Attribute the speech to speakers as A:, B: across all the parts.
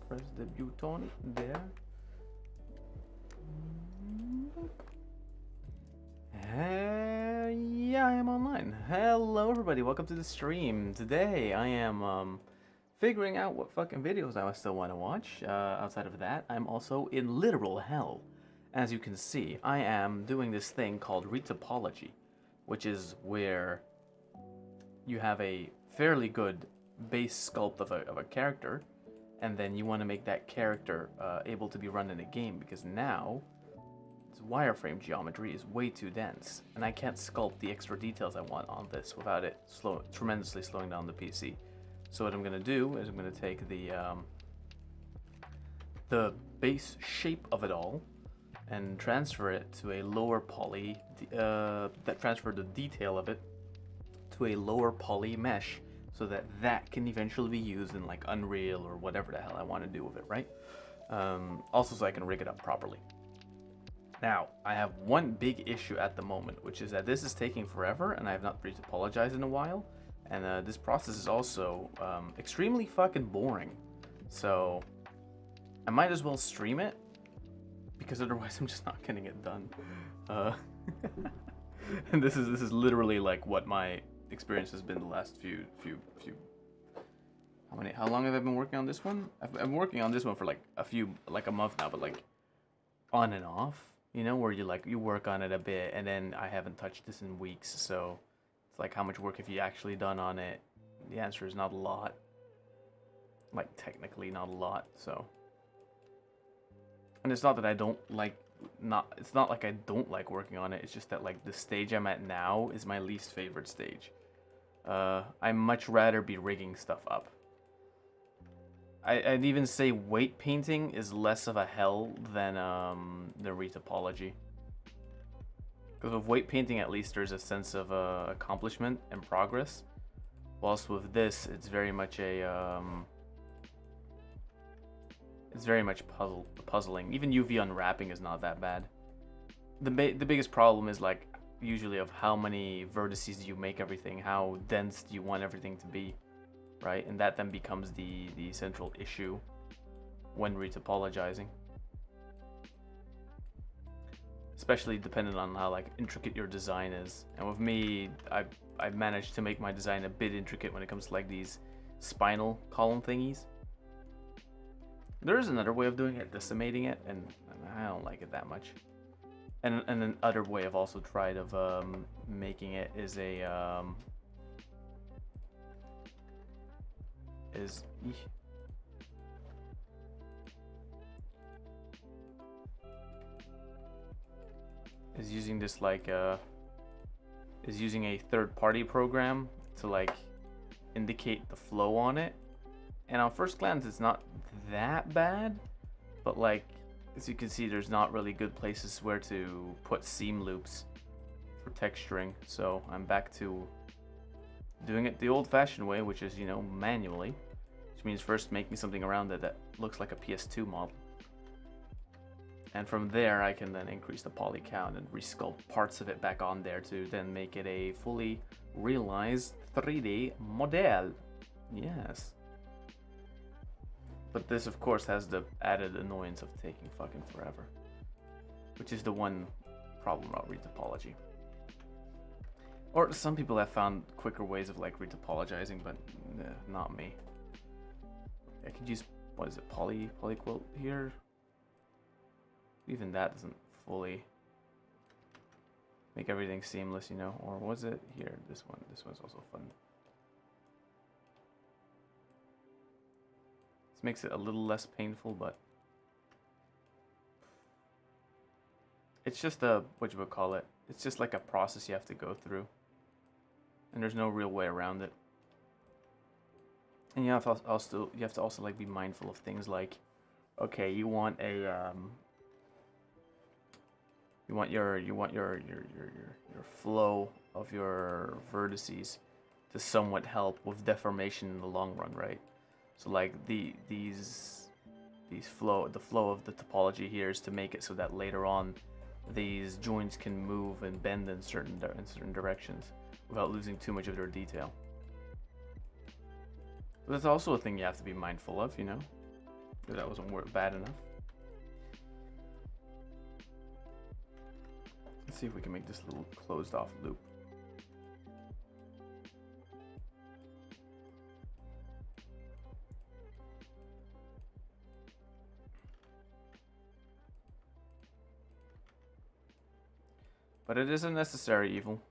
A: Press the button there. Yeah, I am online. Hello everybody, welcome to the stream. Today I am figuring out what fucking videos I still want to watch. Outside of that, I'm also in literal hell. As you can see, I am doing this thing called retopology, which is where you have a fairly good base sculpt of a character, and then you want to make that character able to be run in a game, because now wireframe geometry is way too dense, and I can't sculpt the extra details I want on this without it tremendously slowing down the PC. So what I'm going to do is I'm going to take the base shape of it all and transfer it to a lower poly, transfer the detail of it to a lower poly mesh, so that that can eventually be used in like Unreal or whatever the hell I want to do with it, right? Also so I can rig it up properly. Now, I have one big issue at the moment, which is that this is taking forever and I have not retopologized in a while, and this process is also extremely fucking boring. So I might as well stream it, because otherwise I'm just not getting it done. And this is literally like what my experience has been the last few. How long have I been working on this one? I've been working on this one for like a month now, but like on and off. You know, where you work on it a bit, and then I haven't touched this in weeks, so it's like, how much work have you actually done on it? The answer is not a lot. Like, technically not a lot, so. And it's not that I don't like, it's not like I don't like working on it, it's just that like the stage I'm at now is my least favorite stage. I'd much rather be rigging stuff up. I'd even say weight painting is less of a hell than the retopology. Because with weight painting, at least there's a sense of accomplishment and progress. Whilst with this, it's very much a puzzling. Even UV unwrapping is not that bad. The biggest problem is like usually of how many vertices do you make everything, how dense do you want everything to be. Right, and that then becomes the central issue when retopologizing, especially depending on how like intricate your design is. And with me, I've managed to make my design a bit intricate when it comes to like these spinal column thingies. There is another way of doing it, decimating it, and I don't like it that much. And another way I've also tried of making it is is using this like is using a third-party program to like indicate the flow on it, and on first glance it's not that bad, but like as you can see, there's not really good places where to put seam loops for texturing, so I'm back to doing it the old-fashioned way, which is, you know, manually. Which means first making something around it that looks like a PS2 model. And from there I can then increase the poly count and resculpt parts of it back on there to then make it a fully realized 3D model. Yes. But this of course has the added annoyance of taking fucking forever, which is the one problem about retopology. Or some people have found quicker ways of like retopologizing, but not me. I could use, what is it, polyquilt here? Even that doesn't fully make everything seamless, you know? Or was it here? This one's also fun. This makes it a little less painful, but it's just a, what you would call it, it's just like a process you have to go through, and there's no real way around it. And you have to also like be mindful of things like, okay, you want a you want your flow of your vertices to somewhat help with deformation in the long run, right? So like the flow of the topology here is to make it so that later on these joints can move and bend in certain directions without losing too much of their detail. But that's also a thing you have to be mindful of, you know? That wasn't bad enough. Let's see if we can make this little closed off loop. But it is a necessary evil.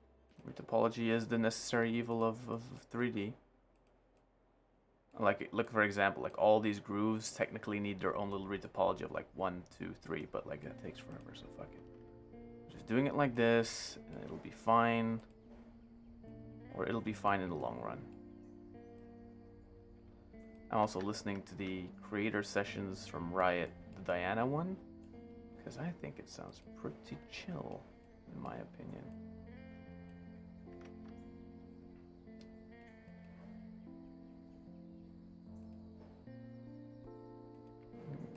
A: Topology is the necessary evil of 3D. Like, look, for example, like all these grooves technically need their own little retopology of like 1, 2, 3, but like that takes forever, so fuck it. Just doing it like this, and it'll be fine. Or it'll be fine in the long run. I'm also listening to the creator sessions from Riot, the Diana one, because I think it sounds pretty chill, in my opinion.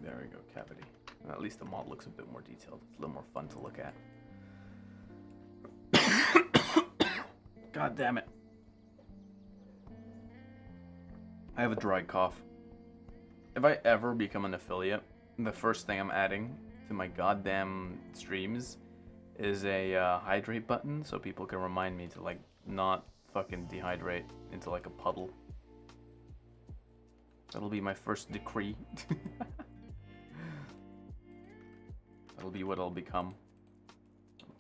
A: There we go, cavity. And at least the mod looks a bit more detailed. It's a little more fun to look at. God damn it. I have a dry cough. If I ever become an affiliate, the first thing I'm adding to my goddamn streams is a hydrate button so people can remind me to like not fucking dehydrate into like a puddle. That'll be my first decree. That'll be what I'll become.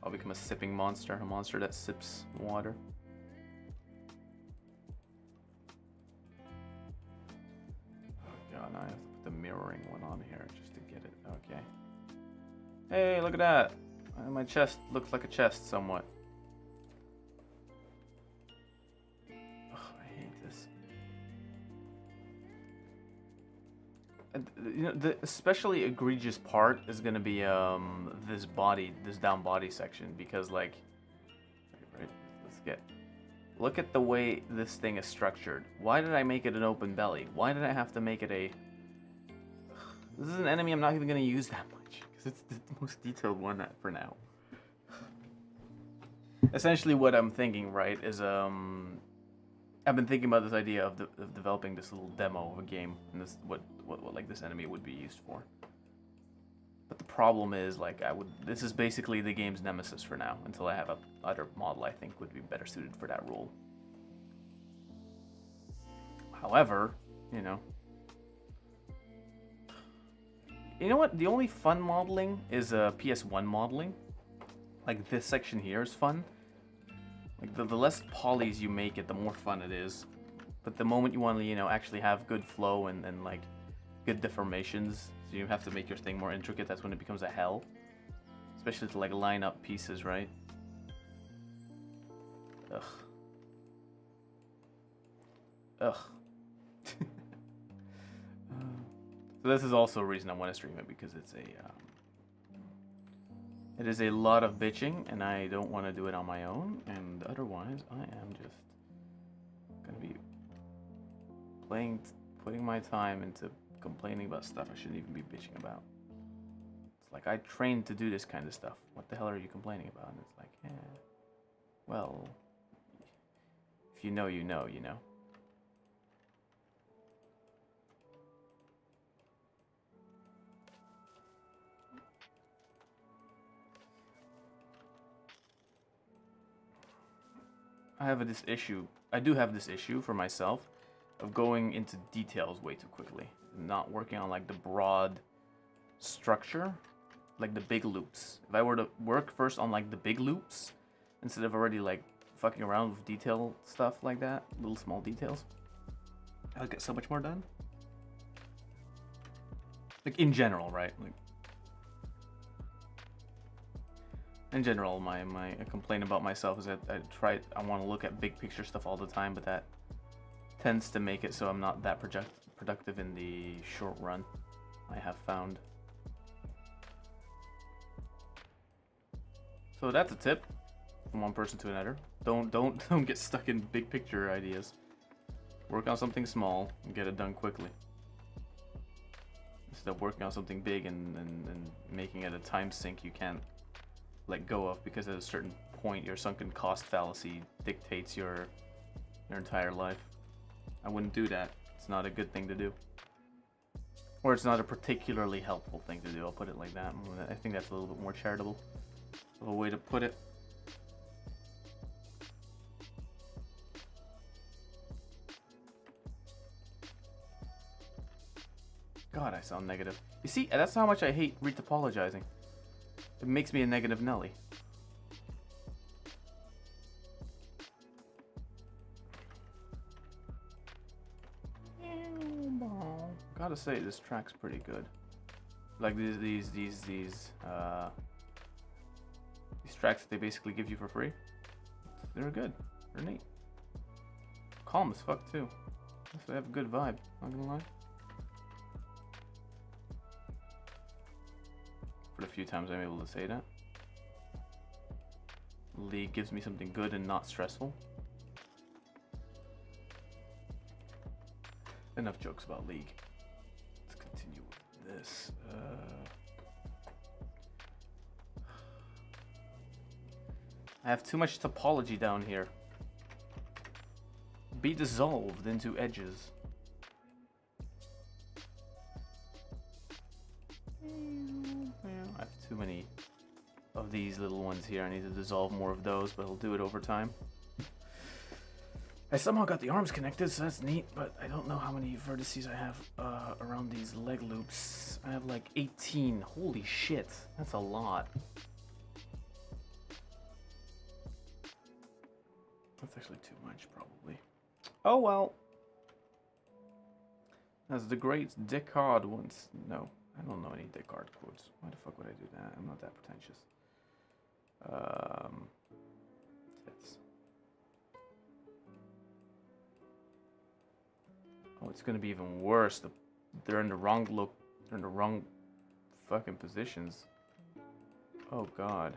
A: I'll become a sipping monster, a monster that sips water. Oh god, now I have to put the mirroring one on here just to get it. Okay. Hey, look at that! My chest looks like a chest somewhat. Ugh, I hate this. You know, the especially egregious part is gonna be this down body section, because like, right, look at the way this thing is structured. Why did I make it an open belly? Why did I have to make it a? This is an enemy I'm not even gonna use that much because it's the most detailed one for now. Essentially, what I'm thinking, right, is I've been thinking about this idea of developing this little demo of a game, and this what like this enemy would be used for. But the problem is, like, this is basically the game's nemesis for now, until I have a other model I think would be better suited for that role. However, you know what? The only fun modeling is PS1 modeling. Like this section here is fun. Like the less polys you make it, the more fun it is. But the moment you want to, actually have good flow and like good deformations, so you have to make your thing more intricate, that's when it becomes a hell. Especially to like line up pieces, right? Ugh. Ugh. So this is also a reason I want to stream it, because it's it is a lot of bitching, and I don't want to do it on my own, and otherwise I am just gonna be putting my time into complaining about stuff I shouldn't even be bitching about. It's like, I trained to do this kind of stuff. What the hell are you complaining about? And it's like, yeah, well, if you know, you know, you know. I do have this issue for myself of going into details way too quickly, not working on like the broad structure, like the big loops. If I were to work first on like the big loops instead of already like fucking around with detail stuff like that, little small details, I'll get so much more done. Like in general, right? Like in general, my complaint about myself is that I want to look at big picture stuff all the time, but that tends to make it so I'm not that productive in the short run, I have found. So that's a tip from one person to another. Don't get stuck in big picture ideas. Work on something small and get it done quickly, instead of working on something big and making it a time sink you can't let go of, because at a certain point your sunken cost fallacy dictates your entire life. I wouldn't do that. It's not a good thing to do. Or it's not a particularly helpful thing to do, I'll put it like that. I think that's a little bit more charitable of a way to put it. God, I sound negative. You see, that's how much I hate retopologizing. It makes me a negative Nelly. Gotta say, this track's pretty good. Like these tracks that they basically give you for free. They're good. They're neat. Calm as fuck too. So they have a good vibe. Not gonna lie. For the few times I'm able to say that. League gives me something good and not stressful. Enough jokes about League. Let's continue with this. I have too much topology down here. Be dissolved into edges. I have too many of these little ones here. I need to dissolve more of those, but I'll do it over time. I somehow got the arms connected, so that's neat, but I don't know how many vertices I have around these leg loops. I have like 18. Holy shit, that's a lot. That's actually too much, probably. Oh well. As the great Descartes once... No, I don't know any Descartes quotes. Why the fuck would I do that? I'm not that pretentious. Tits. Oh, it's gonna be even worse. They're in the wrong look. They're in the wrong fucking positions. Oh god.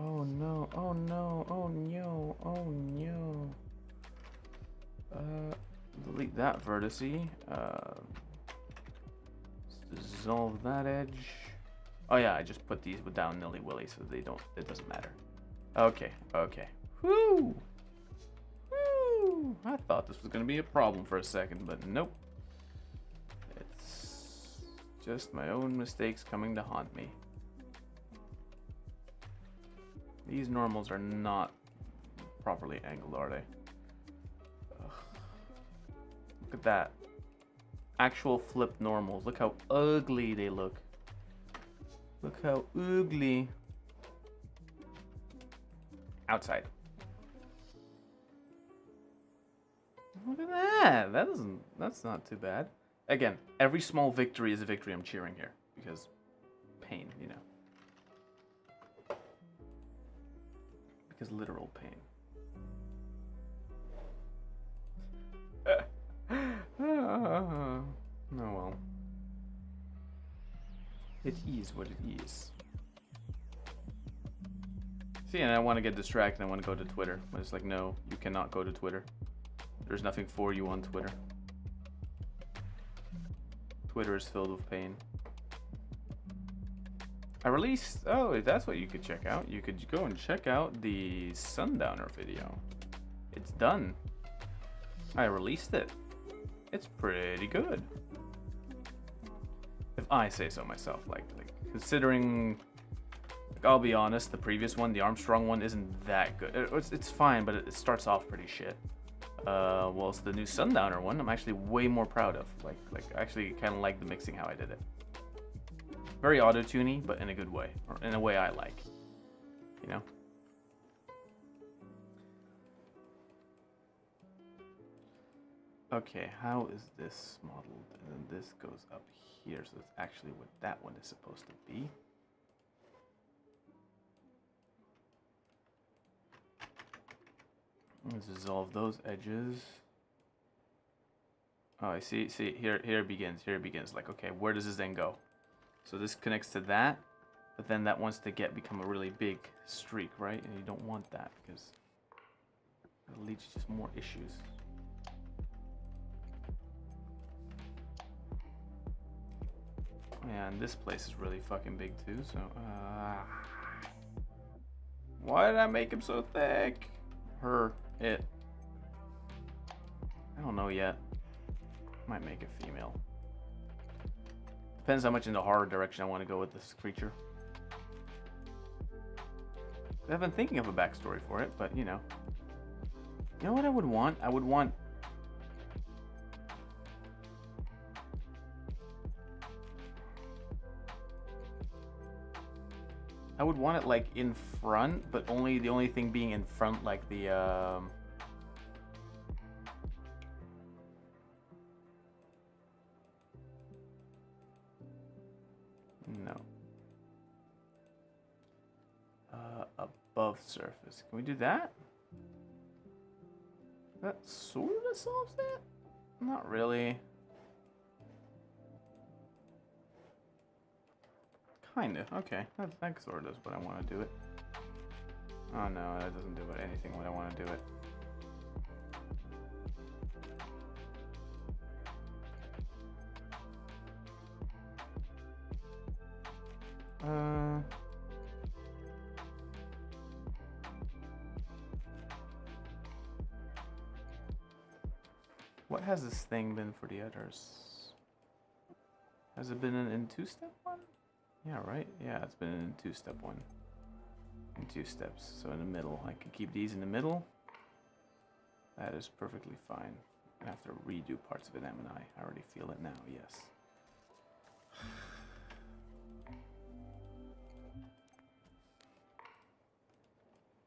A: Oh no, oh no, oh no, oh no. Delete that vertice. Dissolve that edge. Oh yeah, I just put these down nilly-willy so it doesn't matter. Okay, okay. Whoo! Woo! I thought this was gonna be a problem for a second, but nope. It's just my own mistakes coming to haunt me. These normals are not properly angled, are they? Ugh. Look at that. Actual flip normals. Look how ugly they look. Look how ugly. Outside. Look at that. That's not too bad. Again, every small victory is a victory I'm cheering here. Because pain, you know. Because literal pain. Oh well. It is what it is. See, and I want to get distracted. I want to go to Twitter. But it's like, no, you cannot go to Twitter. There's nothing for you on Twitter. Twitter is filled with pain. I released... Oh, that's what you could check out. You could go and check out the Sundowner video. It's done. I released it. It's pretty good. If I say so myself. Like considering... Like, I'll be honest, the previous one, the Armstrong one, isn't that good. It's fine, but it starts off pretty shit. Well, it's the new Sundowner one. I'm actually way more proud of. Like I actually kind of like the mixing how I did it. Very auto-tuney, but in a good way, or in a way I like, you know? Okay, how is this modeled? And then this goes up here, so that's actually what that one is supposed to be. Let's dissolve those edges. Oh, I see, here it begins, like, okay, where does this then go? So this connects to that, but then that wants to become a really big streak, right? And you don't want that because it leads to just more issues. Yeah, and this place is really fucking big too, so Why did I make him so thick? Her, it. I don't know yet. Might make it female. Depends how much in the horror direction I want to go with this creature. I've been thinking of a backstory for it, but you know. You know what I would want? I would want... I would want it like in front, but the only thing being in front, like the no. Above surface. Can we do that? That sort of solves that? Not really. Kind of. Okay. That sort of is what I want to do it. Oh no, that doesn't do it anything what I want to do it. What has this thing been for the others? Has it been in two-step one? Yeah, right? Yeah, it's been in two-step one. In 2 steps. So in the middle. I can keep these in the middle. That is perfectly fine. I have to redo parts of it, haven't I? I already feel it now, yes.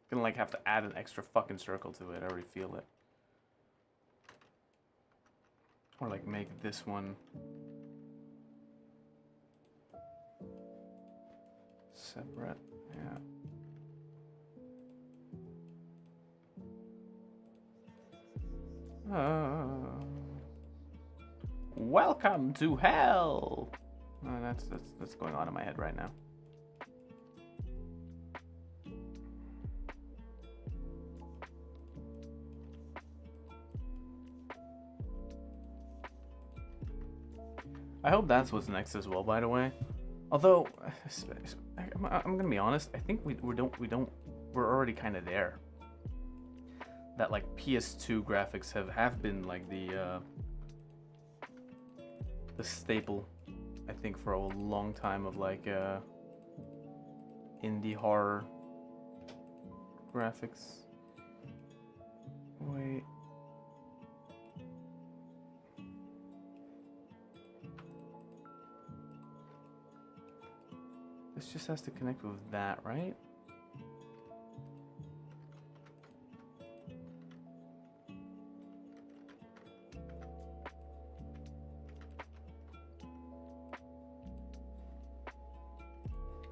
A: Gonna like have to add an extra fucking circle to it. I already feel it. Or like make this one separate. Yeah. Welcome to hell. That's going on in my head right now. I hope that's what's next as well, by the way. Although, I'm gonna be honest. I think we're already kind of there. That like PS2 graphics have been like the staple, I think, for a long time of like indie horror graphics. Wait. This just has to connect with that, right?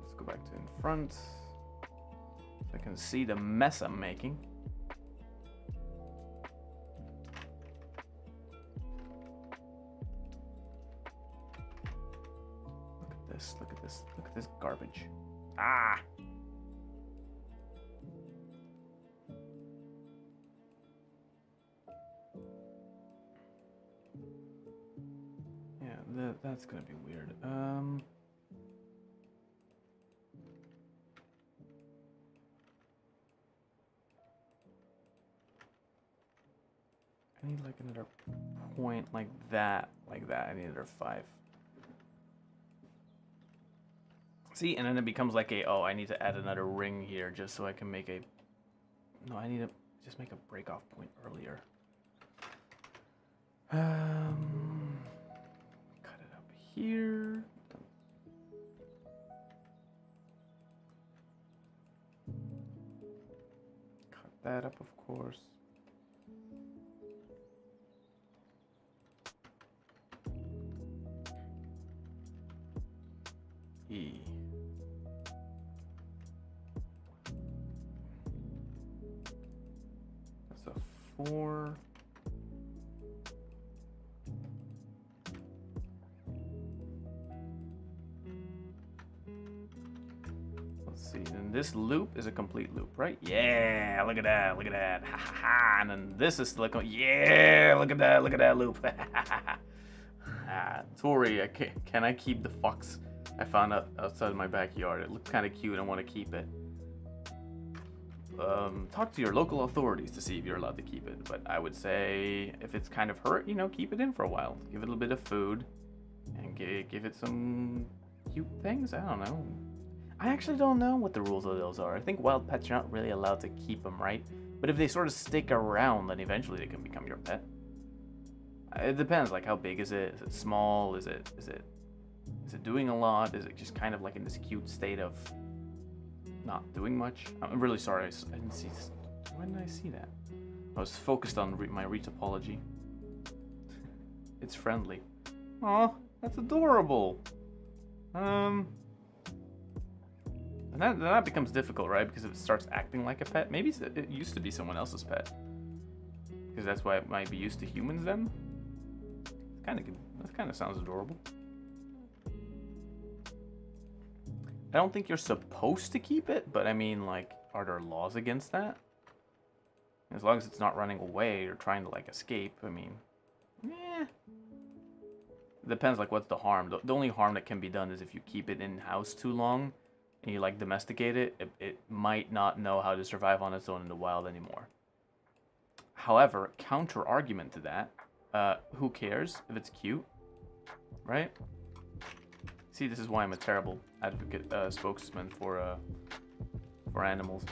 A: Let's go back to in front so I can see the mess I'm making. Look at this garbage. Ah! Yeah, that's gonna be weird. I need like another point like that. I need another 5. See, and then it becomes like oh, I need to add another ring here just so I can make a... No, I need to just make a break-off point earlier. Cut it up here. Cut that up, of course. E. That's a 4. Let's see, and this loop is a complete loop, right? Yeah, look at that, look at that. Ha ha ha. And then this is like, yeah, look at that loop. Tori, can I keep the fox I found out outside my backyard? It looks kind of cute. I want to keep it. talk to your local authorities to see if you're allowed to keep it. But I would say if it's kind of hurt, you know, keep it in for a while. Give it a bit of food and give it some cute things. I don't know. I actually don't know what the rules of those are. I think wild pets, you're not really allowed to keep them, right? But if they sort of stick around, then eventually they can become your pet. It depends, like how big is it? Is it small? Is it doing a lot? Is it just kind of like in this cute state of not doing much? I'm really sorry, I didn't see this. Why didn't I see that? I was focused on my retopology. It's friendly. Aw, that's adorable. And that becomes difficult, right? Because if it starts acting like a pet, maybe it used to be someone else's pet. Because that's why it might be used to humans then. That kind of sounds adorable. I don't think you're supposed to keep it, but I mean, like, are there laws against that? As long as it's not running away or trying to, like, escape, I mean, eh. It depends, like, what's the harm. The only harm that can be done is if you keep it in-house too long and you, like, domesticate it, it might not know how to survive on its own in the wild anymore. However, counter-argument to that, who cares if it's cute, right? See, this is why I'm a terrible advocate, spokesman for animals.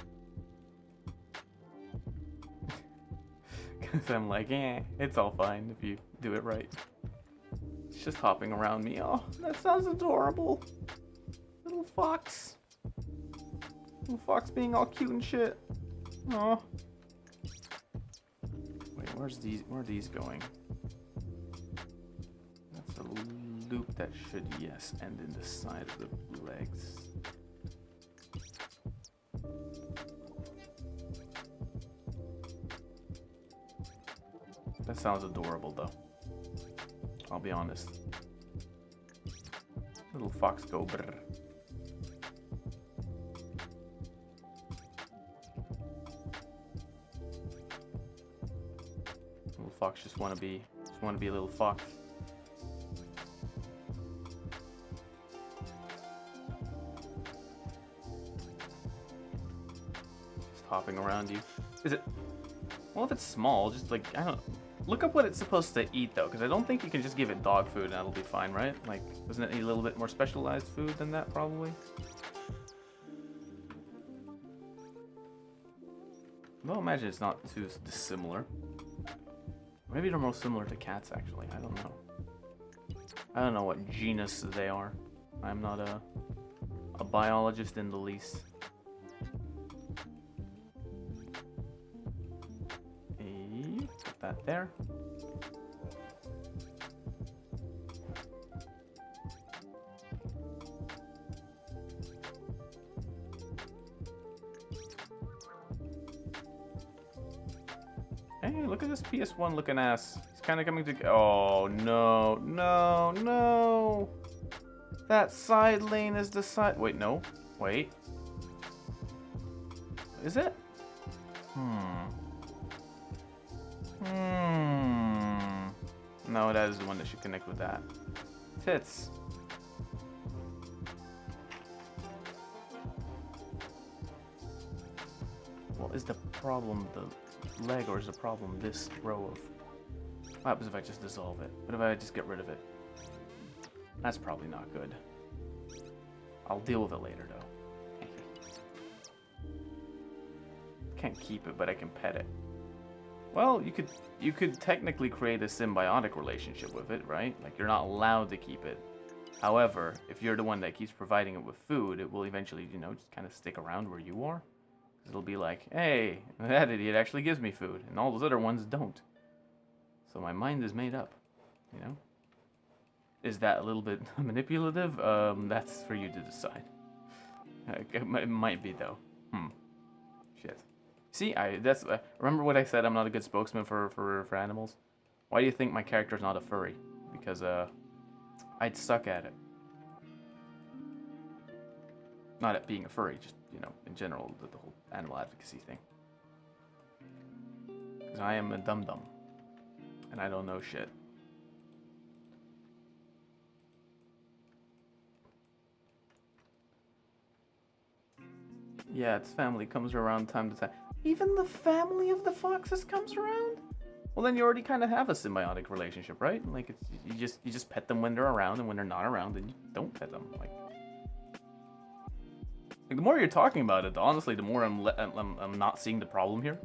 A: Because I'm like, it's all fine if you do it right. It's just hopping around me. Oh, that sounds adorable. Little fox. Little fox being all cute and shit. Oh. Wait, where are these going? That's a loop that should, yes, end in the side of the legs. That sounds adorable, though. I'll be honest. Little fox go brr. Little fox just wanna be a little fox. Just hopping around you. Is it? Well, if it's small, just like, I don't. Look up what it's supposed to eat, though, because I don't think you can just give it dog food and that'll be fine, right? Like, doesn't it need a little bit more specialized food than that, probably? Well, imagine it's not too dissimilar. Maybe they're more similar to cats, actually. I don't know. I don't know what genus they are. I'm not a biologist in the least. Put that there. Hey, look at this PS1 looking ass. He's kind of coming to. Oh no, no, no! That side lane is the side. Wait, no. Wait. Is it? No, that is the one that should connect with that. Tits. Well, is the problem the leg, or is the problem this row of... What happens if I just dissolve it? What if I just get rid of it? That's probably not good. I'll deal with it later, though. Can't keep it, but I can pet it. Well, you could technically create a symbiotic relationship with it, right? Like, you're not allowed to keep it. However, if you're the one that keeps providing it with food, it will eventually, you know, just kind of stick around where you are. It'll be like, hey, that idiot actually gives me food, and all those other ones don't. So my mind is made up, you know? Is that a little bit manipulative? That's for you to decide. It might be, though. Shit. See, remember what I said, I'm not a good spokesman for animals? Why do you think my character's not a furry? Because, I'd suck at it. Not at being a furry, just, you know, in general, the whole animal advocacy thing. Because I am a dum-dum. And I don't know shit. Yeah, its family comes around time to time. Even the family of the foxes comes around? Well, then you already kind of have a symbiotic relationship, right? Like it's you just pet them when they're around, and when they're not around, then you don't pet them. Like the more you're talking about it, honestly, the more I'm not seeing the problem here.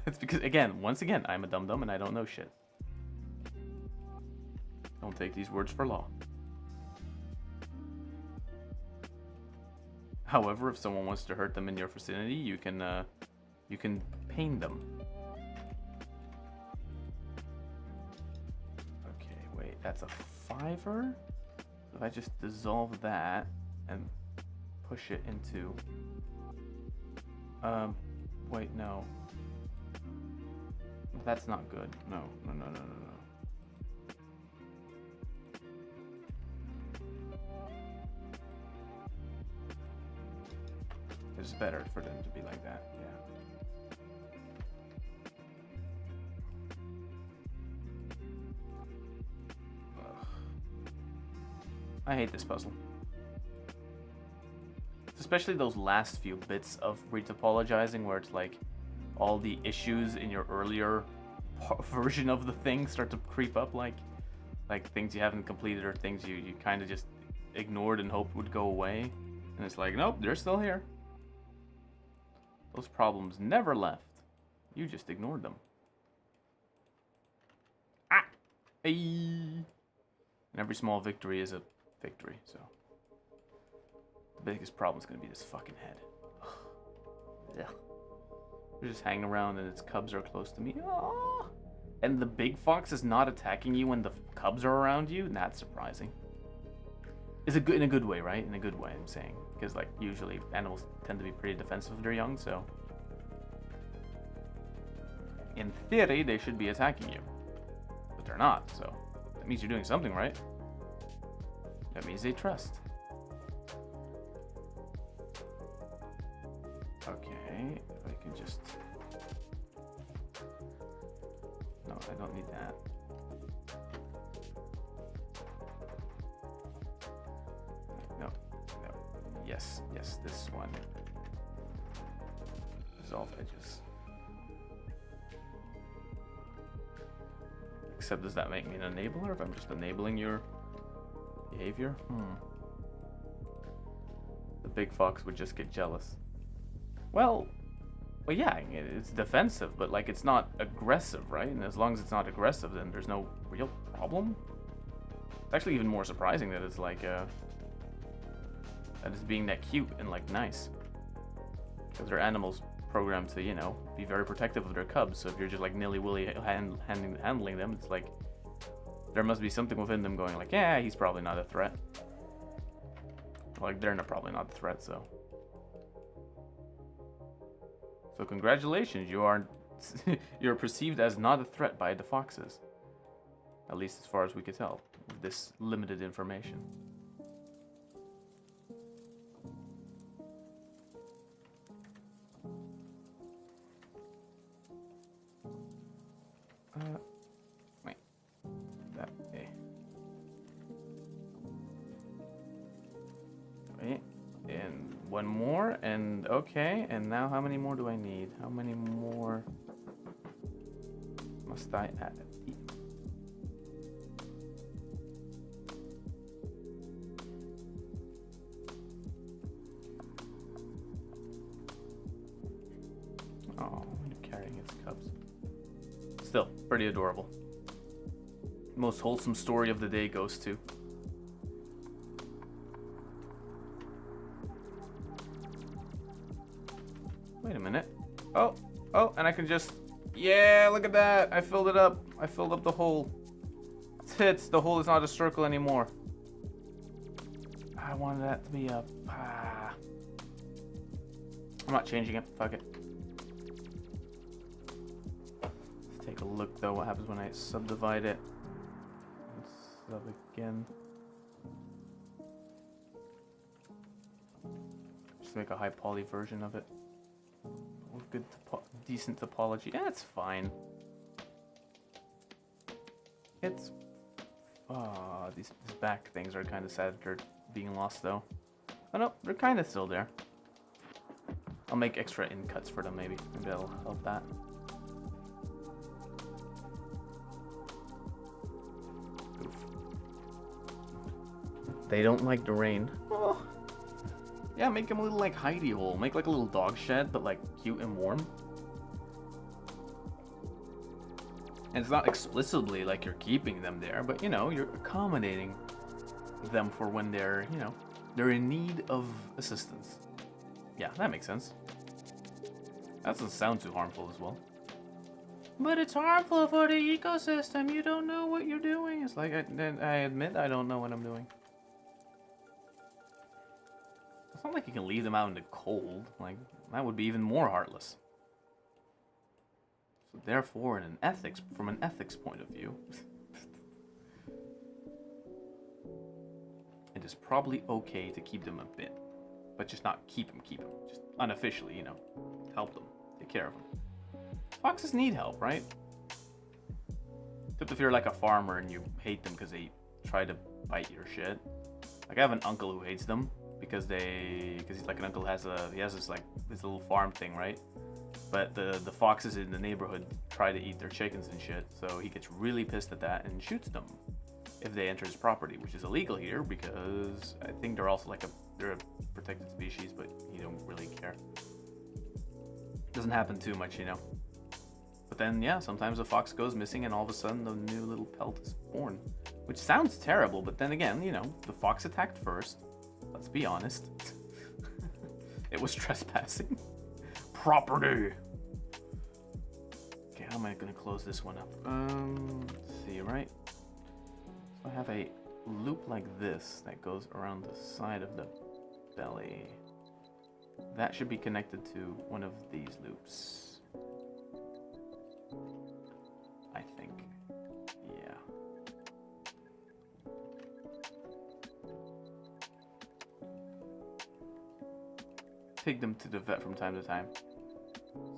A: It's because once again, I'm a dum dum and I don't know shit. Don't take these words for law. However, if someone wants to hurt them in your vicinity, you can pain them. Okay, wait, that's a 5er. If I just dissolve that and push it into, wait, no, that's not good. No. It's better for them to be like that, yeah. Ugh. I hate this puzzle. Especially those last few bits of retopologizing where it's like all the issues in your earlier version of the thing start to creep up, like things you haven't completed or things you kind of just ignored and hoped would go away. And it's like, nope, they're still here. Those problems never left. You just ignored them. Ah! Hey! And every small victory is a victory, so. The biggest problem is going to be this fucking head. Yeah. They're just hanging around and its cubs are close to me. Aww. And the big fox is not attacking you when the cubs are around you? That's surprising. Is it good in a good way, right? In a good way, I'm saying. Because, like, usually animals tend to be pretty defensive if they're young, so. In theory, they should be attacking you. But they're not, so. That means you're doing something right. That means they trust. Okay, if I can just. No, I don't need that. No. Yes, this one. Dissolve edges. Except does that make me an enabler if I'm just enabling your behavior? The big fox would just get jealous. Well, yeah, it's defensive, but like it's not aggressive, right? And as long as it's not aggressive, then there's no real problem. It's actually even more surprising that it's like that it's being that cute and like nice. Because they're animals programmed to, you know, be very protective of their cubs. So if you're just like nilly-willy handling them, it's like there must be something within them going like, yeah, he's probably not a threat. Like they're probably not a threat, so. So congratulations, you're perceived as not a threat by the foxes. At least as far as we could tell, with this limited information. Wait. That way. Wait. And one more, and okay, and now how many more do I need? How many more must I add? Oh, you're carrying its cubs. Still, pretty adorable. Most wholesome story of the day goes to. Wait a minute. Oh, and I can just, yeah, look at that. I filled it up. I filled up the hole. Tits, the hole is not a circle anymore. I wanted that to be a, I'm not changing it, fuck it. Let's take a look though, what happens when I subdivide it. Sub again. Just make a high poly version of it. Good, decent topology. Yeah, it's fine. It's... these back things are kind of sad they're being lost, though. Oh, no, they're kind of still there. I'll make extra in cuts for them, maybe. Maybe that'll help that. Oof. They don't like the rain. Oh. Yeah, make them a little like hidey hole. Make like a little dog shed, but like cute and warm. And it's not explicitly like you're keeping them there, but you know, you're accommodating them for when they're, you know, they're in need of assistance. Yeah, that makes sense. That doesn't sound too harmful as well. But it's harmful for the ecosystem. You don't know what you're doing. It's like, I admit I don't know what I'm doing. It's not like you can leave them out in the cold. Like, that would be even more heartless. So therefore, from an ethics point of view, it is probably okay to keep them a bit. But just not keep them. Just unofficially, you know. Help them. Take care of them. Foxes need help, right? Except if you're like a farmer and you hate them because they try to bite your shit. Like I have an uncle who hates them because he's like an uncle he has this little farm thing, right? But the foxes in the neighborhood try to eat their chickens and shit, so he gets really pissed at that and shoots them if they enter his property, which is illegal here because I think they're also like they're a protected species, but he don't really care. Doesn't happen too much, you know. But then, yeah, sometimes a fox goes missing and all of a sudden the new little pelt is born. Which sounds terrible, but then again, you know, the fox attacked first. Let's be honest. It was trespassing. Property! Okay, how am I gonna close this one up? Let's see, right? So I have a loop like this that goes around the side of the belly. That should be connected to one of these loops. I think. Yeah. Take them to the vet from time to time.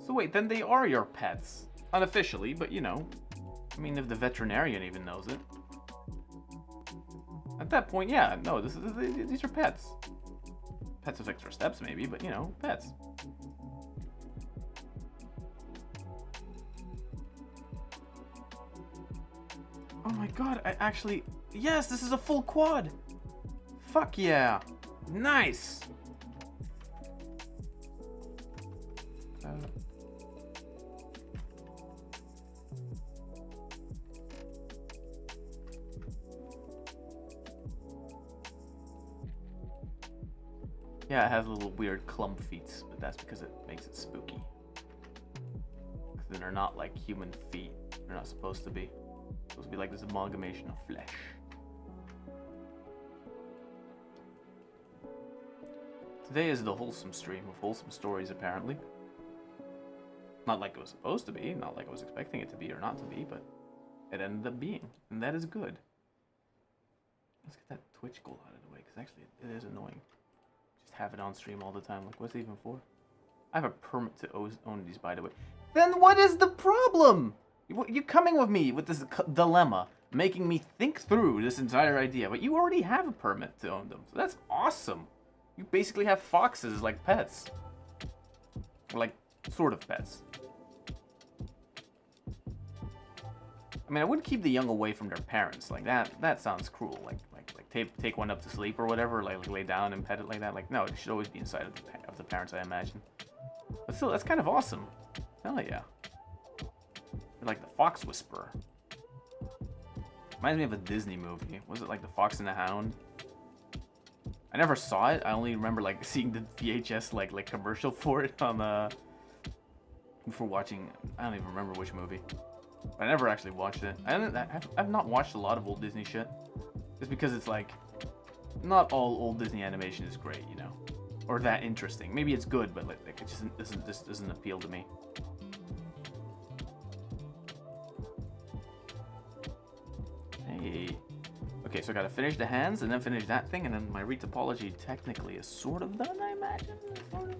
A: So wait, then they are your pets. Unofficially, but you know. I mean, if the veterinarian even knows it. At that point, yeah, no, these are pets. Pets with extra steps maybe, but you know, pets. Oh my god, I actually... Yes, this is a full quad! Fuck yeah! Nice! Yeah, it has little weird clump feet, but that's because it makes it spooky. Because they're not like human feet. They're not supposed to be. It's supposed to be like this amalgamation of flesh. Today is the wholesome stream of wholesome stories, apparently. Not like it was supposed to be, not like I was expecting it to be or not to be, but it ended up being, and that is good. Let's get that Twitch goal out of the way, because actually it is annoying. Just have it on stream all the time, like what's it even for? I have a permit to own these, by the way. Then what is the problem? You coming with me with this dilemma, making me think through this entire idea, but you already have a permit to own them, so that's awesome. You basically have foxes like pets. Or like, sort of pets. I mean, I wouldn't keep the young away from their parents. Like, that sounds cruel. Like take one up to sleep or whatever, like lay down and pet it like that. Like, no, it should always be inside of the parents, I imagine. But still, that's kind of awesome. Hell yeah. You're like the Fox Whisperer. Reminds me of a Disney movie. Was it like The Fox and the Hound? I never saw it. I only remember like seeing the VHS like commercial for it on before watching. I don't even remember which movie. I never actually watched it. I've not watched a lot of old Disney shit. Just because it's like, not all old Disney animation is great, you know, or that interesting. Maybe it's good, but like it just doesn't appeal to me. Hey. Okay, so I gotta finish the hands and then finish that thing, and then my retopology technically is sort of done, I imagine. Sort of.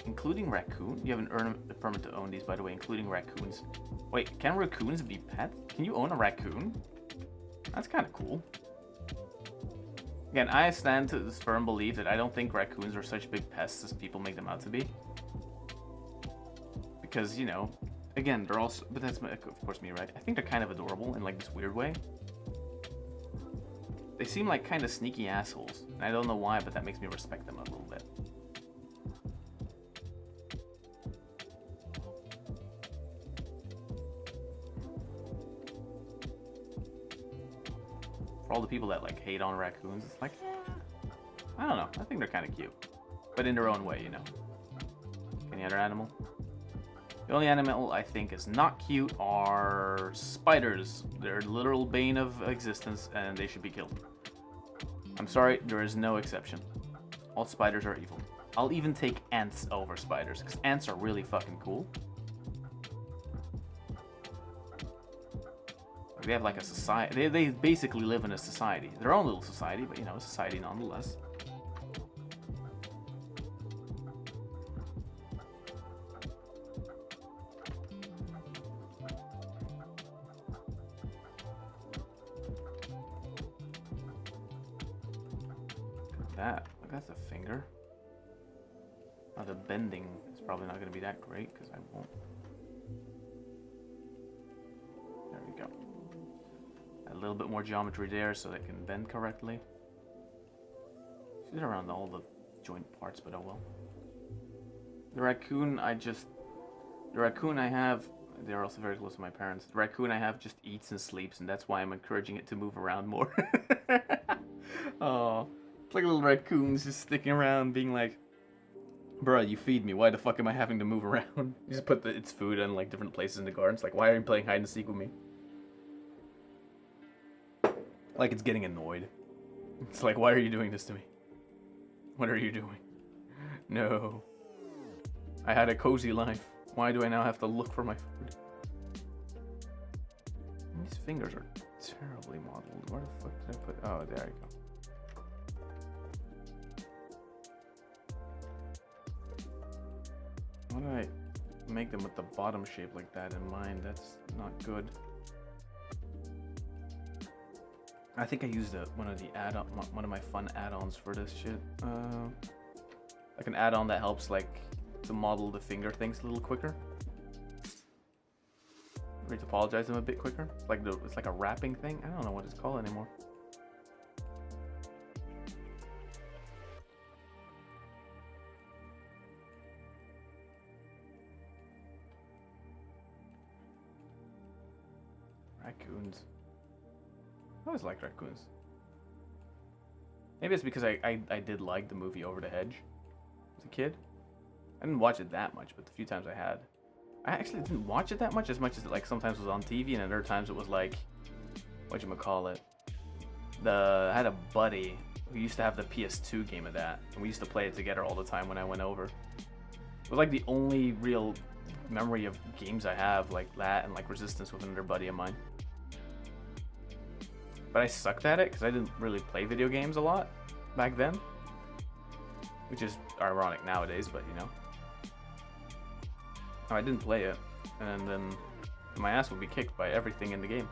A: Including raccoon. You haven't earned a permit to own these, by the way, including raccoons. Wait, can raccoons be pets? Can you own a raccoon? That's kind of cool. Again, I stand to this firm belief that I don't think raccoons are such big pests as people make them out to be. Because, you know, again, they're also, but that's, of course, me, right? I think they're kind of adorable in, like, this weird way. They seem like kind of sneaky assholes. And I don't know why, but that makes me respect them a little bit. For all the people that, like, hate on raccoons, it's like, I don't know. I think they're kind of cute. But in their own way, you know. Any other animal? The only animal I think is not cute are spiders. They're literal bane of existence, and they should be killed. I'm sorry, there is no exception. All spiders are evil. I'll even take ants over spiders, because ants are really fucking cool. They have like a society. They basically live in a society. Their own little society, but you know, a society nonetheless. That. Look, that's a finger. Now the bending is probably not going to be that great because I won't. There we go. A little bit more geometry there so they can bend correctly. Should around all the joint parts, but oh well. The raccoon I have, they're also very close to my parents. The raccoon I have just eats and sleeps, and that's why I'm encouraging it to move around more. Oh. It's like little raccoons just sticking around being like, bruh, you feed me, why the fuck am I having to move around? You just put its food in like different places in the garden. It's like, why are you playing hide and seek with me? Like it's getting annoyed. It's like, why are you doing this to me? What are you doing? No. I had a cozy life. Why do I now have to look for my food? These fingers are terribly modeled. Where the fuck did I put? Oh, there you go. Why do I make them with the bottom shape like that in mind? That's not good. I think I used one of my fun add-ons for this shit. Like an add-on that helps like to model the finger things a little quicker. Retopologize them a bit quicker. It's like a wrapping thing. I don't know what it's called anymore. Raccoons. I always liked raccoons. Maybe it's because I did like the movie Over the Hedge as a kid. I didn't watch it that much, but the few times I had. I actually didn't watch it that much as it like sometimes was on TV, and other times it was like, whatchamacallit. I had a buddy who used to have the PS2 game of that, and we used to play it together all the time when I went over. It was like the only real memory of games I have like that, and like Resistance with another buddy of mine. But I sucked at it because I didn't really play video games a lot back then. Which is ironic nowadays, but you know. No, I didn't play it. And then my ass would be kicked by everything in the game.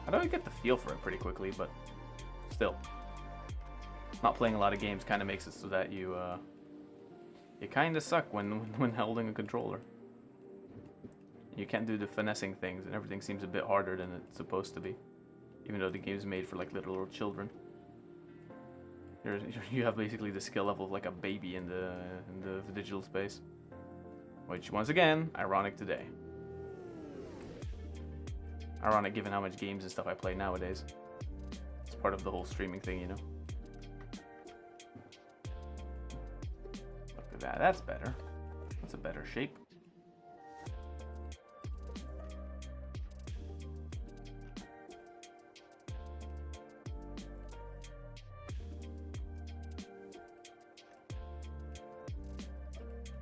A: I don't get the feel for it pretty quickly, but still. Not playing a lot of games kind of makes it so that you kind of suck when holding a controller. You can't do the finessing things, and everything seems a bit harder than it's supposed to be. Even though the game is made for like little children. You have basically the skill level of like a baby in the digital space. Which, once again, ironic today. Ironic given how much games and stuff I play nowadays. It's part of the whole streaming thing, you know? Look at that, that's better. That's a better shape.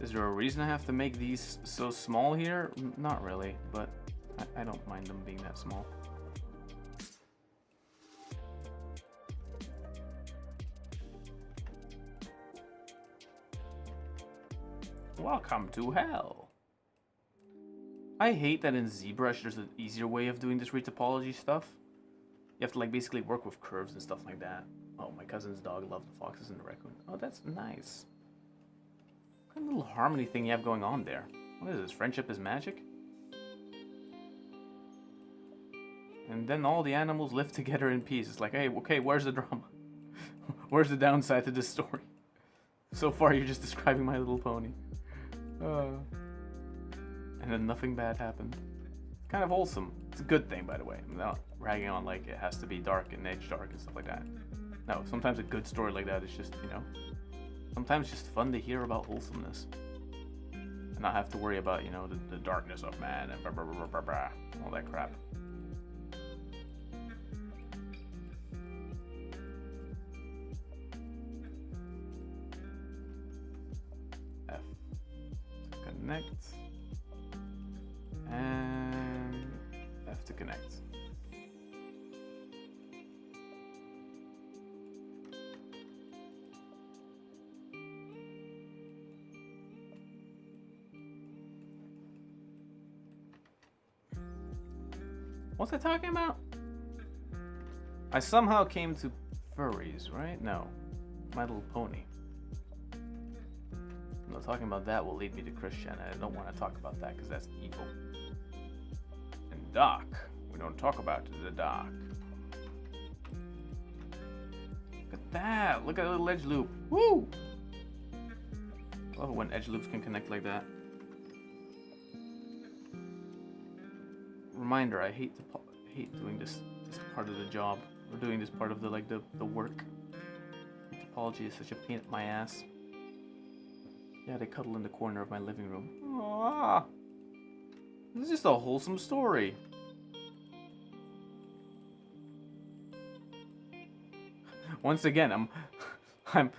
A: Is there a reason I have to make these so small here? Not really, but I don't mind them being that small. Welcome to hell. I hate that in ZBrush there's an easier way of doing this retopology stuff. You have to like basically work with curves and stuff like that. Oh, my cousin's dog loved the foxes and the raccoon. Oh, that's nice. What kind of little harmony thing you have going on there? What is this? Friendship is magic? And then all the animals live together in peace. It's like, hey, okay, where's the drama? Where's the downside to this story? So far, you're just describing My Little Pony. And then nothing bad happened. It's kind of wholesome. It's a good thing, by the way. I'm not ragging on like it has to be dark and edge dark and stuff like that. No, sometimes a good story like that is just, you know, sometimes just fun to hear about wholesomeness. And not have to worry about, you know, the darkness of man and blah, blah, blah, blah, blah, all that crap. F to connect. And F to connect. What's I talking about? I somehow came to furries, right? No. My Little Pony. No, talking about that will lead me to Christian, and I don't want to talk about that because that's evil. And Doc. We don't talk about the Doc. Look at that! Look at a little edge loop. Woo! I love it when edge loops can connect like that. Reminder, I hate doing this part of the job, or doing this part of the the work. Topology is such a pain in my ass. Yeah, they cuddle in the corner of my living room. Aww. This is just a wholesome story. Once again, I'm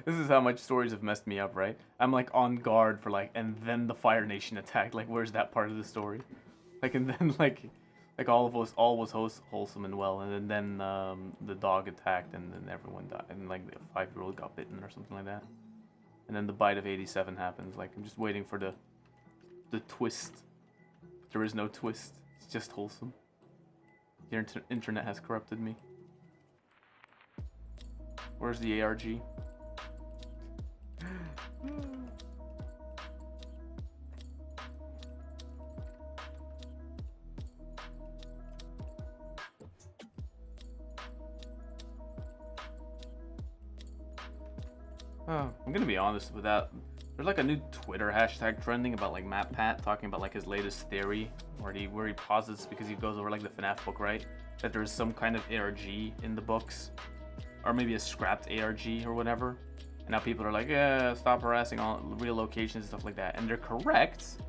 A: this is how much stories have messed me up, right? I'm like on guard for like, and then the Fire Nation attacked. Like, where's that part of the story? Like, and then like all was wholesome and well, and then the dog attacked, and then everyone died, and like the 5-year-old got bitten or something like that, and then the bite of 87 happens. Like, I'm just waiting for the twist. But there is no twist. It's just wholesome. The internet has corrupted me. Where's the ARG? I'm gonna be honest with that. There's like a new Twitter hashtag trending about like Matt Pat talking about like his latest theory, where he posits, because he goes over like the FNAF book, right, that there's some kind of ARG in the books, or maybe a scrapped ARG or whatever. And now people are like, yeah, stop harassing all real locations and stuff like that, and they're correct.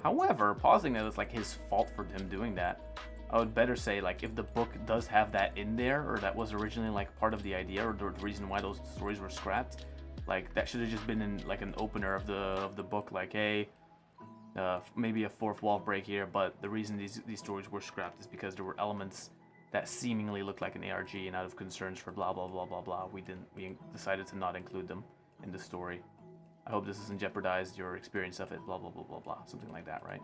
A: However, positing that it's like his fault for him doing that, I would better say, like, if the book does have that in there, or that was originally like part of the idea or the reason why those stories were scrapped, like that should have just been in like an opener of the book, like, hey, maybe a fourth wall break here, but the reason these stories were scrapped is because there were elements that seemingly looked like an ARG, and out of concerns for blah blah blah blah blah, we decided to not include them in the story. I hope this doesn't jeopardize your experience of it, blah blah blah blah blah, something like that, right?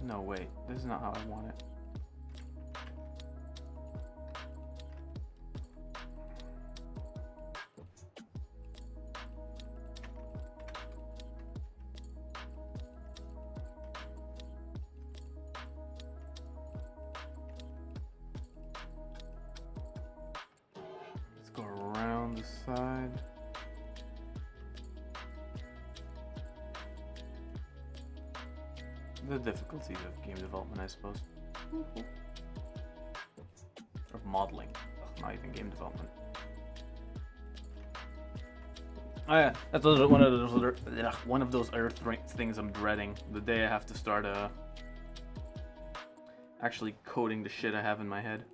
A: No, wait. This is not how I want it. Let's go around the side. The difficulties of game development, I suppose. Of modeling. Ugh, not even game development. Oh yeah, that's one of those other things I'm dreading. The day I have to start actually coding the shit I have in my head.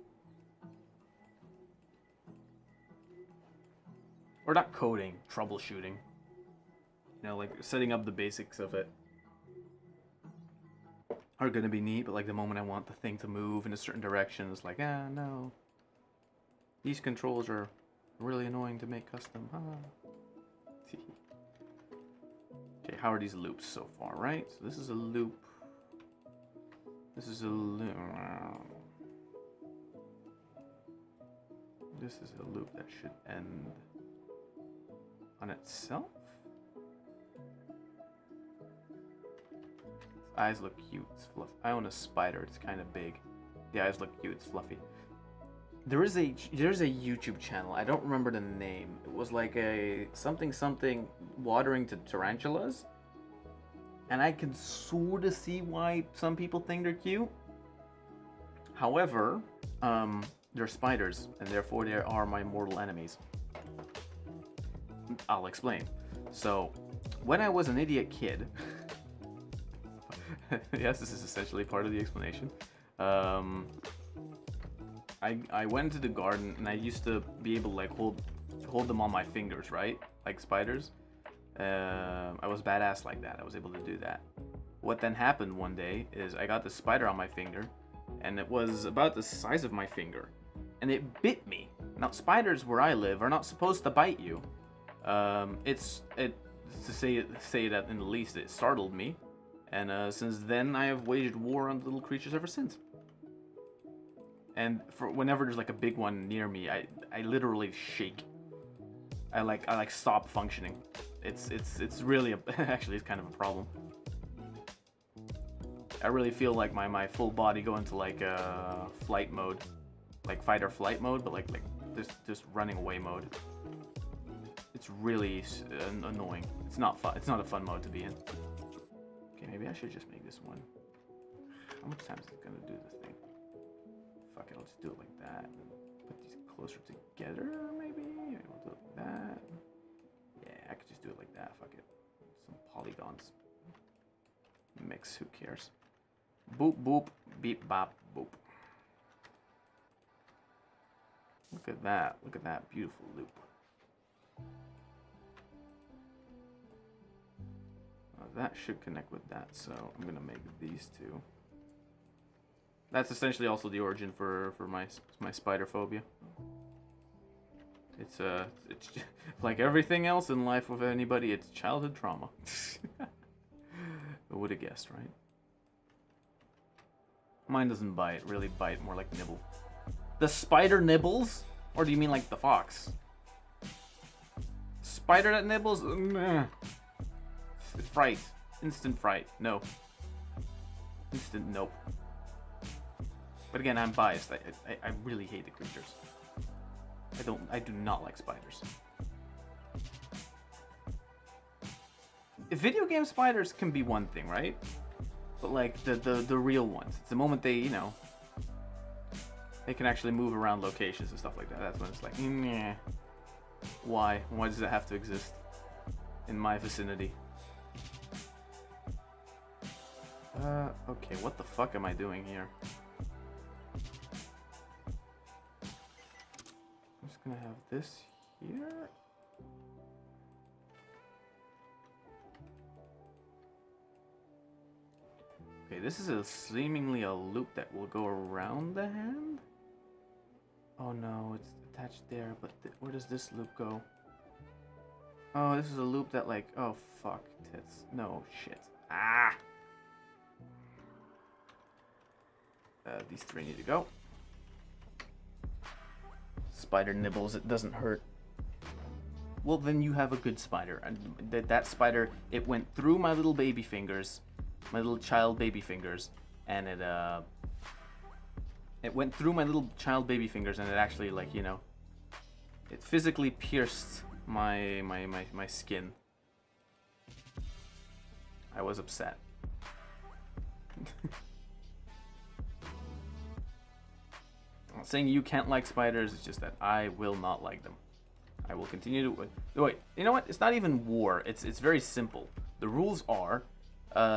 A: Or not coding, troubleshooting. You know, like setting up the basics of it are gonna be neat, but like the moment I want the thing to move in a certain direction, it's like, no. These controls are really annoying to make custom. Okay, how are these loops so far, right? So this is a loop. This is a loop. This is a loop that should end on itself. Its eyes look cute. It's fluffy. I own a spider. It's kind of big. The eyes look cute. It's fluffy. There's a YouTube channel. I don't remember the name. It was like a something watering to tarantulas, and I can sort of see why some people think they're cute. However, they're spiders, and therefore they are my mortal enemies. I'll explain. So, when I was an idiot kid, yes, this is essentially part of the explanation. I went into the garden and I used to be able to like hold them on my fingers, right? Like spiders. I was badass like that. I was able to do that. What then happened one day is I got this spider on my finger, and it was about the size of my finger, and it bit me. Now spiders where I live are not supposed to bite you. It's to say that in the least, it startled me, and since then I have waged war on little creatures ever since. And for whenever there's like a big one near me, I literally shake. I like stop functioning. It's really actually it's kind of a problem. I really feel like my full body go into like flight mode, like fight or flight mode, but like just running away mode. It's really annoying. It's not fun. It's not a fun mode to be in. Okay, maybe I should just make this one. How much time is it gonna do the thing? Fuck it, I'll just do it like that. And put these closer together, maybe? Maybe we'll do it like that. Yeah, I could just do it like that. Fuck it. Some polygons. Mix, who cares? Boop, boop, beep, bop, boop. Look at that. Look at that beautiful loop. That should connect with that, so I'm gonna make these two. That's essentially also the origin for my spider phobia. It's like everything else in life with anybody, it's childhood trauma. Who would have guessed, right? Mine doesn't bite, really bite, more like nibble. The spider nibbles? Or do you mean like the fox? Spider that nibbles? Fright. Instant fright. No. Instant nope. But again, I'm biased. I really hate the creatures. I do not like spiders. Video game spiders can be one thing, right? But like the real ones, it's the moment they, you know, they can actually move around locations and stuff like that. That's when it's like, meh. Why? Why does it have to exist in my vicinity? Okay, what the fuck am I doing here? I'm just gonna have this here. Okay, this is seemingly a loop that will go around the hand. Oh no, it's attached there, but where does this loop go? Oh, this is a loop that like, oh fuck, tits. No, shit. Ah! These three need to go. Spider nibbles, it doesn't hurt. Well, then you have a good spider. And that spider, it went through my little baby fingers, my little child baby fingers, and it went through my little child baby fingers, and it actually, like, you know, it physically pierced my skin. I was upset. I'm not saying you can't like spiders, it's just that I will not like them. I will continue to... Wait, you know what? It's not even war. It's very simple. The rules are,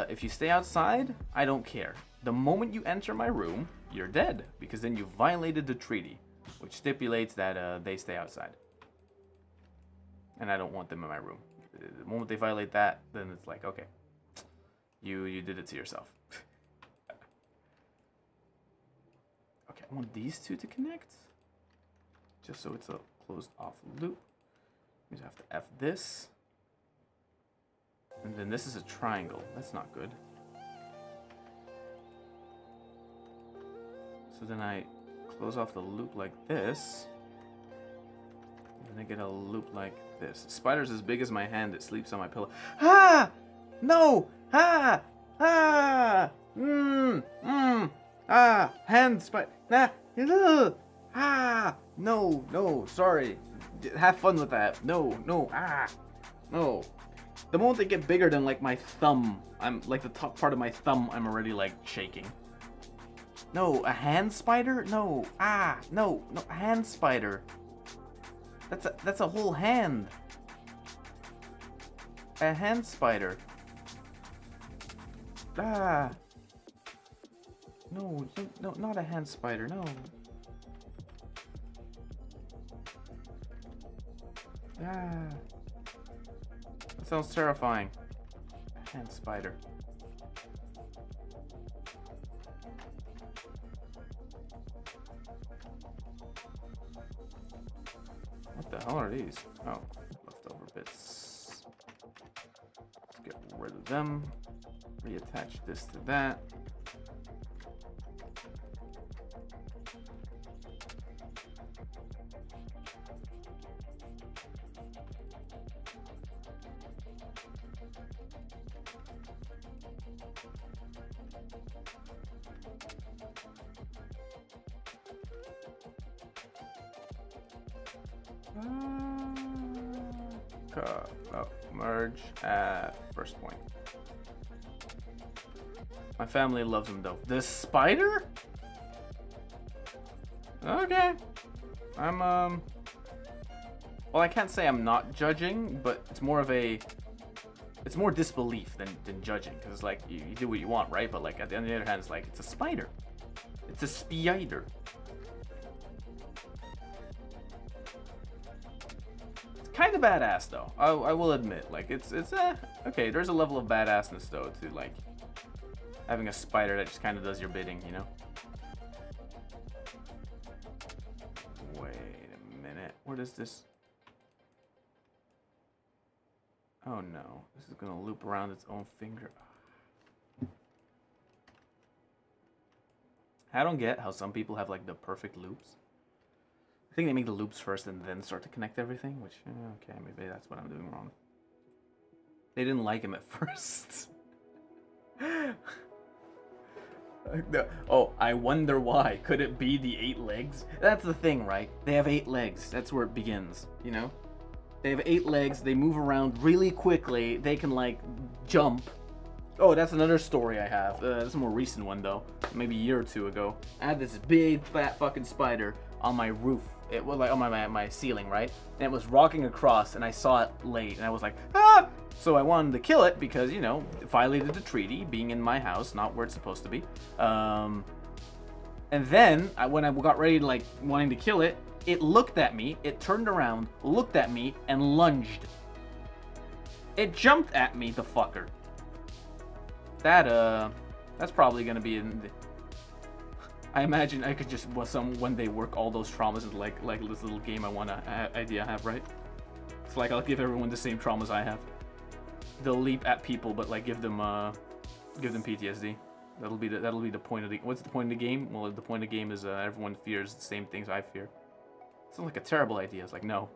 A: if you stay outside, I don't care. The moment you enter my room, you're dead, because then you violated the treaty, which stipulates that they stay outside. And I don't want them in my room. The moment they violate that, then it's like, okay, you did it to yourself. Okay, I want these two to connect. just so it's a closed off loop. You just have to F this. And then this is a triangle. That's not good. So then I close off the loop like this. And then I get a loop like this. The spider's as big as my hand. It sleeps on my pillow. Ah! No! Ah! Ah! Ah! Hand spider. Ah! Ah! No! No! Sorry. Have fun with that. No! No! Ah! No! The moment they get bigger than like my thumb, I'm like the top part of my thumb, I'm already like shaking. No, a hand spider? No. Ah! No! No! A hand spider. That's a whole hand. A hand spider. Ah. No, no, not a hand spider, no. Ah. That sounds terrifying. A hand spider. What the hell are these? Oh, leftover bits. Let's get rid of them. Reattach this to that. Merge at first point. My family loves him though. This spider? Okay. I'm well, I can't say I'm not judging, but it's more of a it's more disbelief than judging, because it's like you do what you want, right? But like at the other hand, it's like it's a spider. It's a spider. Kind of badass though. I will admit, like it's okay. There's a level of badassness though to like having a spider that just kind of does your bidding, you know. Wait a minute. Where does this? Oh no, this is gonna loop around its own finger. I don't get how some people have like the perfect loops. I think they make the loops first and then start to connect everything, which, okay, maybe that's what I'm doing wrong. They didn't like him at first. Oh, I wonder why. Could it be the 8 legs? That's the thing, right? They have 8 legs. That's where it begins, you know? They have 8 legs. They move around really quickly. They can, like, jump. Oh, that's another story I have. That's a more recent one, though. Maybe a year or 2 ago. I had this big, fat fucking spider on my roof. It was like on my ceiling, right? And it was rocking across, and I saw it late, and I was like, ah! So I wanted to kill it because, you know, it violated the treaty, being in my house, not where it's supposed to be. And then, when I got ready to, like, wanting to kill it, it looked at me, it turned around, looked at me, and lunged. It jumped at me, the fucker. That's probably gonna be in the... I imagine I could just one day work all those traumas into like this little game I idea I have, right? It's like I'll give everyone the same traumas I have. They'll leap at people, but like give them PTSD. That'll be the point of the. What's the point of the game? Well, the point of the game is everyone fears the same things I fear. Sounds like a terrible idea. It's like, no,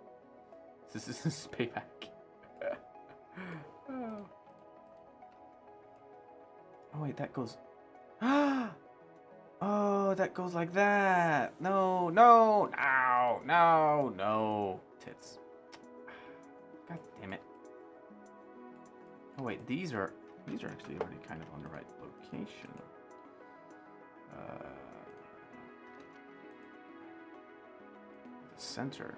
A: this is payback. Oh wait, that goes. Oh, that goes like that. No, no, no, no, no. Tits. God damn it. Oh wait, these are actually already kind of on the right location. The center.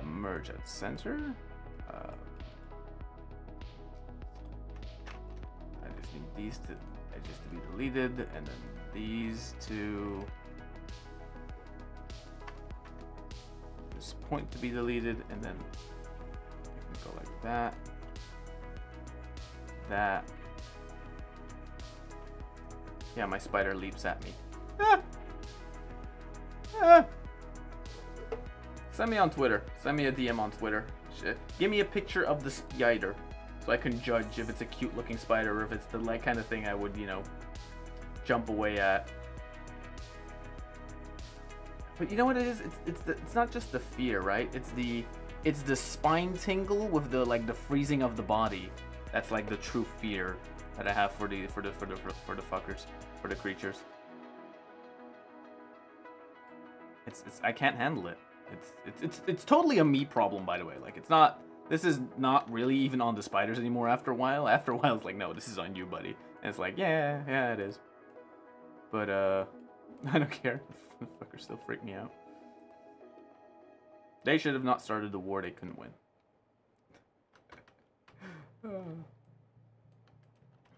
A: Merge at center. I just need these edges to be deleted, and then these two. This point to be deleted, and then I can go like that. That. Yeah, my spider leaps at me. Ah! Ah! Send me on Twitter. Send me a DM on Twitter. Shit. Give me a picture of the spider so I can judge if it's a cute looking spider or if it's the like kind of thing I would, you know, jump away at. But you know what it is? It's not just the fear, right? It's the spine tingle with the like the freezing of the body. That's like the true fear that I have for the fuckers, for the creatures. It's I can't handle it. It's totally a me problem, by the way. Like it's not. This is not really even on the spiders anymore. After a while, it's like, no, this is on you, buddy. And it's like, yeah, it is. But I don't care. The fuckers still freak me out. They should have not started the war. They couldn't win.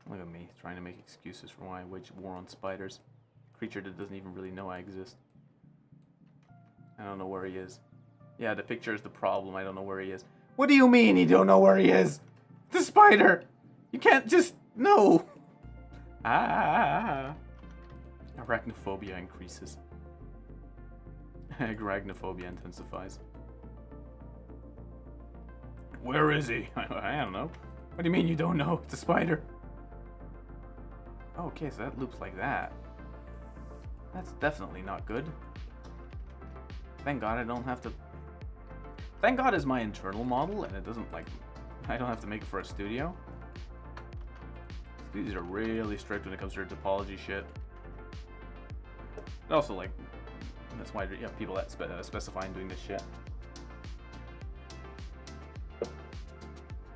A: Look at me trying to make excuses for why I waged war on spiders. A creature that doesn't even really know I exist. I don't know where he is. Yeah, the picture is the problem. I don't know where he is. What do you mean you don't know where he is? The spider! You can't just... No! Ah! Arachnophobia increases. Arachnophobia intensifies. Where is he? I don't know. What do you mean you don't know? It's a spider. Oh, okay, so that loops like that. That's definitely not good. Thank God I don't have to... Thank God it's my internal model and it doesn't like... I don't have to make it for a studio. Studios are really strict when it comes to their topology shit. But also, like, that's why you have people that specify in doing this shit.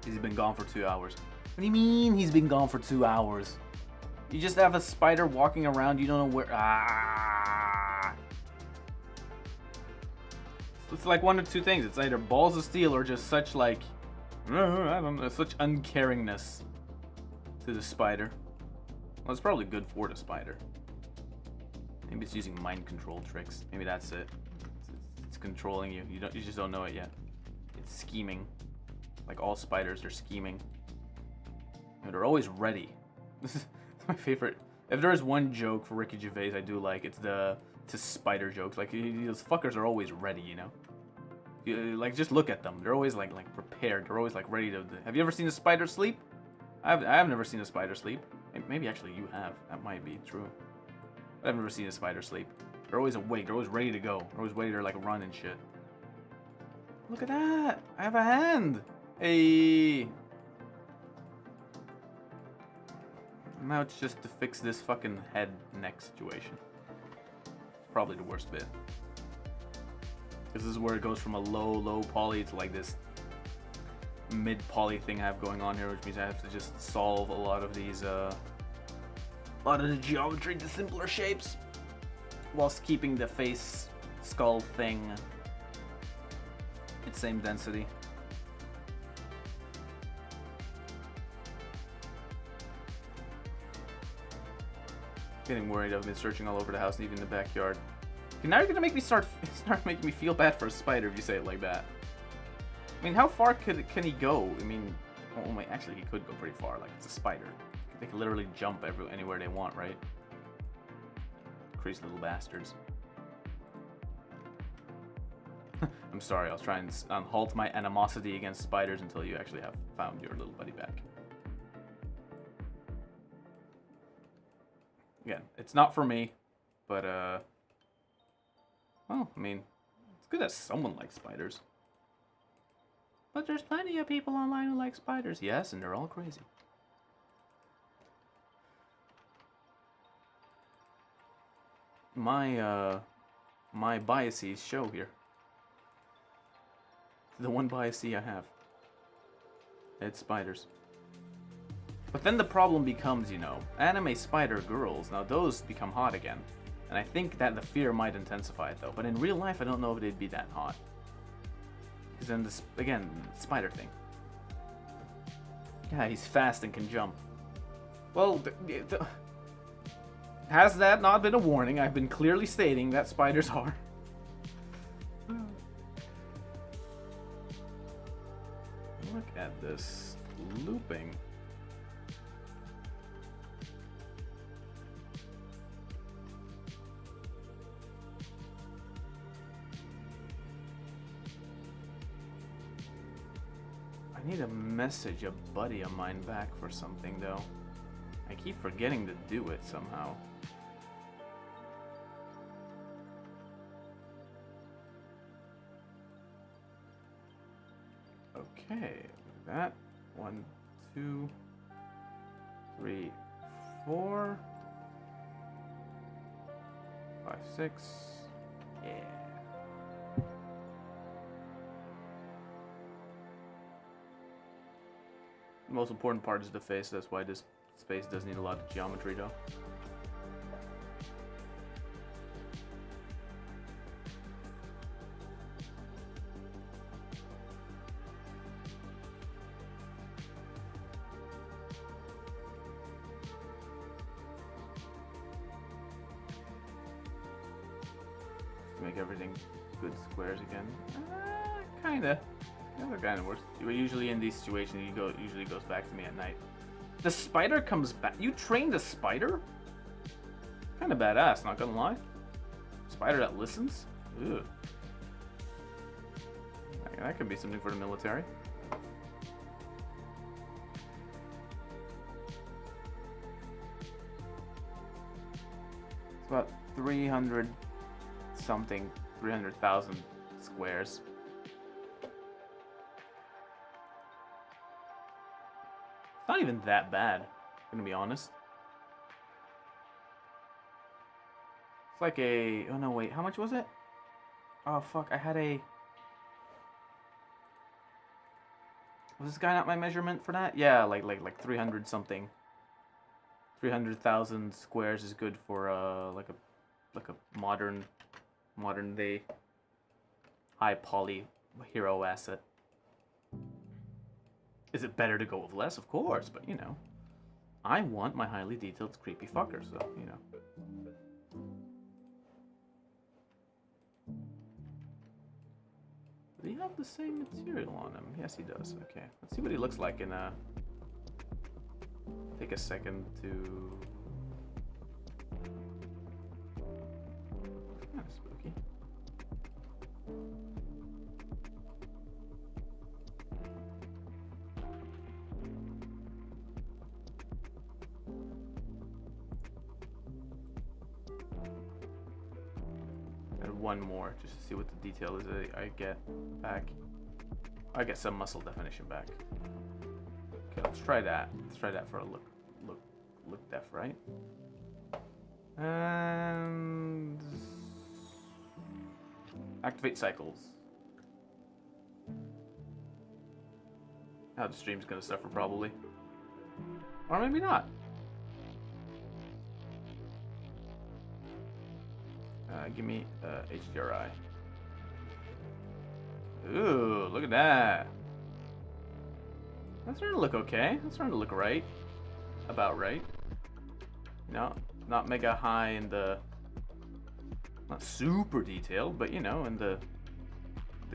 A: He's been gone for 2 hours. What do you mean he's been gone for 2 hours? You just have a spider walking around, you don't know where... Ah! It's like one of two things. It's either balls of steel or just such, like... I don't know, such uncaringness to the spider. Well, it's probably good for the spider. Maybe it's using mind control tricks. Maybe that's it. It's controlling you. You just don't know it yet. It's scheming. Like all spiders, they're scheming. And they're always ready. This is my favorite. If there is one joke for Ricky Gervais I do like, it's the spider jokes. Like those fuckers are always ready, you know. Like just look at them. They're always like prepared. They're always like ready to. Have you ever seen a spider sleep? I've never seen a spider sleep. Maybe actually you have. That might be true. But I've never seen a spider sleep. They're always awake. They're always ready to go. They're always ready to like run and shit. Look at that! I have a hand. Hey. Now it's just to fix this fucking head neck situation. Probably the worst bit. This is where it goes from a low poly to like this mid poly thing I have going on here, which means I have to just solve a lot of these a lot of the geometry to simpler shapes whilst keeping the face skull thing its same density. Getting worried. I've been searching all over the house and even the backyard. Okay, now you're gonna make me start making me feel bad for a spider if you say it like that. I mean, how far can he go? I mean, oh wait, actually he could go pretty far. Like it's a spider. They can literally jump anywhere they want, right? Crazy little bastards. I'm sorry. I'll try and halt my animosity against spiders until you actually have found your little buddy back. Again, it's not for me, but, well, I mean, it's good that someone likes spiders. But there's plenty of people online who like spiders. Yes, and they're all crazy. My biases show here. The one bias I have. It's spiders. But then the problem becomes, you know, anime spider girls. Now those become hot again. And I think that the fear might intensify it though. But in real life, I don't know if they'd be that hot. Because then this, again, spider thing. Yeah, he's fast and can jump. Well, has that not been a warning? I've been clearly stating that spiders are. Look at this looping. I need to message a buddy of mine back for something though. I keep forgetting to do it somehow. Okay, that 1, 2, 3, 4, 5, 6. Yeah. The most important part is the face. That's why this space does need a lot of geometry, though. Make everything good squares again. Kinda. That kind of works. Usually in these situations, usually goes back to me at night. The spider comes back. You trained a spider? Kind of badass, not gonna lie. Spider that listens? Ugh. That could be something for the military. It's about 300 something, 300,000 squares. It's not even that bad, I'm gonna be honest. It's like a, oh no wait, how much was it? Oh fuck, I had a, was this guy not my measurement for that? Yeah, like 300 something. 300,000 squares is good for like a modern day high poly hero asset. Is it better to go with less? Of course, but you know, I want my highly detailed creepy fucker, so you know. Does he have the same material on him? Yes, he does. Okay, let's see what he looks like in take a second to. Kind of spooky. And one more, just to see what the detail is I get back. I get some muscle definition back. Okay, let's try that. Let's try that for a look def, right? And activate cycles. Now the stream's gonna suffer probably, or maybe not. Give me HDRI. Ooh, look at that. That's starting to look okay. That's starting to look right. About right. No, not mega high in the, not super detailed, but you know, and the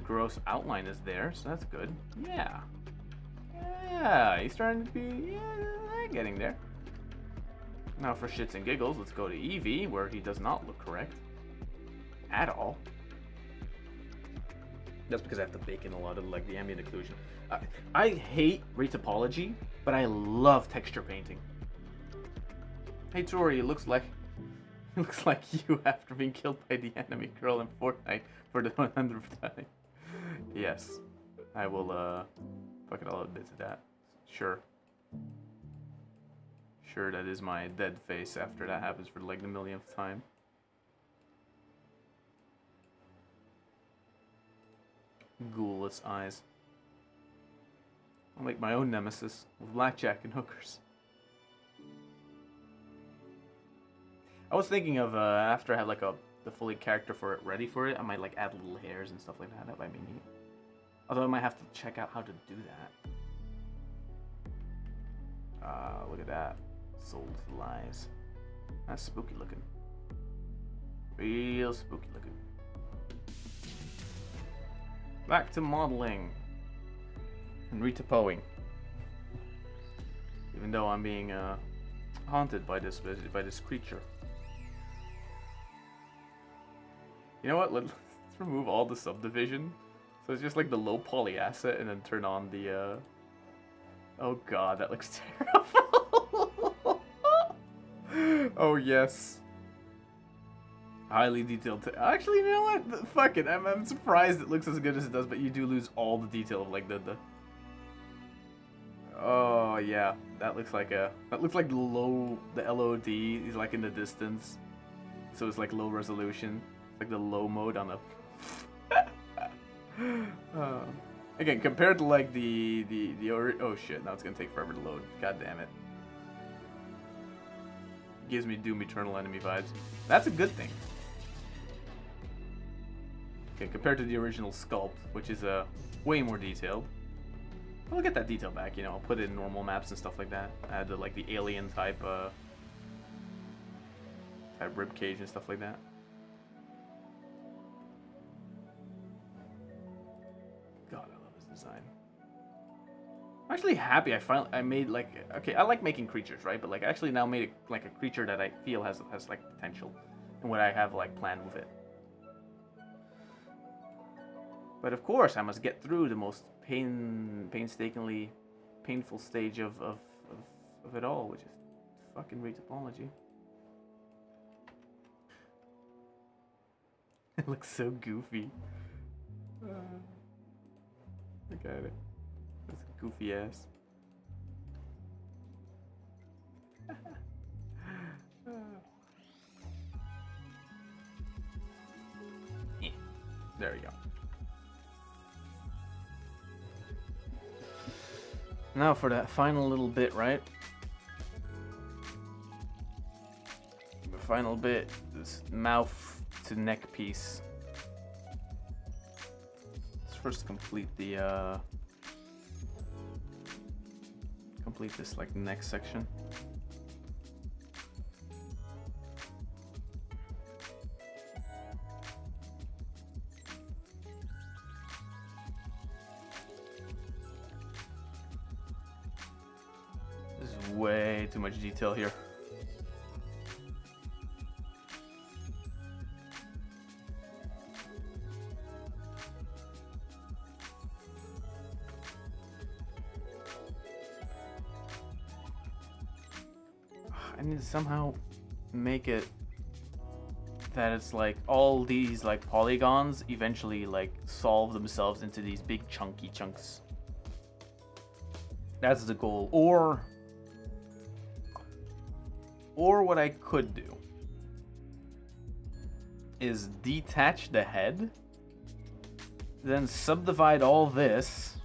A: gross outline is there, so that's good. Yeah. Yeah, he's starting to be, yeah, getting there. Now for shits and giggles, let's go to Eevee, where he does not look correct. At all. That's because I have to bake in a lot of like the ambient occlusion. I hate retopology, but I love texture painting. Hey Tori, it looks like you after being killed by the enemy girl in Fortnite for the 100th time. Yes, I will. Fuck it, I'll admit to that. Sure. Sure, that is my dead face after that happens for like the millionth time. Ghoulless eyes. I'll make my own nemesis with blackjack and hookers. I was thinking of after I have like the fully character for it ready for it, I might like add little hairs and stuff like that. That might be neat. Although I might have to check out how to do that. Look at that. Sold lies. That's spooky looking. Real spooky looking. Back to modeling and retopoing. Even though I'm being haunted by this creature. You know what? Let's remove all the subdivision. So it's just like the low poly asset, and then turn on the Oh god, that looks terrible. Oh yes. Highly detailed. Actually, you know what? Fuck it. I'm surprised it looks as good as it does, but you do lose all the detail of like the. Oh yeah, that looks like low. The LOD is like in the distance, so it's like low resolution. It's like the low mode on the. Again, compared to like oh shit, now it's gonna take forever to load. God damn it. Gives me Doom Eternal Enemy vibes. That's a good thing. Okay, compared to the original sculpt, which is way more detailed. I'll get that detail back, you know, I'll put it in normal maps and stuff like that. Add the like the alien type rib cage and stuff like that. God, I love this design. I'm actually happy I made like, okay, I like making creatures, right? But like I actually now made like a creature that I feel has like potential and what I have like planned with it. But of course I must get through the most painstakingly painful stage of it all, which is fucking retopology. It looks so goofy. Look at it. That's goofy ass. There you go. Now for that final little bit, right? The final bit, this mouth to neck piece. Let's first complete the complete this like neck section. Way too much detail here. I need to somehow make it that it's like all these like polygons eventually like solve themselves into these big chunky chunks. That's the goal. Or what I could do is detach the head, then subdivide all this,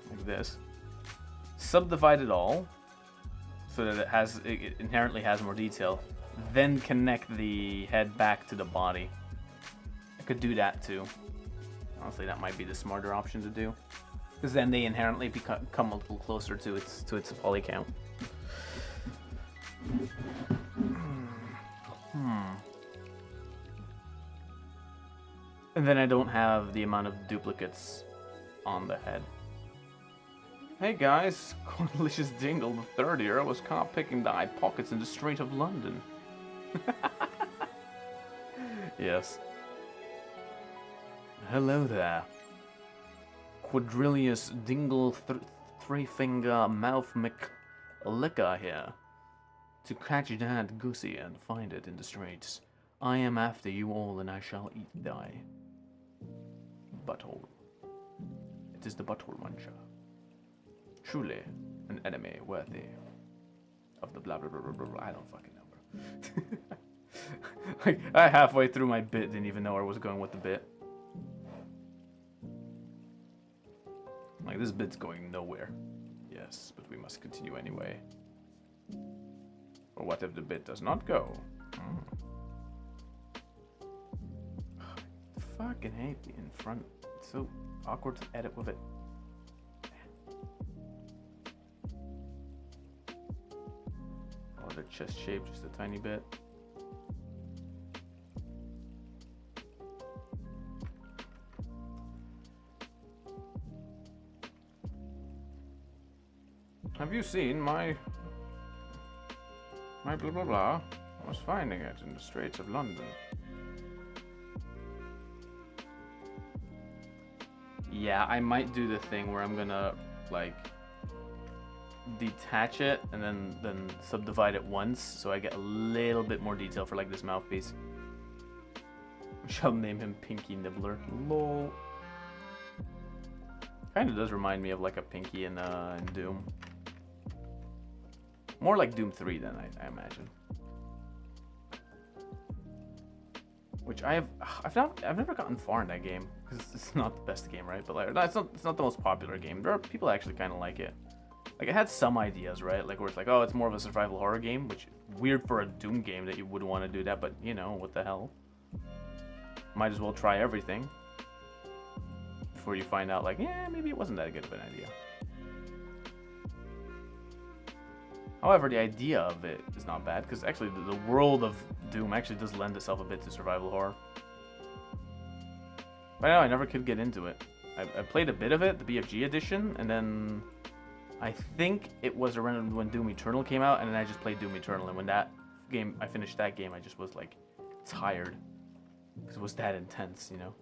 A: like this, subdivide it all, so that it inherently has more detail, then connect the head back to the body. I could do that too. Honestly, that might be the smarter option to do, because then they inherently come a little closer to its poly count. And then I don't have the amount of duplicates on the head. Hey guys, Cornelius Dingle the third here was caught picking the eye pockets in the Strait of London. Yes. Hello there. Quadrilius Dingle Three-Finger Mouth McLicker here. To catch that goosey and find it in the straits, I am after you all and I shall eat thy butthole. It is the butthole muncher. Truly an enemy worthy of the blah blah blah blah blah. I don't fucking know. Like, I halfway through my bit didn't even know where I was going with the bit. Like, this bit's going nowhere. Yes, but we must continue anyway. Or what if the bit does not go? I fucking hate the in front. It's so awkward to edit with it. Oh, the chest shape just a tiny bit. Have you seen my blah blah blah? I was finding it in the Straits of London. Yeah, I might do the thing where I'm gonna like detach it and then subdivide it once, so I get a little bit more detail for like this mouthpiece. We shall name him Pinky Nibbler. Lol. Kind of does remind me of like a Pinky in Doom. More like Doom 3 than I imagine. Which I've never gotten far in that game because it's not the best game, right? But like, it's not the most popular game. There are people that actually kind of like it. Like, it had some ideas, right? Like, where it's like, oh, it's more of a survival horror game, which weird for a Doom game that you would want to do that, but you know, what the hell? Might as well try everything before you find out, like, yeah, maybe it wasn't that good of an idea. However, the idea of it is not bad, because actually the world of Doom actually does lend itself a bit to survival horror. But I never could get into it. I played a bit of it, the BFG edition, and then I think it was around when Doom Eternal came out, and then I just played Doom Eternal, and when I finished that game, I just was like tired, because it was that intense, you know?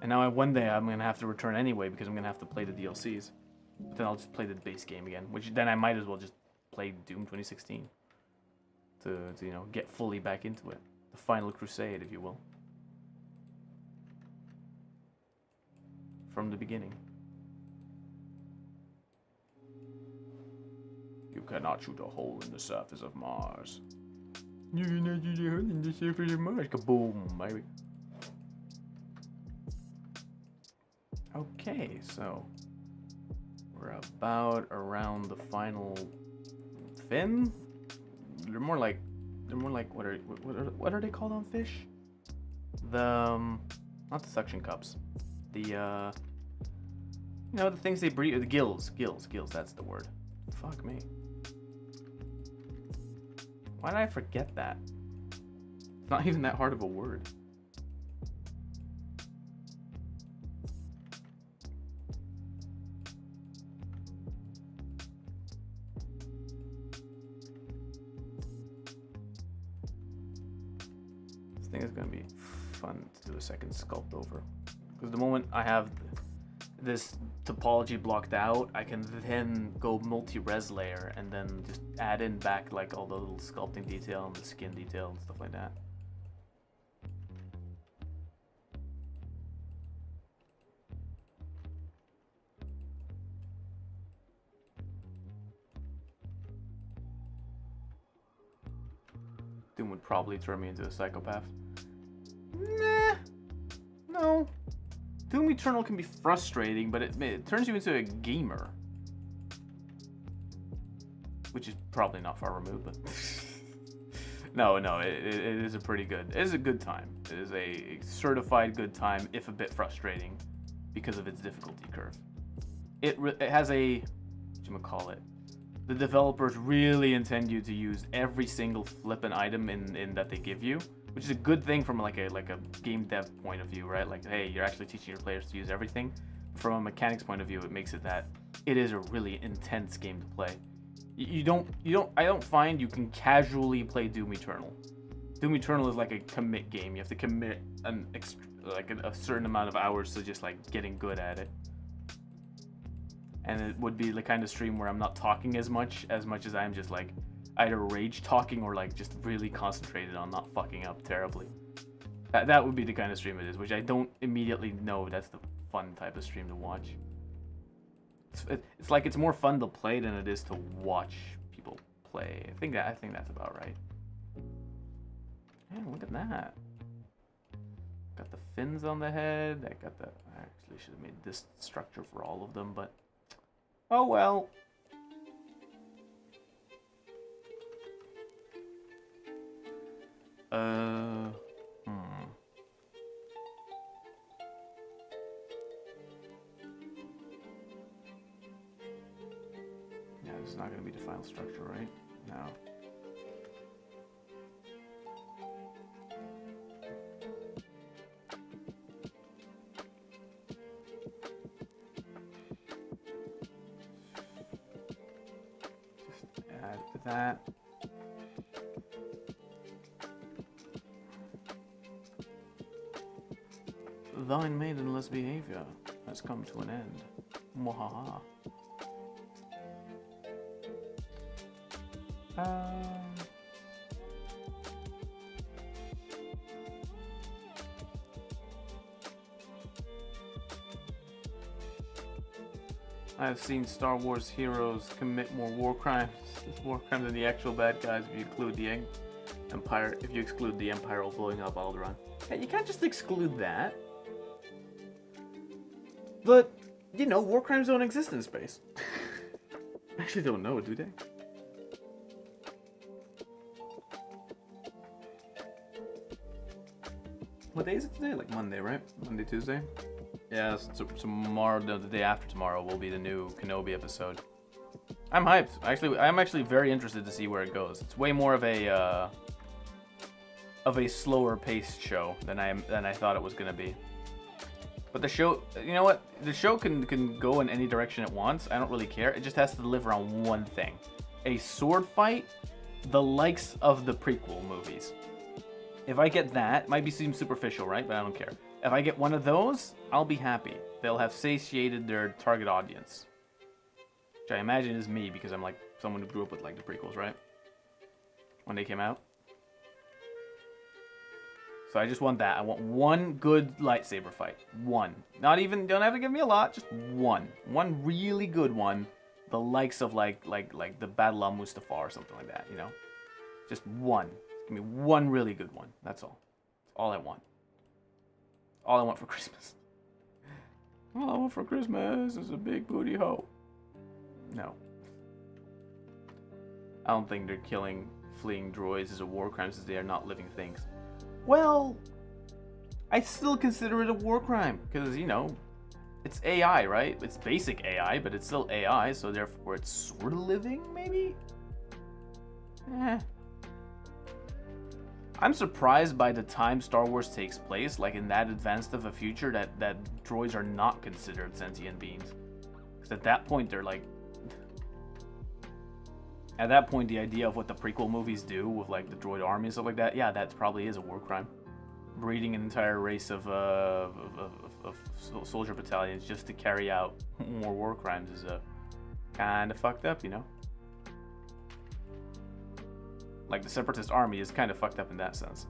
A: And now one day I'm going to have to return anyway, because I'm going to have to play the DLCs. But then I'll just play the base game again, which then I might as well just play Doom 2016 to you know, get fully back into it. The final crusade, if you will. From the beginning. You cannot shoot a hole in the surface of Mars. You cannot shoot a hole in the surface of Mars. Kaboom, baby. Okay, so we're about around the final fin. They're more like what are they called on fish? The not the suction cups. The you know, the things they breathe, the gills, that's the word. Fuck me. Why did I forget that? It's not even that hard of a word. This thing is gonna be fun to do a second sculpt over. Because the moment I have this topology blocked out, I can then go multi-res layer and then just add in back like all the little sculpting detail and the skin detail and stuff like that. Doom would probably turn me into a psychopath. Nah, no. Doom Eternal can be frustrating, but it turns you into a gamer. Which is probably not far removed, but... no, it is a pretty good... It is a good time. It is a certified good time, if a bit frustrating, because of its difficulty curve. It has a... whatchamacallit? The developers really intend you to use every single flippin' item in that they give you. Which is a good thing from like a game dev point of view, right? Like, hey, you're actually teaching your players to use everything. From a mechanics point of view, it makes it that it is a really intense game to play. I don't find you can casually play Doom Eternal. Doom Eternal is like a commit game. You have to commit a certain amount of hours to just like getting good at it. And it would be the kind of stream where I'm not talking as much as I'm just like either rage talking or like just really concentrated on not fucking up terribly. That would be the kind of stream it is, which I don't immediately know that's the fun type of stream to watch. It's like it's more fun to play than it is to watch people play. I think that's about right. Man, look at that. Got the fins on the head. I actually should have made this structure for all of them, but oh well. Yeah, this is not going to be the final structure, right? No. Just add that. Thine maidenless behavior has come to an end. Mwahaha. I've seen Star Wars heroes commit more war crimes than the actual bad guys if you include the Empire. If you exclude the Empire blowing up Alderaan. Yeah, you can't just exclude that. But you know, war crimes don't exist in space. I actually don't know, do they? What day is it today? Like Monday, right? Monday, Tuesday? Yeah, so tomorrow, no, the day after tomorrow will be the new Kenobi episode. I'm hyped. I'm actually very interested to see where it goes. It's way more of a slower paced show than I thought it was gonna be. But the show, you know what? The show can go in any direction it wants. I don't really care. It just has to deliver on one thing: a sword fight, the likes of the prequel movies. If I get that, it might seem superficial, right? But I don't care. If I get one of those, I'll be happy. They'll have satiated their target audience. Which I imagine is me, because I'm like someone who grew up with like the prequels, right? When they came out. So I just want that. I want one good lightsaber fight. One. Not even, don't have to give me a lot, just one. One really good one. The likes of like the Battle of Mustafar or something like that, you know? Just one. Give me one really good one. That's all. That's all I want. All I want for Christmas. All I want for Christmas is a big booty hoe. No. I don't think they're killing fleeing droids as a war crime since they are not living things. Well, I still consider it a war crime because, you know, it's AI, right? It's basic AI, but it's still AI, so therefore it's sort of living, maybe? I'm surprised by the time Star Wars takes place, like in that advanced of a future, that droids are not considered sentient beings. Because at that point, they're like... At that point, the idea of what the prequel movies do with like the droid army and stuff like that, yeah, that probably is a war crime. Breeding an entire race of soldier battalions just to carry out more war crimes is kind of fucked up, you know? Like, the Separatist army is kind of fucked up in that sense.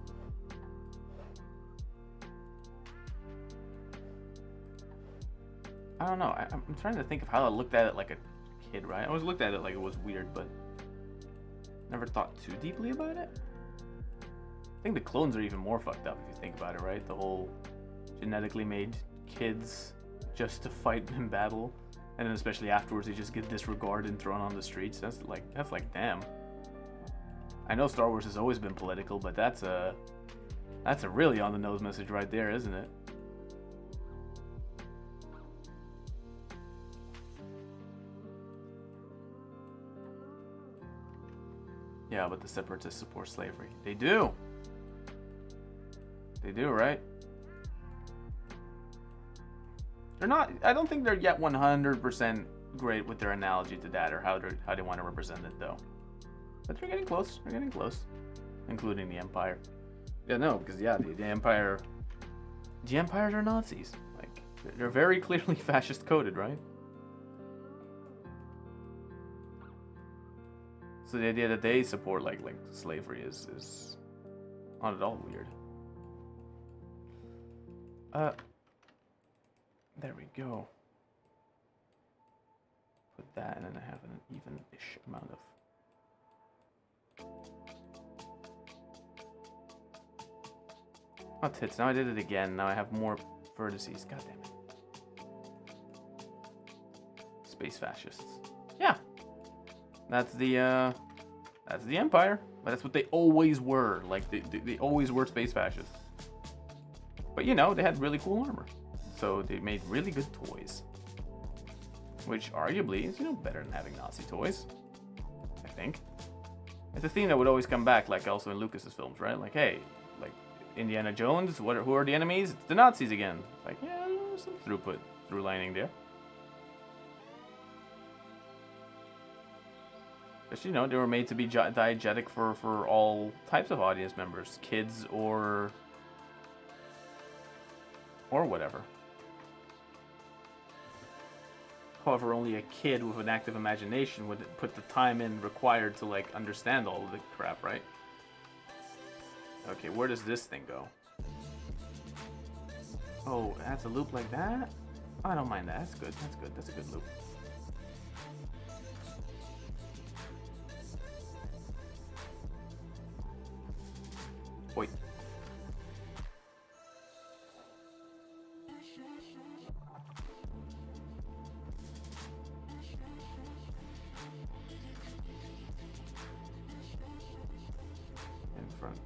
A: I don't know. I'm trying to think of how I looked at it like a kid, right? I always looked at it like it was weird, but never thought too deeply about it. I think the clones are even more fucked up if you think about it, right? The whole genetically made kids just to fight in battle, and then especially afterwards they just get disregarded and thrown on the streets. That's like damn. I know Star Wars has always been political, but that's a really on the nose message right there, isn't it? Yeah, but the Separatists support slavery. They do. They do, right? They're not. I don't think they're yet 100% great with their analogy to that, or how they want to represent it, though. But they're getting close. They're getting close, including the Empire. Yeah, no, because yeah, the Empire. The Empires are Nazis. Like, they're very clearly fascist coded, right? So the idea that they support like slavery is not at all weird. There we go. Put that, and then I have an even-ish amount of. Oh tits! Now I did it again. Now I have more vertices. God damn it! Space fascists. Yeah. That's the Empire. But that's what they always were. Like, they always were space fascists. But, you know, they had really cool armor. So they made really good toys. Which, arguably, is, you know, better than having Nazi toys. I think. It's a theme that would always come back, like, also in Lucas's films, right? Like, hey, like, Indiana Jones, who are the enemies? It's the Nazis again. Like, yeah, there's some through lining there. But, you know, they were made to be diegetic for all types of audience members, kids or whatever. However, only a kid with an active imagination would put the time in required to, like, understand all of the crap, right? Okay, where does this thing go? Oh, that's a loop like that? I don't mind that. That's good. That's good. That's a good loop. Wait. In front.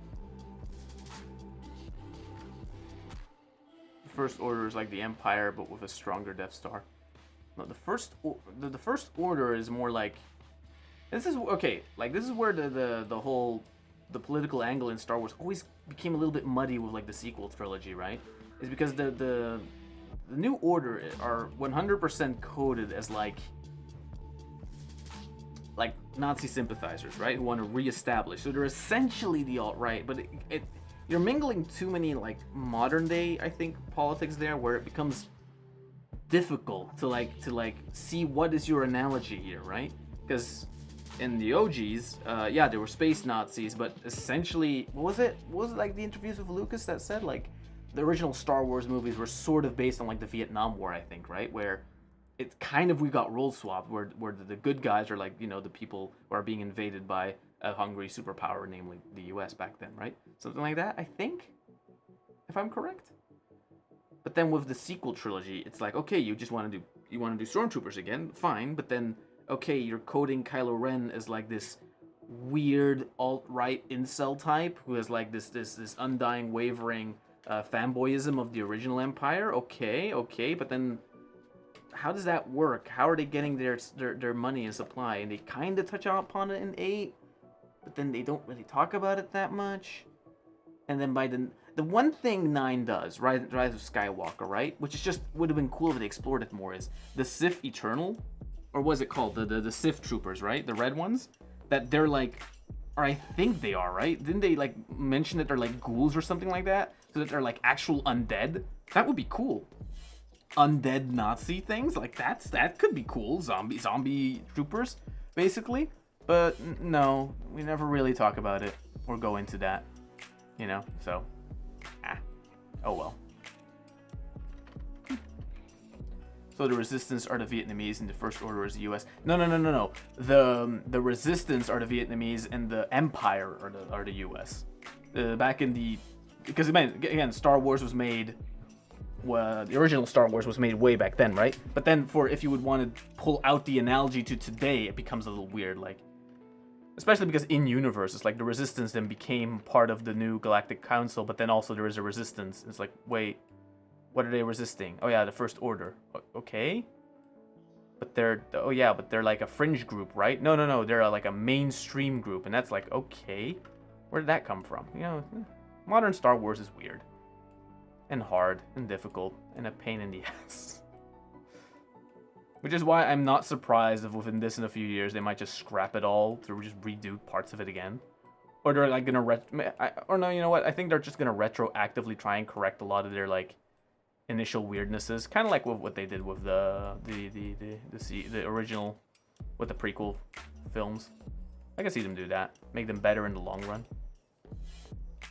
A: The First Order is like the Empire, but with a stronger Death Star. No, the First Order is more like... This is... Okay, like, this is where the whole... The political angle in Star Wars always became a little bit muddy with, like, the sequel trilogy, right? Is because the New Order are 100% coded as, like Nazi sympathizers, right? Who want to reestablish. So they're essentially the alt-right, but you're mingling too many, like, modern day, I think, politics there, where it becomes difficult to see what is your analogy here, right? Because in the OGs, yeah, there were space Nazis, but essentially, what was it like the interviews with Lucas that said, like, the original Star Wars movies were sort of based on, like, the Vietnam War, I think, right? Where it's kind of, we got role swapped, where the good guys are, like, you know, the people who are being invaded by a hungry superpower, namely the US back then, right? Something like that, I think, if I'm correct. But then with the sequel trilogy, it's like, okay, you want to do Stormtroopers again, fine, but then, okay, you're coding Kylo Ren as, like, this weird alt-right incel type who has, like, this undying, wavering fanboyism of the original Empire. Okay, but then how does that work? How are they getting their money and supply? And they kind of touch upon it in 8, but then they don't really talk about it that much. And then by the one thing 9 does, Rise of Skywalker, right? Which is just would have been cool if they explored it more, is the Sith Eternal, or what is it called? The Sith Troopers, right? The red ones, that they're like, or I think they are, right? Didn't they, like, mention that they're like ghouls or something like that? So that they're like actual undead? That would be cool. Undead Nazi things, like, that could be cool. Zombie troopers, basically. But no, we never really talk about it or go into that, you know. So, oh well. So the Resistance are the Vietnamese and the First Order is the U.S. No. The Resistance are the Vietnamese and the Empire are the U.S. Back in the, because again, Star Wars was made. Well, the original Star Wars was made way back then, right? But then, if you would want to pull out the analogy to today, it becomes a little weird, like, especially because in universe, it's like the Resistance then became part of the new Galactic Council, but then also there is a Resistance. It's like, wait, what are they resisting? Oh yeah, the First Order. Okay, but they're like a fringe group, right? No, they're like a mainstream group, and that's like, okay, where did that come from? You know, modern Star Wars is weird. And hard, and difficult, and a pain in the ass. Which is why I'm not surprised if within this in a few years they might just scrap it all to just redo parts of it again. Or they're like gonna or no, you know what? I think they're just gonna retroactively try and correct a lot of their, like, initial weirdnesses, kind of like with what they did with the original, with the prequel films. I can see them do that, make them better in the long run,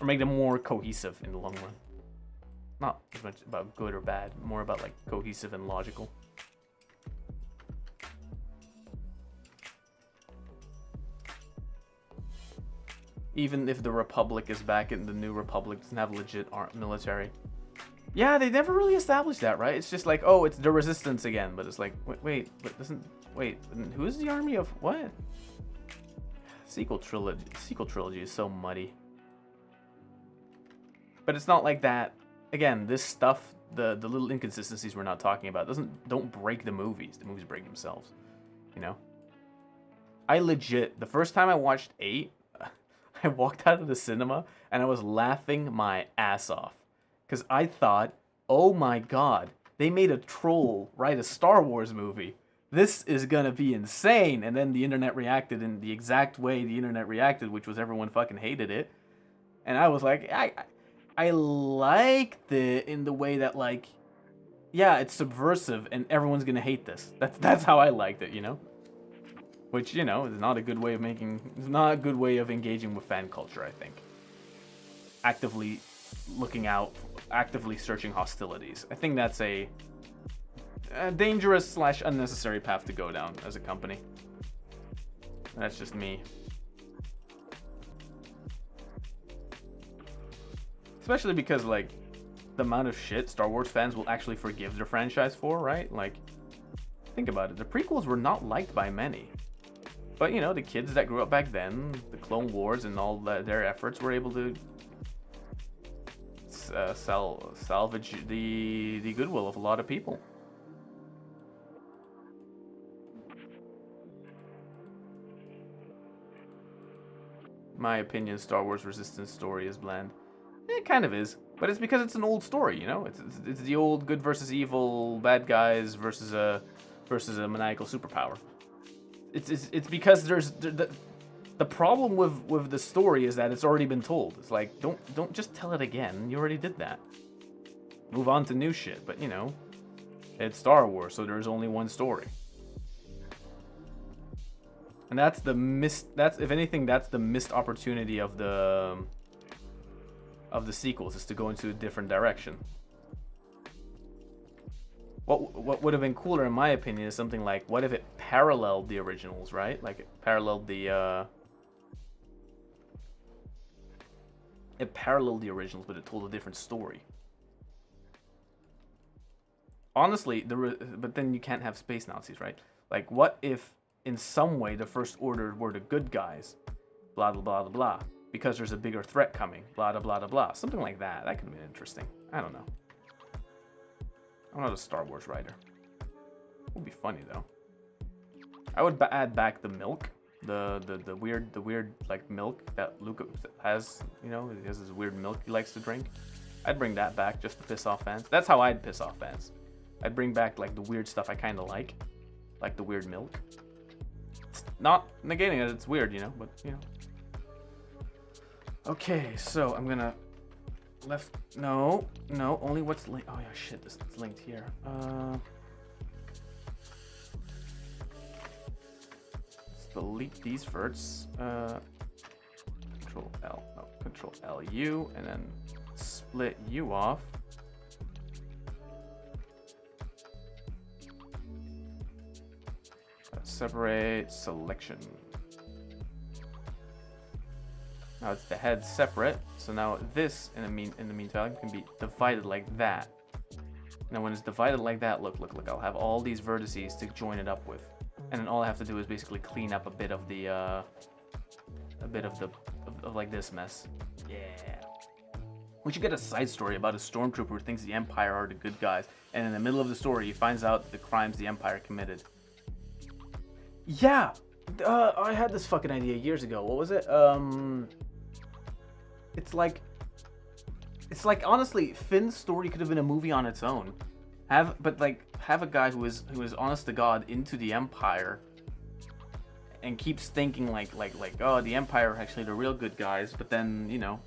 A: or make them more cohesive in the long run. Not as much about good or bad, more about, like, cohesive and logical. Even if the Republic is back and the New Republic doesn't have legit military. Yeah, they never really established that, right? It's just like, oh, it's the Resistance again, but it's like, wait, who is the army of what? Sequel trilogy is so muddy. But it's not like that. Again, this stuff, the little inconsistencies we're not talking about, don't break the movies. The movies break themselves, you know? I legit, the first time I watched 8, I walked out of the cinema and I was laughing my ass off. Because I thought, oh my god, they made a troll write a Star Wars movie. This is gonna be insane. And then the internet reacted in the exact way the internet reacted, which was everyone fucking hated it. And I was like, I liked it in the way that, like, yeah, it's subversive, and everyone's gonna hate this. That's how I liked it, you know. Which, you know, is not a good way of it's not a good way of engaging with fan culture, I think. Actively looking out, actively searching hostilities. I think that's a dangerous / unnecessary path to go down as a company. That's just me. Especially because, like, the amount of shit Star Wars fans will actually forgive their franchise for, right? Like, think about it. The prequels were not liked by many. But, you know, the kids that grew up back then, the Clone Wars and all their efforts were able to salvage the goodwill of a lot of people. My opinion, Star Wars Resistance story is bland. It kind of is, but it's because it's an old story, you know. It's the old good versus evil, bad guys versus a maniacal superpower. It's because there's the problem with the story is that it's already been told. It's like don't just tell it again. You already did that. Move on to new shit. But you know, it's Star Wars, so there's only one story. And that's if anything, that's the missed opportunity of the sequels, is to go into a different direction. What would have been cooler, in my opinion, is something like, what if it paralleled the originals, right? Like it paralleled the originals, but it told a different story. Honestly, but then you can't have space Nazis, right? Like, what if in some way the First Order were the good guys? Blah blah blah blah blah. Because there's a bigger threat coming. Blah blah blah blah blah. Something like that. That could have been interesting. I don't know. I'm not a Star Wars writer. It would be funny though. I would add back the milk, the weird like milk that Luke has. You know, he has this weird milk he likes to drink. I'd bring that back just to piss off fans. That's how I'd piss off fans. I'd bring back like the weird stuff I kind of like the weird milk. It's not negating it. It's weird, you know, but you know. Okay, so I'm gonna. No, only what's linked. Oh yeah, shit, this is linked here. Let's delete these first. Control L U, and then split U off. Separate selection. Now it's the head separate, so now this in the meantime can be divided like that. Now when it's divided like that, look, I'll have all these vertices to join it up with, and then all I have to do is basically clean up a bit of like this mess. Yeah. We should get a side story about a stormtrooper who thinks the Empire are the good guys, and in the middle of the story he finds out the crimes the Empire committed. Yeah, I had this fucking idea years ago. What was it? It's like honestly, Finn's story could have been a movie on its own. Have a guy who is honest to God into the Empire, and keeps thinking like oh, the Empire are actually the real good guys, but then you know,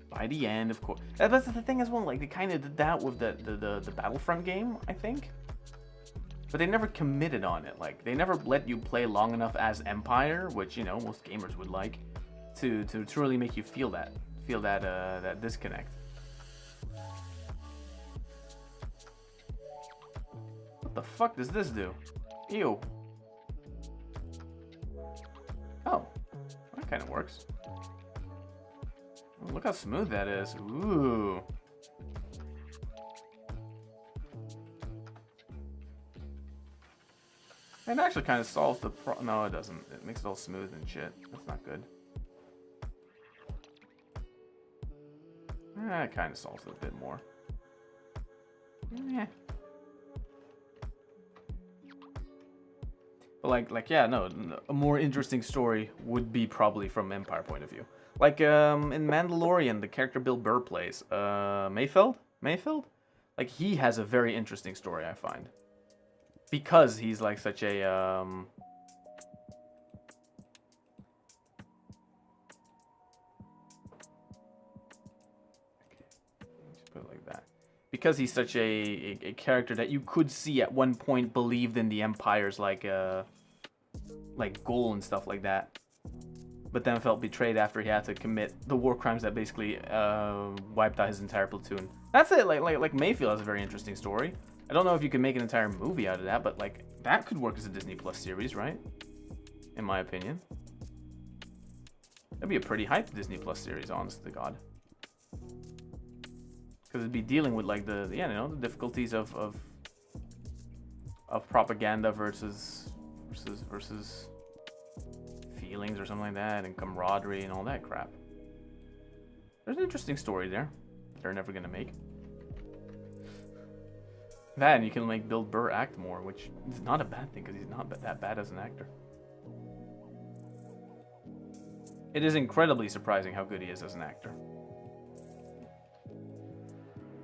A: by the end, of course, that's the thing as well. Like they kind of did that with the Battlefront game, I think. But they never committed on it. Like they never let you play long enough as Empire, which you know most gamers would like, to truly make you feel that disconnect. What the fuck does this do? Ew. Oh, that kind of works. Oh, look how smooth that is. Ooh. It actually kind of solves the no, it doesn't. It makes it all smooth and shit. That's not good. It kind of solves it a bit more. Yeah. But like yeah, no, a more interesting story would be probably from Empire point of view. Like in Mandalorian, the character Bill Burr plays, Mayfeld? Like he has a very interesting story, I find. Because he's like such a put it like that. because he's such a character that you could see at one point believed in the Empire's like goal and stuff like that, but then felt betrayed after he had to commit the war crimes that basically wiped out his entire platoon. That's it. Like Mayfield has a very interesting story. I don't know if you could make an entire movie out of that, but like that could work as a Disney Plus series, right? In my opinion, that'd be a pretty hyped Disney Plus series, honest to God. Because it'd be dealing with like the difficulties of propaganda versus feelings or something like that, and camaraderie and all that crap. There's an interesting story there they're never gonna make. That, and you can make Bill Burr act more, which is not a bad thing because he's not that bad as an actor. It is incredibly surprising how good he is as an actor.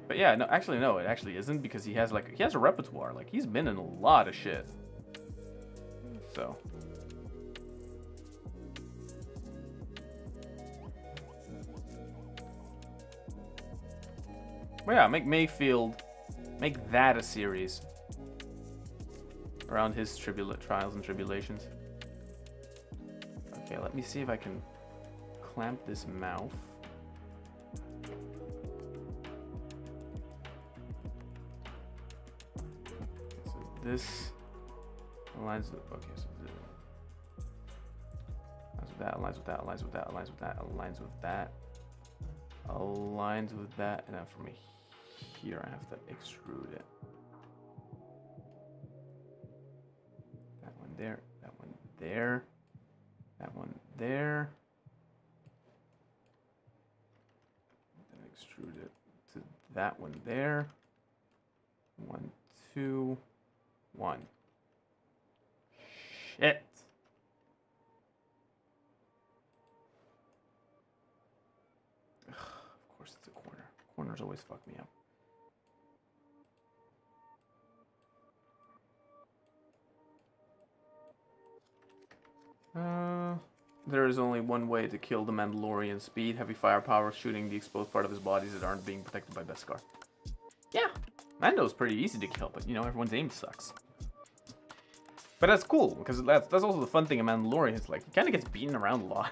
A: But yeah, no, actually no, it actually isn't, because he has a repertoire. Like, he's been in a lot of shit. So. But yeah, make that a series around his trials and tribulations. Okay, let me see if I can clamp this mouth. So this aligns with, okay, so aligns with that, aligns with that, aligns with that, aligns with that, aligns with that, and then from here I have to extrude it. That one there, that one there, that one there. Then extrude it to that one there. 1, 2, 1. Shit. Ugh, of course it's a corner. Corners always fuck me up. There is only one way to kill the Mandalorian: speed, heavy firepower, shooting the exposed part of his bodies that aren't being protected by Beskar. Yeah, Mando's pretty easy to kill, but you know, everyone's aim sucks. But that's cool, because that's also the fun thing of Mandalorian. It's like, he kind of gets beaten around a lot.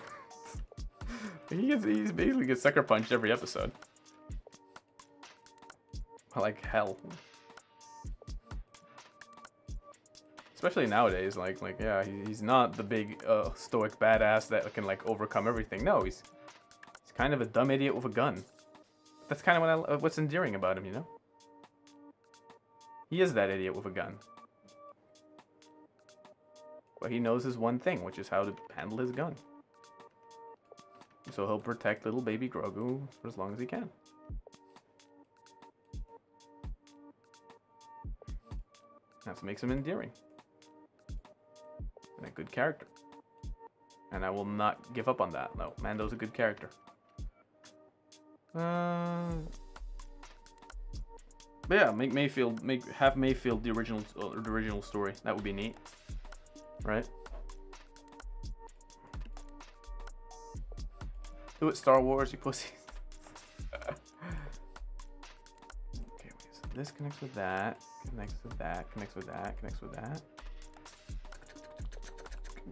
A: he basically gets sucker punched every episode. Like hell. Especially nowadays, like yeah, he's not the big stoic badass that can like overcome everything. No, he's kind of a dumb idiot with a gun. That's kind of what's endearing about him, you know. He is that idiot with a gun, but he knows his one thing, which is how to handle his gun. So he'll protect little baby Grogu for as long as he can. That's what makes him endearing. And a good character. And I will not give up on that. No, Mando's a good character. But yeah, have Mayfield the original story. That would be neat, right? Do it, Star Wars, you pussies. Okay, wait, so this connects with that, connects with that, connects with that, connects with that.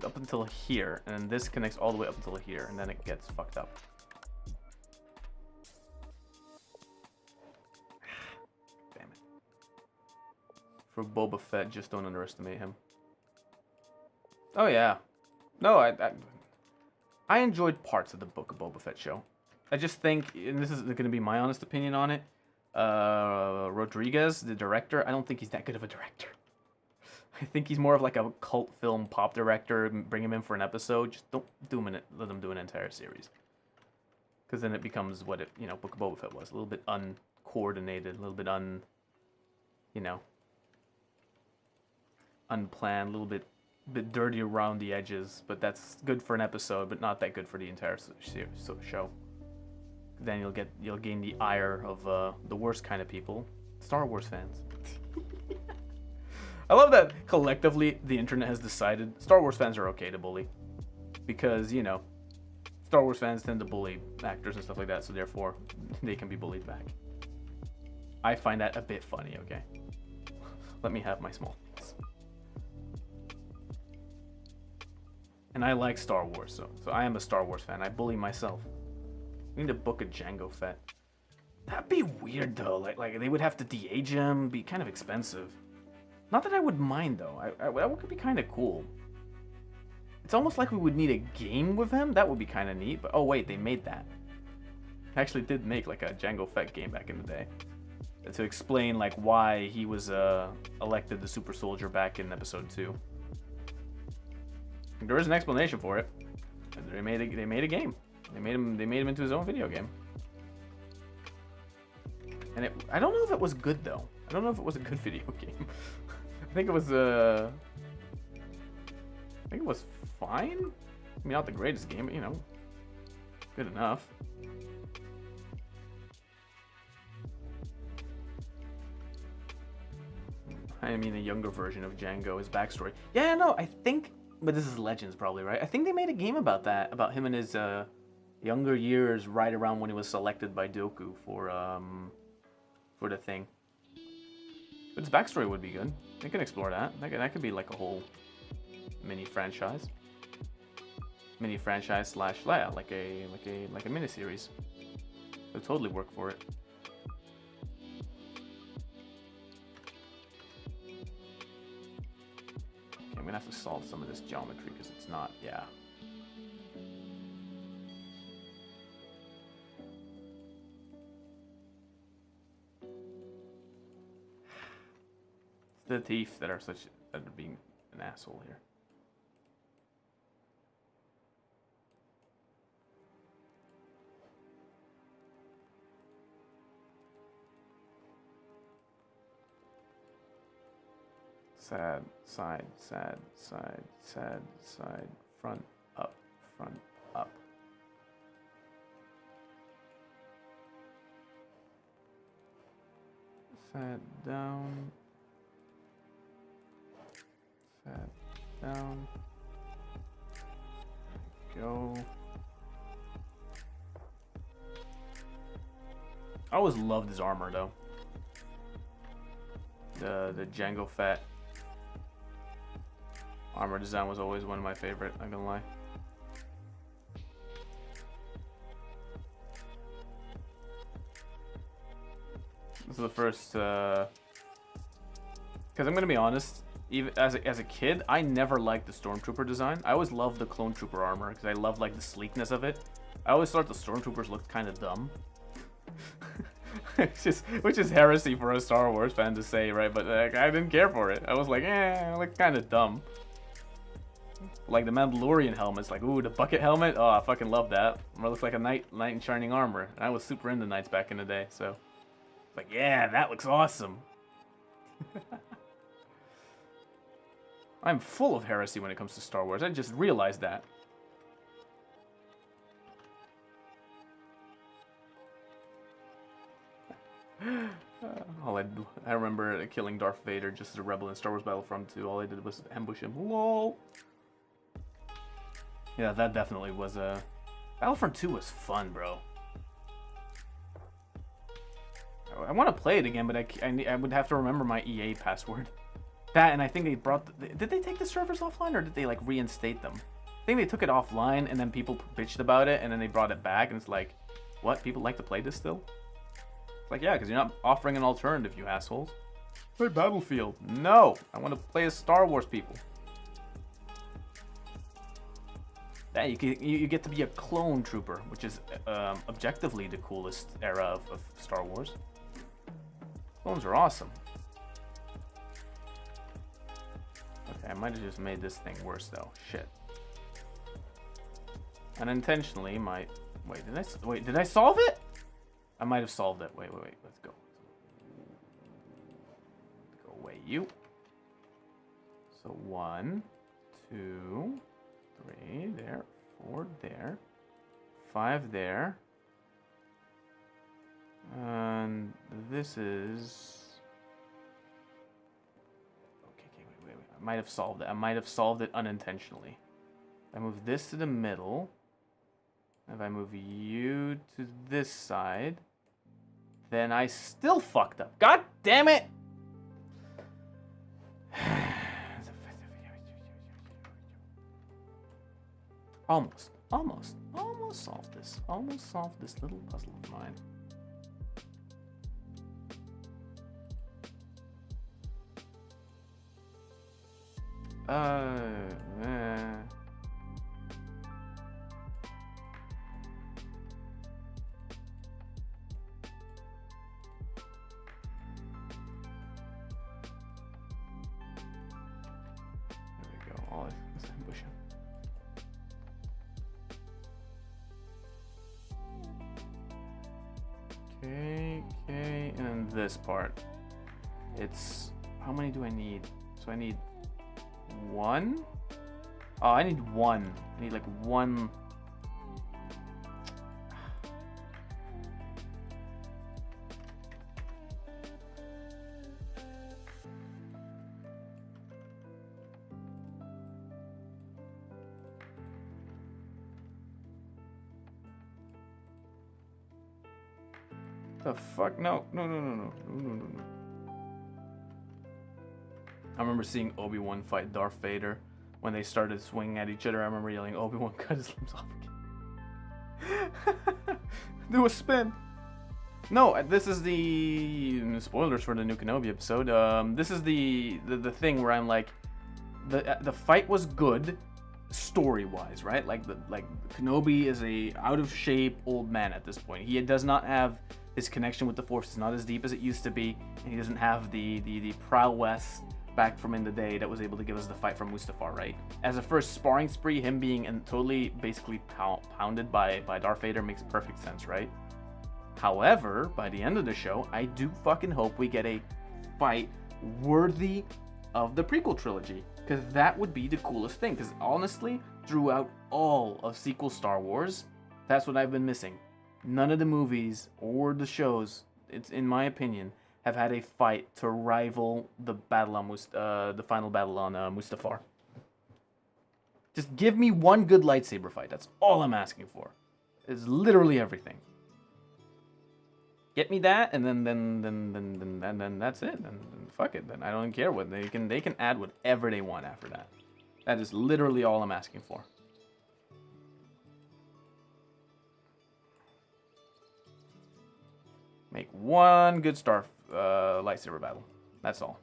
A: Up until here, and then this connects all the way up until here, and then it gets fucked up. Damn it. For Boba Fett, just don't underestimate him. Oh yeah. No, I enjoyed parts of the Book of Boba Fett show. I just think, and this is going to be my honest opinion on it, Rodriguez, the director, I don't think he's that good of a director. I think he's more of like a cult film pop director. Bring him in for an episode. Just don't let him do an entire series. Because then it becomes what Book of Boba Fett was. A little bit uncoordinated, a little bit unplanned, a little bit dirty around the edges. But that's good for an episode, but not that good for the entire show. Then you'll gain the ire of the worst kind of people, Star Wars fans. I love that collectively the internet has decided Star Wars fans are okay to bully. Because, Star Wars fans tend to bully actors and stuff like that, so therefore they can be bullied back. I find that a bit funny, okay? Let me have my small piece. And I like Star Wars, so I am a Star Wars fan. I bully myself. We need to book a Jango Fett. That'd be weird though. Like they would have to de-age him, be kind of expensive. Not that I would mind though. That would be kind of cool. It's almost like we would need a game with him. That would be kind of neat. But oh wait, they made that. Actually did make like a Jango Fett game back in the day to explain like why he was elected the super soldier back in episode 2. There is an explanation for it. They made a game. They made him into his own video game. And I don't know if it was good though. I don't know if it was a good video game. I think it was fine. I mean, not the greatest game, but you know, good enough. I mean, a younger version of Jango, his backstory. Yeah, no, I think, but this is Legends probably, right? I think they made a game about that, about him and his younger years, right around when he was selected by Dooku for the thing. But his backstory would be good. They can explore that. That could be like a whole mini franchise. Mini franchise slash like a mini series. It would totally work for it. Okay, I'm gonna have to solve some of this geometry because it's not, yeah. It's the thief that are being an asshole here. Sad, side, sad, side, sad, side, front, up, front, up. Sad, down. Sad, down. Go. I always loved his armor though. The Jango Fett armor design was always one of my favorite, not gonna lie. This is the first, because I'm gonna be honest, even as a kid, I never liked the Stormtrooper design. I always loved the Clone Trooper armor because I loved like the sleekness of it. I always thought the Stormtroopers looked kind of dumb. Which is heresy for a Star Wars fan to say, right? But like, I didn't care for it. I was like, it looked kind of dumb. Like the Mandalorian helmet's like, ooh, the bucket helmet. Oh, I fucking love that. It looks like a knight in shining armor. And I was super into knights back in the day, so like, yeah, that looks awesome. I'm full of heresy when it comes to Star Wars. I just realized that. I remember killing Darth Vader just as a rebel in Star Wars Battlefront 2. All I did was ambush him. Lol. Yeah, that definitely was a... Battlefront 2 was fun, bro. I want to play it again, but I would have to remember my EA password. That, and I think they brought... Did they take the servers offline, or did they, like, reinstate them? I think they took it offline, and then people bitched about it, and then they brought it back, and it's like, what? People like to play this still? It's like, yeah, because you're not offering an alternative, you assholes. Play Battlefield. No! I want to play as Star Wars people. Yeah, you get to be a clone trooper, which is objectively the coolest era of Star Wars. Clones are awesome. Okay, I might have just made this thing worse though. Shit. Unintentionally, wait, did I solve it? I might have solved it. Wait, let's go. Go away, you. So 1, 2, 3 there, 4 there, 5 there, and this is... Okay, wait. I might have solved it. I might have solved it unintentionally. I move this to the middle. If I move you to this side, then I still fucked up. God damn it! Almost solved this. Almost solved this little puzzle of mine. Okay, and then this part. It's, how many do I need? So I need one? Oh, I need one. I need like one. The fuck? No. I remember seeing Obi-Wan fight Darth Vader when they started swinging at each other. I remember yelling, Obi-Wan cut his limbs off again. Do a spin. No, this is the spoilers for the new Kenobi episode. This is the thing where I'm like, the fight was good story-wise, right? Like Kenobi is a out of shape old man at this point. He does not have his connection with the Force is not as deep as it used to be, and he doesn't have the prowess back from in the day that was able to give us the fight from Mustafar, right? As a first sparring spree, him being totally basically pounded by Darth Vader makes perfect sense, right? However, by the end of the show, I do fucking hope we get a fight worthy of the prequel trilogy, because that would be the coolest thing. Because honestly, throughout all of sequel Star Wars, that's what I've been missing. None of the movies or the shows, it's in my opinion, have had a fight to rival the battle on the final battle on Mustafar. Just give me one good lightsaber fight. That's all I'm asking for. It's literally everything. Get me that, and then that's it. Then fuck it. Then I don't care what they can add whatever they want after that. That is literally all I'm asking for. Make one good lightsaber battle. That's all.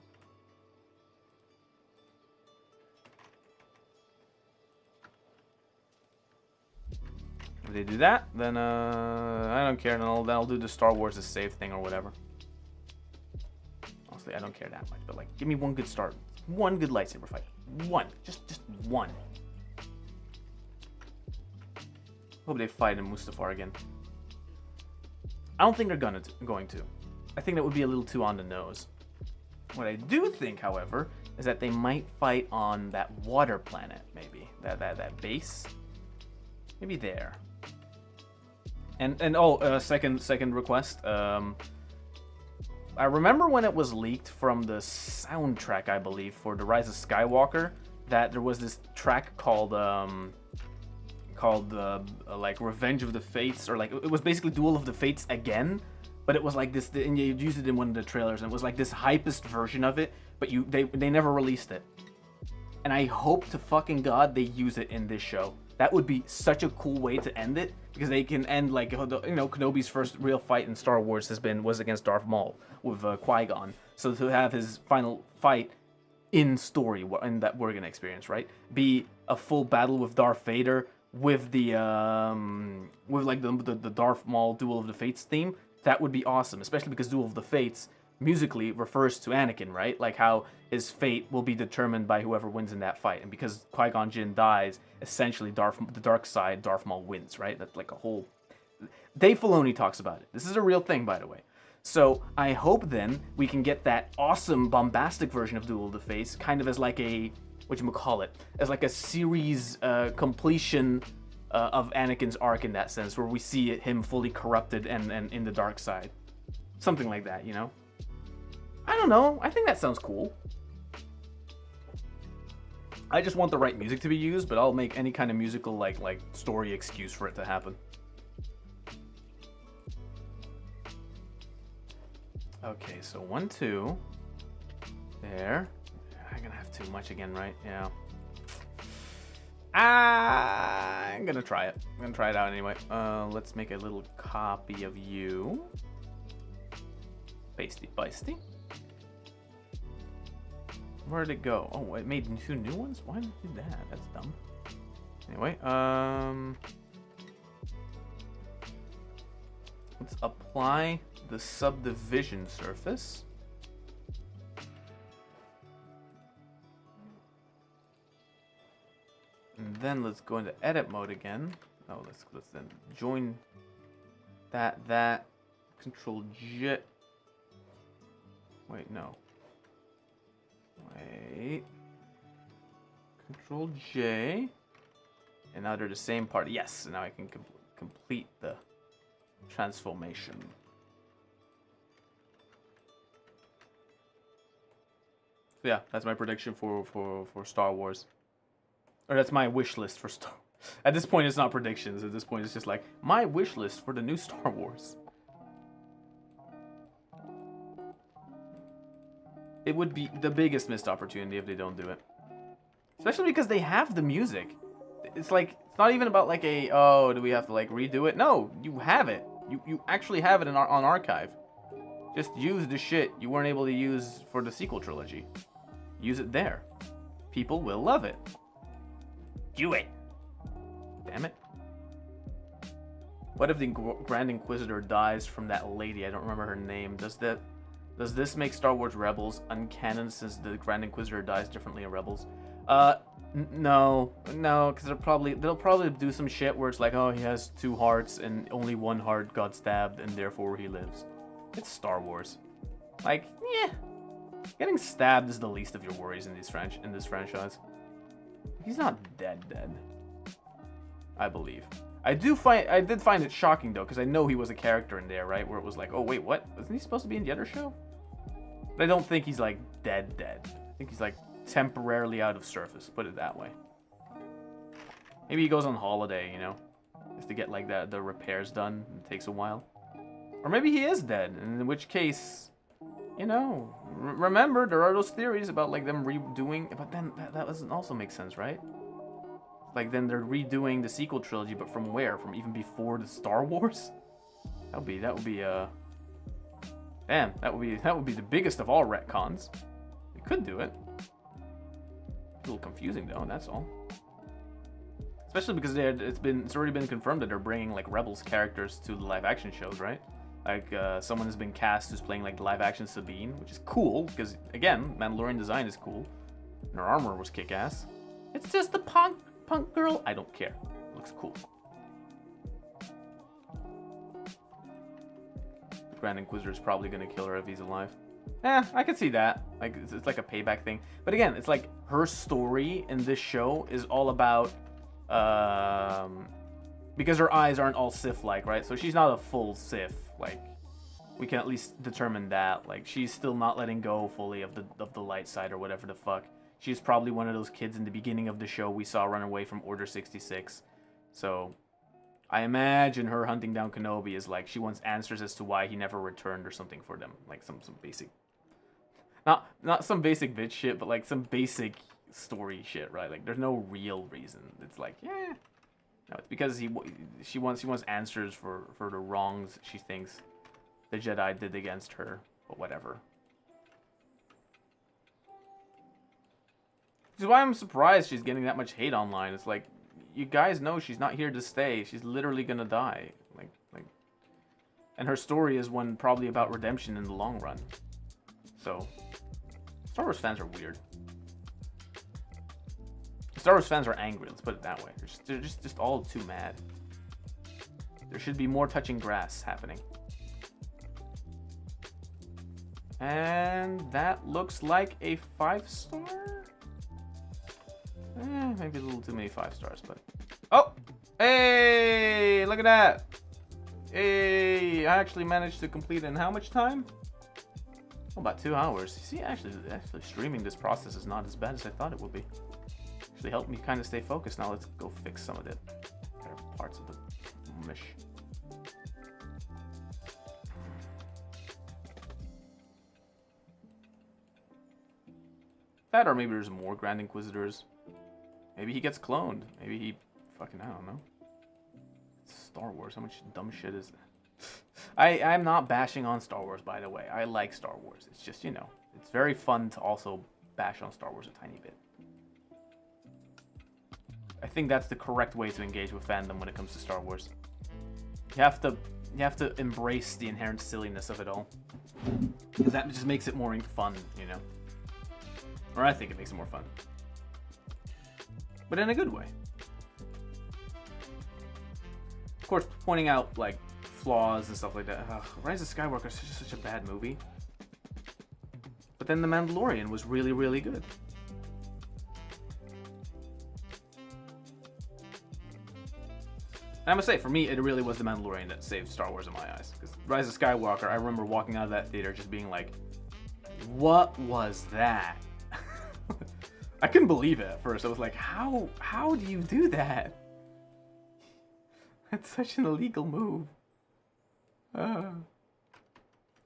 A: If they do that, then I don't care. Then I'll do the Star Wars as save thing or whatever. Honestly, I don't care that much. But like, give me one good lightsaber fight. One, just one. Hope they fight in Mustafar again. I don't think they're going to. I think that would be a little too on the nose. What I do think, however, is that they might fight on that water planet, maybe. That base. Maybe there. And second request. I remember when it was leaked from the soundtrack, I believe, for The Rise of Skywalker, that there was this track called like Revenge of the Fates, or like it was basically Duel of the Fates again, but it was like this, and you used it in one of the trailers, and it was like this hypest version of it, but they never released it. And I hope to fucking God they use it in this show. That would be such a cool way to end it, because they can end like, Kenobi's first real fight in Star Wars was against Darth Maul with Qui-Gon. So to have his final fight in story, and that we're gonna experience, right, be a full battle with Darth Vader with the Darth Maul Duel of the Fates theme, that would be awesome. Especially because Duel of the Fates musically refers to Anakin, right? Like how his fate will be determined by whoever wins in that fight, and because Qui-Gon Jinn dies, essentially the dark side, Darth Maul wins, right? That's like a whole. Dave Filoni talks about it. This is a real thing, by the way. So I hope then we can get that awesome bombastic version of Duel of the Fates, kind of as like a, as like a series completion of Anakin's arc in that sense, where we see him fully corrupted and in the dark side. Something like that, you know? I don't know. I think that sounds cool. I just want the right music to be used, but I'll make any kind of musical like story excuse for it to happen. Okay, so 1, 2. There. I'm gonna have too much again, right? Yeah. I'm gonna try it. I'm gonna try it out anyway. Let's make a little copy of you. Pasty, pasty. Where did it go? Oh, it made 2 new ones? Why did it do that? That's dumb. Anyway, let's apply the subdivision surface. And then let's go into edit mode again. Oh, let's then join that. Control J. Wait, no. Wait. Control J. And now they're the same part. Yes, now I can complete the transformation. So yeah, that's my prediction for Star Wars. Or that's my wish list for Star. At this point, it's not predictions. At this point, it's just like my wish list for the new Star Wars. It would be the biggest missed opportunity if they don't do it. Especially because they have the music. It's like, it's not even about like a, oh, do we have to like redo it? No, you have it. You actually have it on archive. Just use the shit you weren't able to use for the sequel trilogy. Use it there. People will love it. Do it. Damn it. What if the Grand Inquisitor dies from that lady? I don't remember her name. Does this make Star Wars Rebels uncanon since the Grand Inquisitor dies differently in Rebels? No, because they'll probably do some shit where it's like, oh, he has 2 hearts and only 1 heart got stabbed and therefore he lives. It's Star Wars. Like, yeah, getting stabbed is the least of your worries in this franchise. He's not dead, I believe. I did find it shocking though, because I know he was a character in there, right? Where it was like, oh wait, what? Wasn't he supposed to be in the other show? But I don't think he's like dead. I think he's like temporarily out of service, put it that way. Maybe he goes on holiday, you know, just to get like the repairs done. It takes a while. Or maybe he is dead, and in which case, you know, remember there are those theories about like them redoing, but then that doesn't also make sense, right? Like then they're redoing the sequel trilogy, but from where? From even before the Star Wars? That would be damn, that would be the biggest of all retcons. They could do it. A little confusing though, that's all. Especially because it's already been confirmed that they're bringing like Rebels characters to the live action shows, right? Like someone has been cast who's playing like live action Sabine, which is cool because again, Mandalorian design is cool. And her armor was kick-ass. It's just the punk girl. I don't care. It looks cool. The Grand Inquisitor is probably gonna kill her if he's alive. I could see that. Like it's like a payback thing. But again, it's like her story in this show is all about because her eyes aren't all Sith-like, right? So she's not a full Sith. Like we can at least determine that. Like she's still not letting go fully of the light side or whatever the fuck. She's probably one of those kids in the beginning of the show we saw run away from Order 66. So I imagine her hunting down Kenobi is like she wants answers as to why he never returned or something for them. Like some basic, not some basic bitch shit, but like some basic story shit, right? Like there's no real reason. It's like, yeah. No, it's because she wants answers for the wrongs she thinks the Jedi did against her, but whatever. Which is why I'm surprised she's getting that much hate online. It's like, you guys know she's not here to stay. She's literally gonna die. Like, and her story is one probably about redemption in the long run. So, Star Wars fans are weird. Star Wars fans are angry, let's put it that way. They're just all too mad. There should be more touching grass happening. And that looks like a 5-star? Maybe a little too many 5 stars, but... Oh! Hey! Look at that! Hey! I actually managed to complete it in how much time? Oh, about 2 hours. You see, actually streaming this process is not as bad as I thought it would be. Actually helped me kind of stay focused. Now let's go fix some of the parts of the mesh. That, or maybe there's more Grand Inquisitors. Maybe he gets cloned. Maybe he fucking, I don't know. Star Wars, how much dumb shit is that? I'm not bashing on Star Wars, by the way. I like Star Wars. It's just, you know, it's very fun to also bash on Star Wars a tiny bit. I think that's the correct way to engage with fandom when it comes to Star Wars. You have to embrace the inherent silliness of it all. Because that just makes it more fun, you know? Or I think it makes it more fun. But in a good way. Of course, pointing out, like, flaws and stuff like that. Ugh, Rise of Skywalker is such a bad movie. But then The Mandalorian was really, really good. And I must say, for me, it really was The Mandalorian that saved Star Wars in my eyes. Because Rise of Skywalker, I remember walking out of that theater just being like, what was that? I couldn't believe it at first. I was like, how do you do that? That's such an illegal move.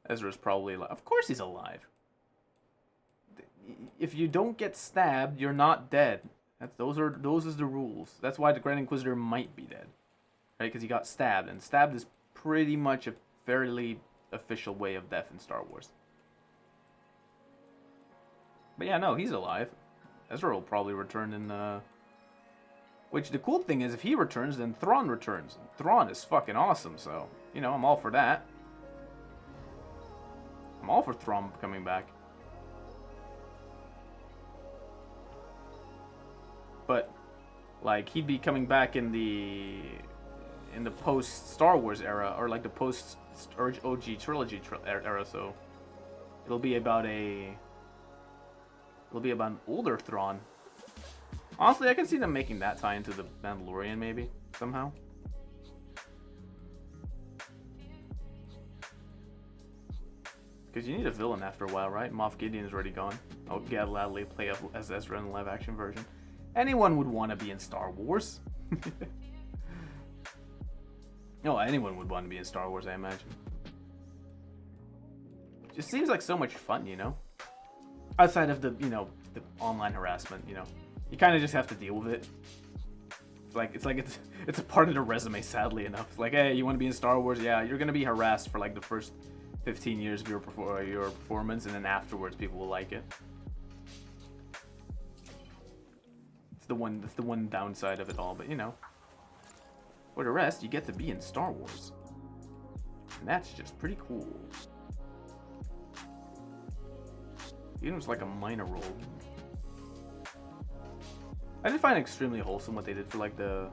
A: Ezra's probably alive. Of course he's alive. If you don't get stabbed, you're not dead. Those are the rules. That's why the Grand Inquisitor might be dead. Right? Because he got stabbed. And stabbed is pretty much a fairly official way of death in Star Wars. But yeah, no, he's alive. Ezra will probably return in, which the cool thing is, if he returns, then Thrawn returns. And Thrawn is fucking awesome, so, you know, I'm all for that. I'm all for Thrawn coming back. But, like, he'd be coming back in the post-Star Wars era, or like the post-OG trilogy era, so it'll be about an older Thrawn. Honestly, I can see them making that tie into the Mandalorian, maybe, somehow. Because you need a villain after a while, right? Moff Gideon is already gone. I'll gladly play up as Ezra in the live-action version. Anyone would want to be in Star Wars. No, anyone would want to be in Star Wars, I imagine. Just seems like so much fun, you know? Outside of the, you know, the online harassment, you know. You kind of just have to deal with it. It's a part of the resume, sadly enough. It's like, hey, you want to be in Star Wars? Yeah, you're going to be harassed for like the first 15 years of your performance, and then afterwards people will like it. That's the one downside of it all, but you know. For the rest, you get to be in Star Wars. And that's just pretty cool. Even if it's like a minor role. I did find it extremely wholesome what they did for like the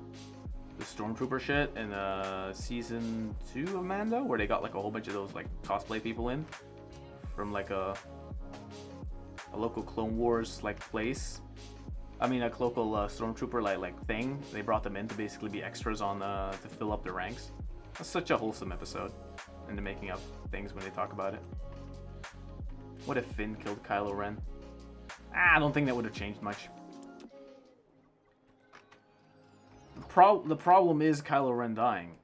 A: Stormtrooper shit in season 2 of Mando, where they got like a whole bunch of those like cosplay people in from like a local Clone Wars like place. I mean, a local Stormtrooper like thing. They brought them in to basically be extras on to fill up the ranks. That's such a wholesome episode, into making up things when they talk about it. What if Finn killed Kylo Ren? I don't think that would have changed much. The problem is Kylo Ren dying.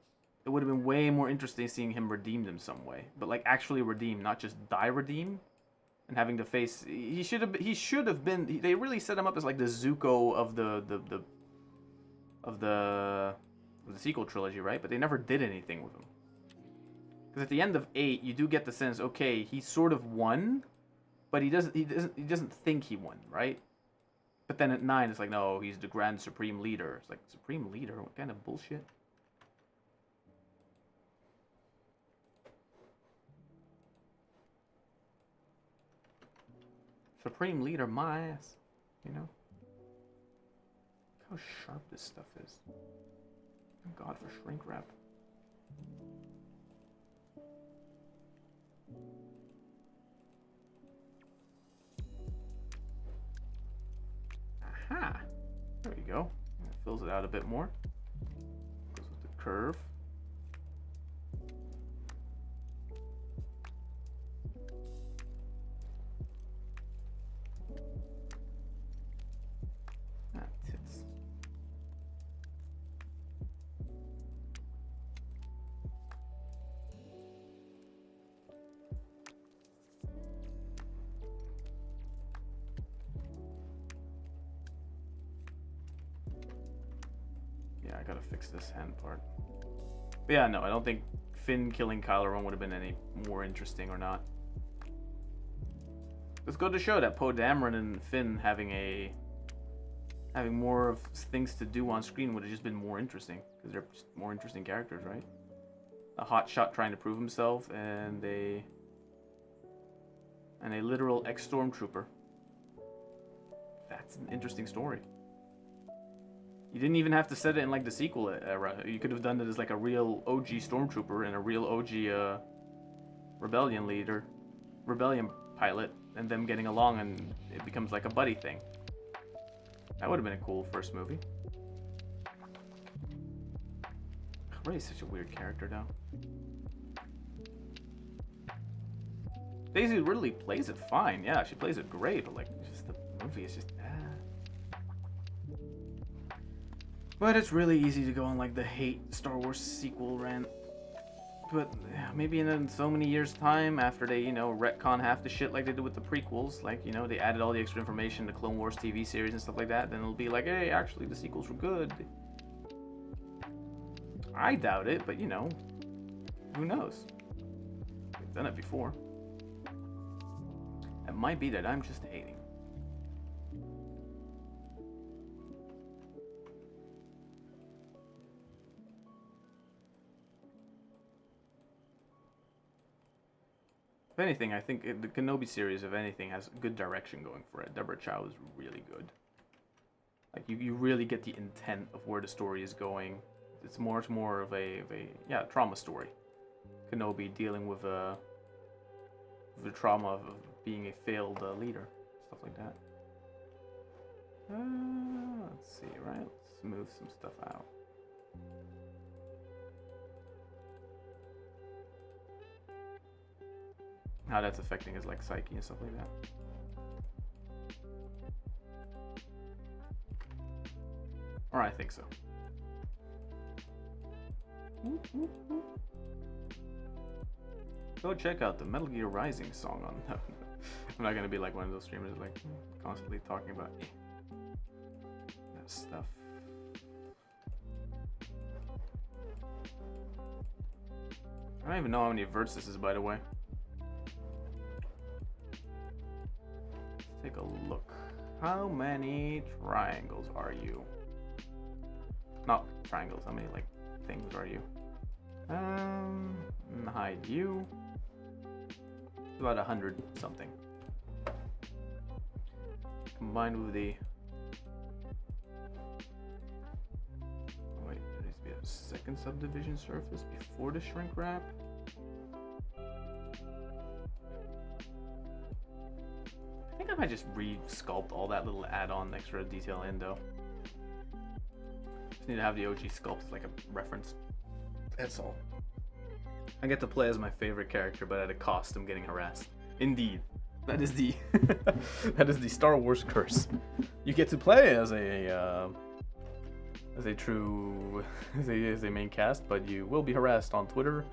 A: It would have been way more interesting seeing him redeemed in some way, but like actually redeemed, not just die redeemed. And having to face, he should have been. They really set him up as like the Zuko of the sequel trilogy, right? But they never did anything with him. Because at the end of 8, you do get the sense, okay, he sort of won, but he doesn't think he won, right? But then at 9, it's like, no, he's the Grand Supreme Leader. It's like, Supreme Leader? What kind of bullshit? Supreme Leader, my ass. You know? Look how sharp this stuff is. Thank God for shrink wrap. Aha! There we go. It fills it out a bit more. Goes with the curve. Tits. I gotta fix this hand part. But yeah, no, I don't think Finn killing Kylo Ren would have been any more interesting or not. Let's go to show that Poe Dameron and Finn having more of things to do on screen would have just been more interesting, because they're just more interesting characters, right? A hotshot trying to prove himself, and a literal ex-stormtrooper. That's an interesting story. You didn't even have to set it in like the sequel era. You could have done it as like a real OG stormtrooper and a real OG rebellion pilot, and them getting along, and it becomes like a buddy thing. That would have been a cool first movie. Rey's such a weird character now. Daisy Ridley plays it fine. Yeah, she plays it great, but like, just the movie is just But it's really easy to go on like the hate Star Wars sequel rant. But maybe in so many years' time, after they, you know, retcon half the shit like they did with the prequels, like, you know, they added all the extra information to Clone Wars TV series and stuff like that, then it'll be like, hey, actually, the sequels were good. I doubt it, but, you know, who knows? They've done it before. It might be that I'm just hating. If anything, I think the Kenobi series, if anything, has good direction going for it. Deborah Chow is really good. Like, you really get the intent of where the story is going. It's more of a trauma story. Kenobi dealing with the trauma of being a failed leader, stuff like that. Let's see, right? Let's move some stuff out. How that's affecting his like psyche and stuff like that. Or I think so. Go check out the Metal Gear Rising song on that. I'm not gonna be like one of those streamers like constantly talking about that stuff. I don't even know how many verts this is, by the way. Take a look. How many triangles are you? Not triangles, how many like things are you? Hide you. About 100 something. Combined with the wait, there needs to be a second subdivision surface before the shrink wrap. I think I might just re-sculpt all that little add-on extra detail in though. Just need to have the OG sculpt as like a reference. That's all. I get to play as my favorite character, but at a cost. I'm getting harassed. Indeed, that is the that is the Star Wars curse. You get to play as a true as a main cast, but you will be harassed on Twitter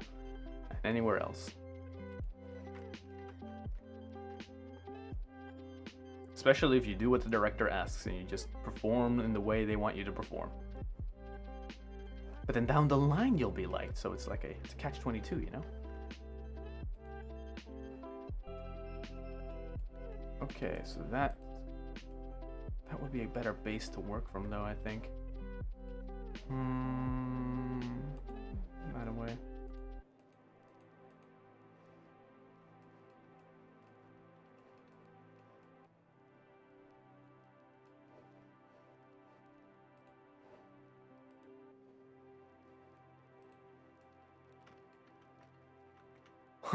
A: and anywhere else. Especially if you do what the director asks and you just perform in the way they want you to perform. But then down the line you'll be liked, so it's like it's a catch-22, you know? Okay, so that would be a better base to work from though, I think. By the way.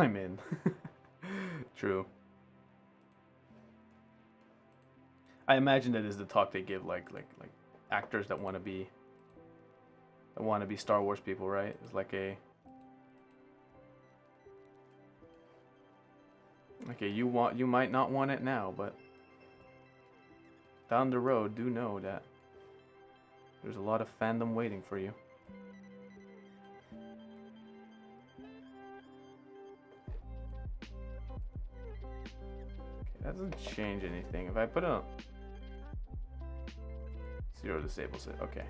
A: I'm in. True. I imagine that is the talk they give like actors that want to be Star Wars people, right? It's like you might not want it now, but down the road do know that there's a lot of fandom waiting for you. That doesn't change anything. If I put a 0 disables it, okay.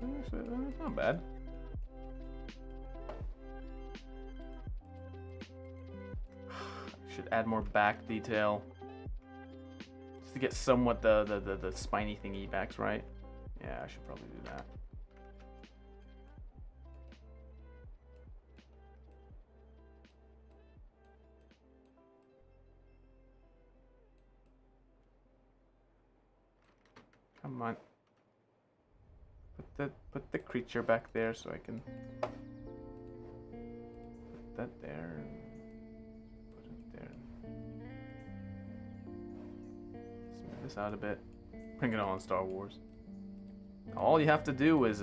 A: It's not bad. Should add more back detail. Just to get somewhat the spiny thingy backs, right? Yeah, I should probably do that. Come on. Put the creature back there so I can put that there and put it there. Smooth this out a bit. Bring it on, Star Wars. All you have to do is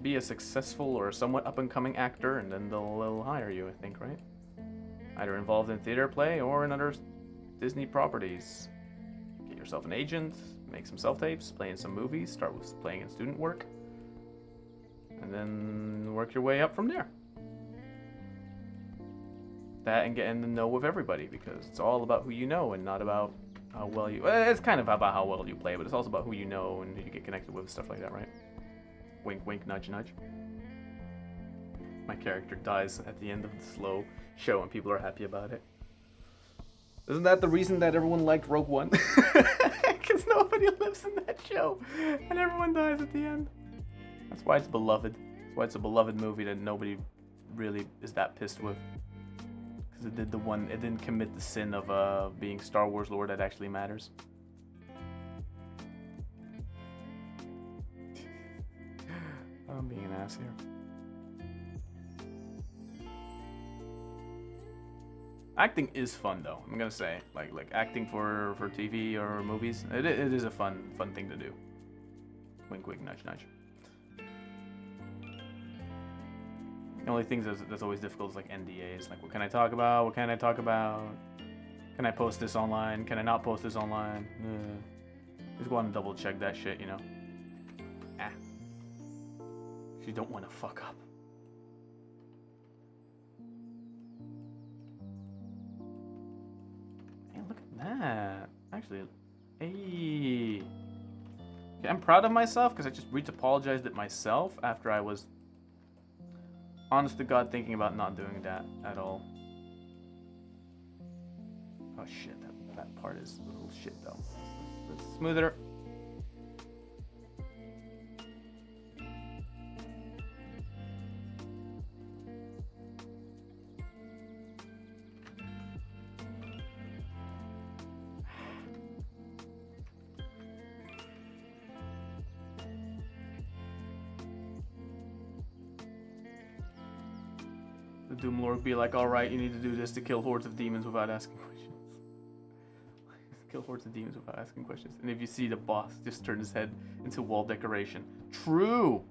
A: be a successful or somewhat up-and-coming actor, and then they'll hire you, I think, right? Either involved in theater play or in other Disney properties. Get yourself an agent, make some self-tapes, play in some movies, start with playing in student work, and then work your way up from there. That and getting to know with everybody, because it's all about who you know and not about how well you... It's kind of about how well you play, but it's also about who you know and who you get connected with, stuff like that, right? Wink, wink, nudge, nudge. My character dies at the end of the slow show and people are happy about it. Isn't that the reason that everyone liked Rogue One? Because nobody lives in that show and everyone dies at the end. That's why it's beloved. That's why it's a beloved movie that nobody really is that pissed with. Because it didn't commit the sin of being Star Wars lore that actually matters. I'm being an ass here. Acting is fun though. I'm gonna say, like acting for TV or movies, it is a fun thing to do. Wink, wink, nudge, nudge. The only things that's always difficult is like NDAs. Like, what can I talk about? What can I talk about? Can I post this online? Can I not post this online? Just go on and double check that shit, you know. You don't want to fuck up. Hey, look at that. Actually, hey. Okay, I'm proud of myself because I just apologized it myself after I was, honest to God, thinking about not doing that at all. Oh shit, that part is a little shit though. Let's smooth it. The Doomlord be like, alright, you need to do this to kill hordes of demons without asking questions. Kill hordes of demons without asking questions. And if you see the boss just turn his head into wall decoration. True!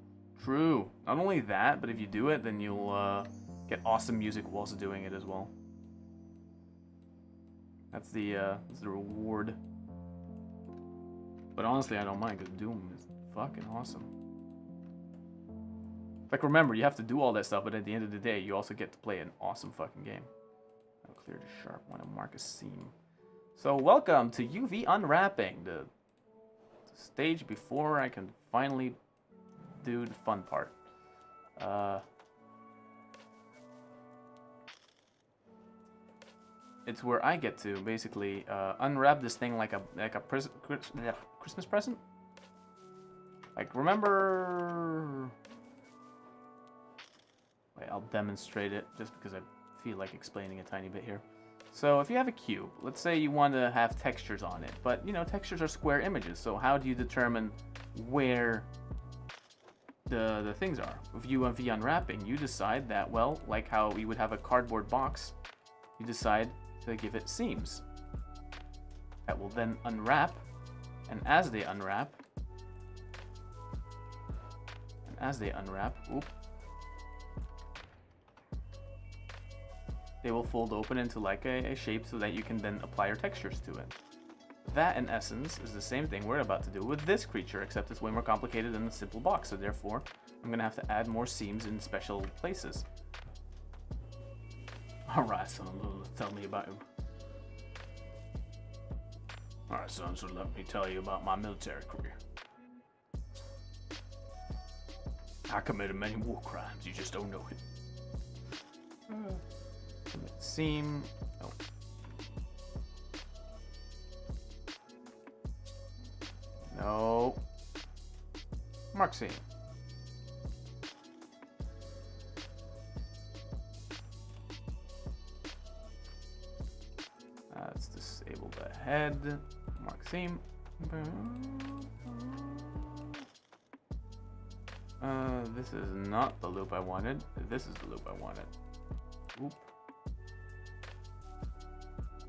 A: True. Not only that, but if you do it, then you'll get awesome music whilst doing it as well. That's the reward. But honestly, I don't mind, because Doom is fucking awesome. Like, remember, you have to do all that stuff, but at the end of the day, you also get to play an awesome fucking game. I'll clear the sharp one and mark a seam. So, welcome to UV Unwrapping, the stage before I can finally do the fun part. It's where I get to basically unwrap this thing like a Christmas present. Like, remember? Wait, I'll demonstrate it just because I feel like explaining a tiny bit here. So if you have a cube, let's say you want to have textures on it, but you know, textures are square images, so how do you determine where the things are? With UV unwrapping, you decide that, well, like how you would have a cardboard box, you decide to give it seams. That will then unwrap, and as they unwrap, oop, they will fold open into like a shape so that you can then apply your textures to it. That, in essence, is the same thing we're about to do with this creature, except it's way more complicated than a simple box, so therefore, I'm gonna have to add more seams in special places. Alright, son, tell me about him. Alright, son, so let me tell you about my military career. I committed many war crimes, you just don't know it. Seam. Oh. No. Mark seam. Let's disable the head. Mark seam. This is not the loop I wanted. This is the loop I wanted. Oop.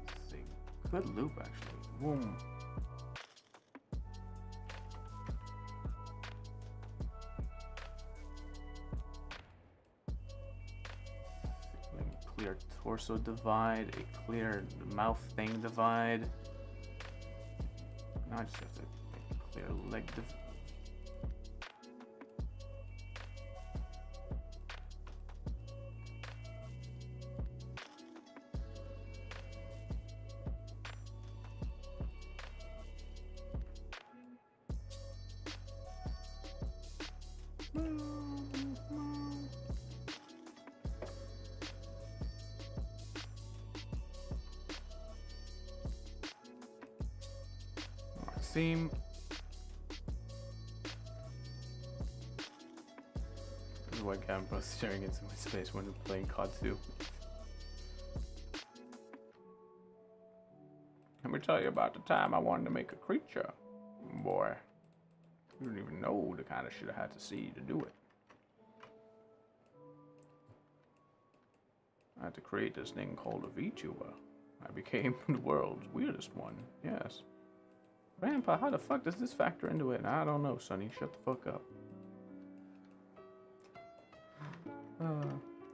A: This is a good loop, actually. Boom. Clear torso divide, a clear mouth thing divide. Now I just have to make a clear leg divide. Seam. This is why Gambra's staring into my space when we're playing COD 2. Let me tell you about the time I wanted to make a creature. Boy, you don't even know the kind of shit I had to see to do it. I had to create this thing called a VTuber. I became the world's weirdest one, yes. Grandpa, how the fuck does this factor into it? I don't know, Sonny. Shut the fuck up.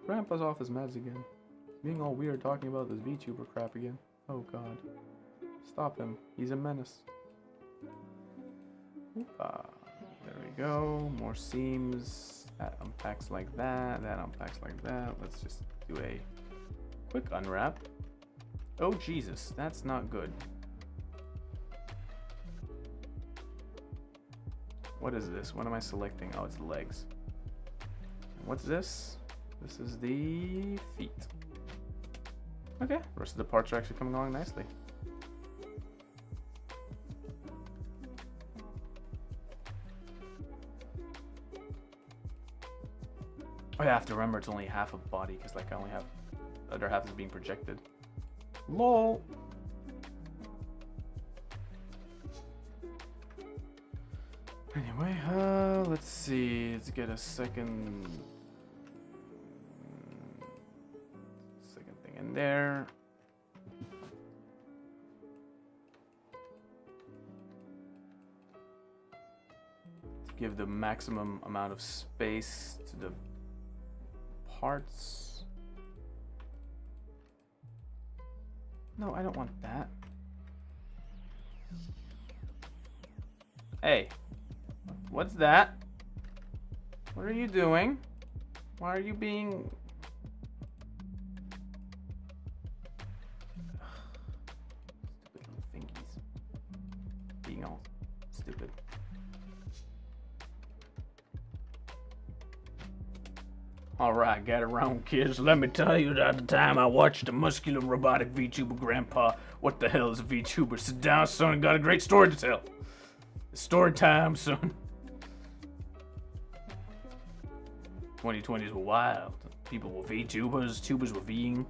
A: Grandpa's off his meds again. Being all weird talking about this VTuber crap again. Oh god. Stop him. He's a menace. There we go. More seams. That unpacks like that. That unpacks like that. Let's just do a quick unwrap. Oh Jesus, that's not good. What is this? What am I selecting? Oh, it's the legs. And what's this? This is the feet. Okay, the rest of the parts are actually coming along nicely. Oh yeah, I have to remember it's only half a body because like I only have the other half is being projected. LOL. Anyway, let's see. Let's get a second thing in there. To give the maximum amount of space to the parts. No, I don't want that. Hey. What's that? What are you doing? Why are you being... Stupid little fingies. Being all stupid. Alright, gather around, kids. Let me tell you that the time I watched a muscular robotic VTuber grandpa. What the hell is a VTuber? Sit down, son, and got a great story to tell. It's story time, son. 2020s were wild. People were VTubers, tubers were Ving.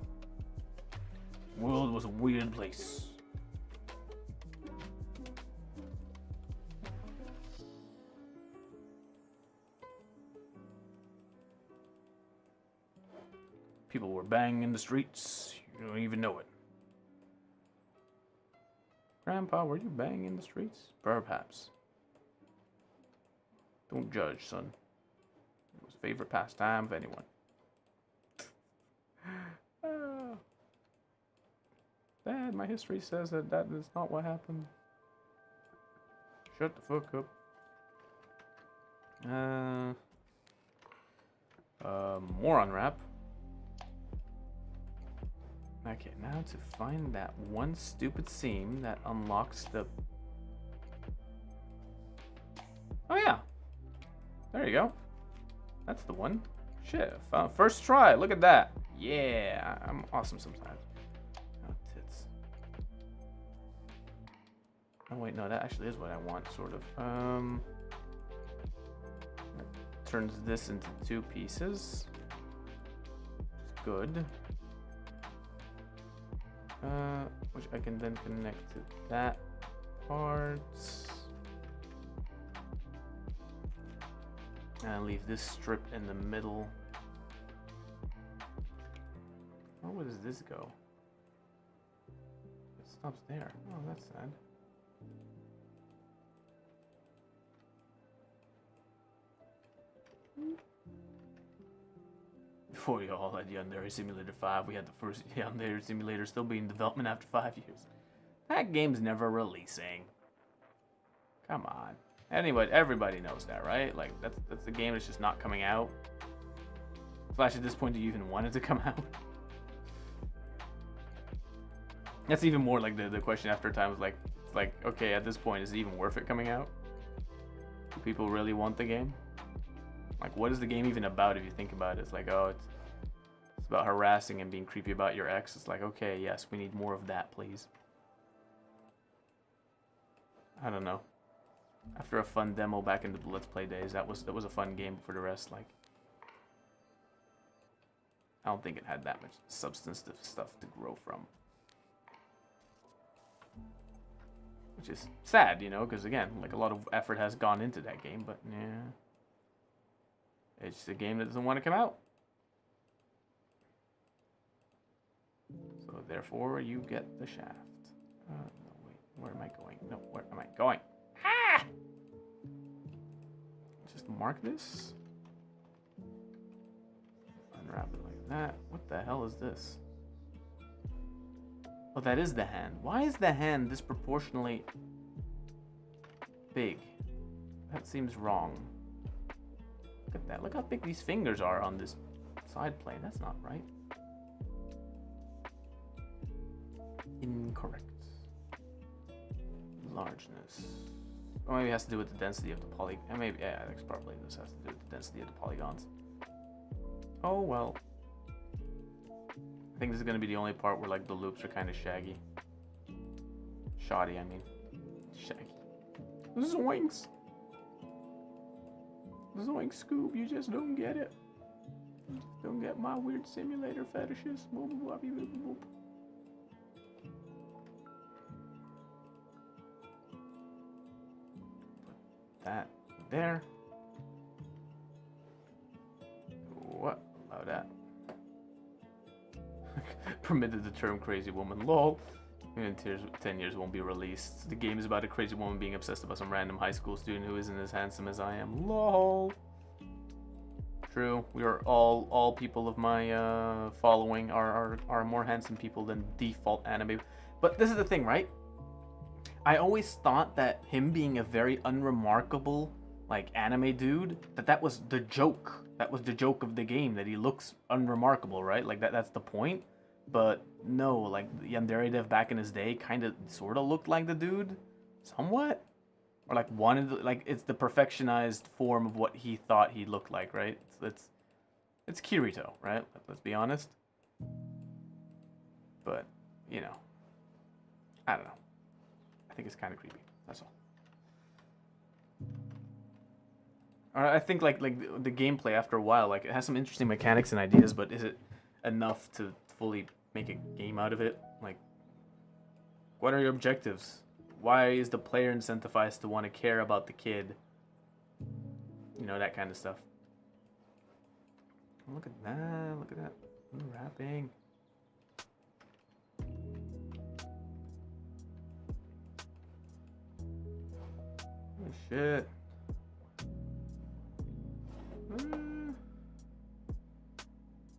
A: The world was a weird place. People were banging in the streets. You don't even know it. Grandpa, were you banging in the streets? Perhaps. Don't judge, son. Favorite pastime of anyone. Dad, my history says that is not what happened. Shut the fuck up. More unwrap. Okay, now to find that one stupid seam that unlocks the... Oh yeah. There you go. That's the one. Shit, first try. Look at that. Yeah, I'm awesome sometimes. Oh, tits. Oh wait, no, that actually is what I want, sort of. Turns this into 2 pieces. Good. Which I can then connect to that part. And leave this strip in the middle. Oh, where does this go? It stops there. Oh, that's sad. Before y'all had Yandere Simulator 5, we had the first Yandere Simulator still being in development after 5 years. That game's never releasing. Come on. Anyway, everybody knows that, right? Like, that's the game that's just not coming out. Flash, at this point, do you even want it to come out? That's even more like the question after time was like, it's like, okay, at this point, is it even worth it coming out? Do people really want the game? Like, what is the game even about if you think about it? It's like, oh, it's about harassing and being creepy about your ex. It's like, okay, yes, we need more of that, please. I don't know. After a fun demo back in the Let's Play days, that was a fun game. For the rest, like, I don't think it had that much substantive stuff to grow from. Which is sad, you know, because again, like, a lot of effort has gone into that game, but yeah. It's just a game that doesn't want to come out. So therefore, you get the shaft. No, wait. Where am I going? No, where am I going? Ah! Just mark this. Unwrap it like that. What the hell is this? Oh, that is the hand. Why is the hand disproportionately big? That seems wrong. Look at that. Look how big these fingers are on this side plane. That's not right. Incorrect. Largeness. Or maybe it has to do with the density of the polygon. Maybe, yeah, I think probably this has to do with the density of the polygons. Oh, well. I think this is going to be the only part where, like, the loops are kind of shaggy. Shoddy, I mean. Shaggy. Zoinks! Zoink Scoob, you just don't get it. You just don't get my weird simulator fetishes. Boop, boop, boop, boop, boop. Put that there. What? Allow that. Permitted the term crazy woman. Lol. In 10 years won't be released. The game is about a crazy woman being obsessed about some random high school student who isn't as handsome as I am. Lol. True. We are all people of my following are more handsome people than default anime. But this is the thing, right? I always thought that him being a very unremarkable, like, anime dude, that was the joke. That was the joke of the game, that he looks unremarkable, right? Like, that's the point. But no, like, Yandere Dev back in his day kind of sort of looked like the dude, somewhat, or like wanted, like, it's the perfectionized form of what he thought he looked like, right? It's Kirito, right? Let's be honest. But you know, I don't know. I think it's kind of creepy. That's all. Or I think like the gameplay after a while, like, it has some interesting mechanics and ideas, but is it enough to fully make a game out of it? Like, what are your objectives? Why is the player incentivized to want to care about the kid? You know, that kind of stuff. Look at that, look at that. Unwrapping. Oh shit.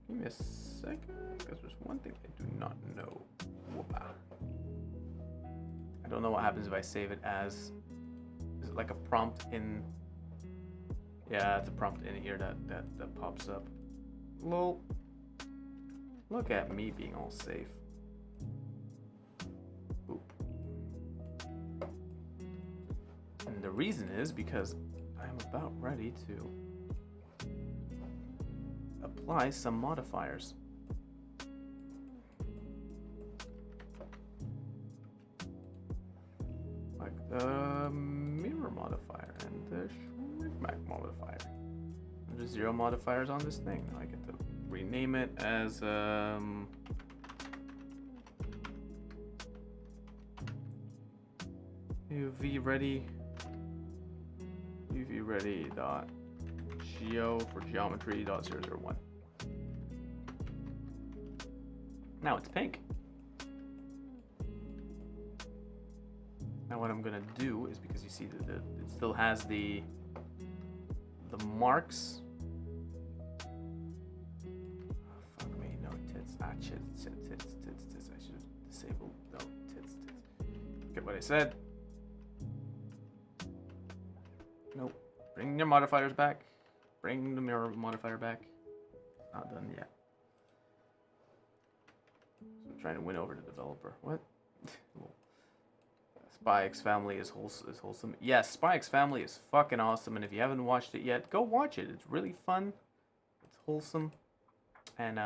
A: Give me a second, because there's one thing I do not know about. I don't know what happens if I save it as... Is it like a prompt in... Yeah, it's a prompt in here that pops up. Lol. Look at me being all safe. Boop. And the reason is because I'm about ready to apply some modifiers. Like the mirror modifier and the shrink modifier. There's 0 modifiers on this thing. I get to rename it as UV ready dot geo for geometry dot 001. Now it's pink. Now what I'm gonna do is, because you see that it still has the marks. Oh, fuck me, no tits. Ah, tits. I should have disabled no tits. Get what I said. Nope. Bring your modifiers back. Bring the mirror modifier back. Not done yet. So I'm trying to win over the developer. What? Spy X Family is wholesome. Yes, Spy X Family is fucking awesome, and if you haven't watched it yet, go watch it. It's really fun. It's wholesome, and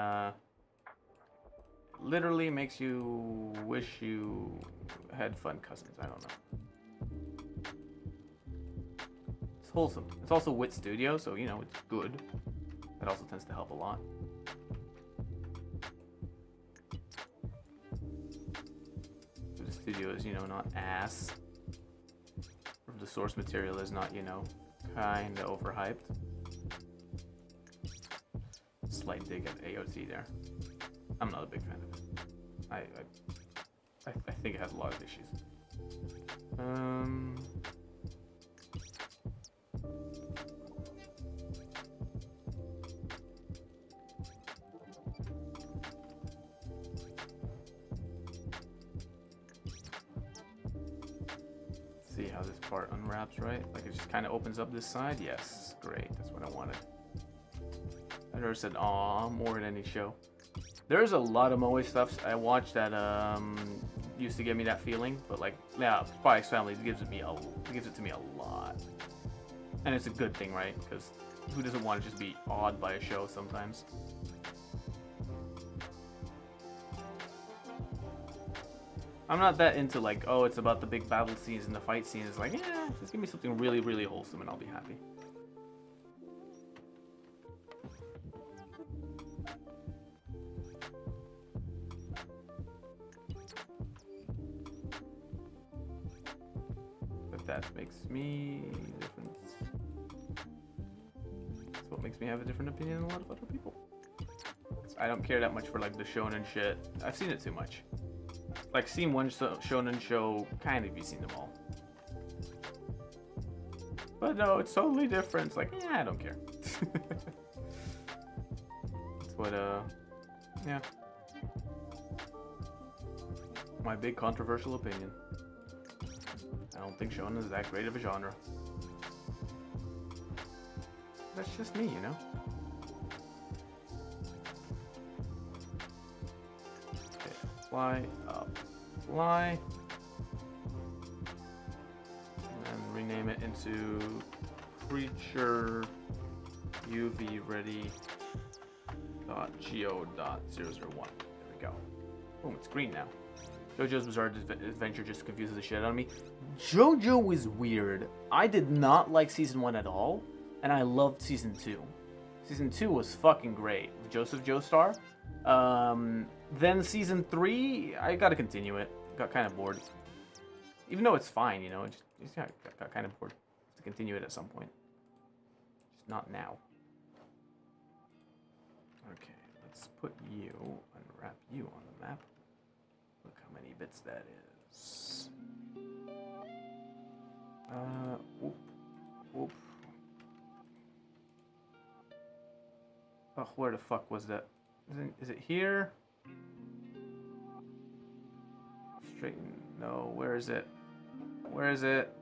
A: literally makes you wish you had fun cousins. I don't know. It's wholesome. It's also Wit Studio, so you know it's good. That also tends to help a lot. Studio is, you know, not ass. The source material is not, you know, kinda overhyped. Slight dig at AOT there. I'm not a big fan of it. I think it has a lot of issues. See how this part unwraps, right? Like it just kind of opens up this side. Yes, great. That's what I wanted. I never said aw more in any show. There's a lot of Moe stuff I watched that used to give me that feeling, but like yeah, Spy X Family gives it to me a lot, and it's a good thing, right? Because who doesn't want to just be awed by a show sometimes? I'm not that into like, oh, it's about the big battle scenes and the fight scenes. It's like, yeah, just give me something really, really wholesome and I'll be happy. But that makes me different. That's what makes me have a different opinion than a lot of other people. I don't care that much for like the shonen shit. I've seen it too much. Like, seen one shonen show, kind of, you've seen them all. But no, it's totally different. It's like, yeah, I don't care. That's what, yeah. My big controversial opinion. I don't think shonen is that great of a genre. That's just me, you know? Okay, apply, apply. And rename it into creature UV ready .geo.001. There we go. Boom, it's green now. JoJo's Bizarre Adventure just confuses the shit out of me. JoJo was weird. I did not like season 1 at all, and I loved season 2. Season 2 was fucking great with Joseph Joestar. Then season 3, I gotta continue it. Got kind of bored. Even though it's fine, you know, it just got kind of bored to continue it at some point. Just not now. Okay, let's put you, unwrap you on the map. Look how many bits that is. Whoop, whoop. Oh, where the fuck was that? Is it here? Straighten. No, where is it? Where is it?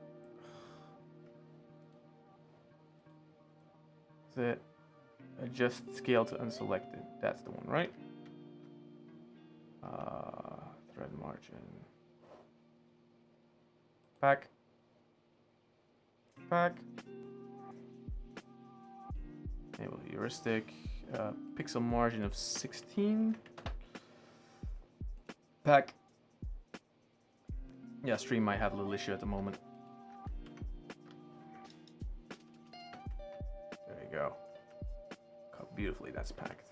A: Is it adjust scale to unselected? That's the one, right? Thread margin. Back. Back. Enable heuristic. Pixel margin of 16. Pack. Yeah, stream might have a little issue at the moment. There you go. Look how beautifully that's packed.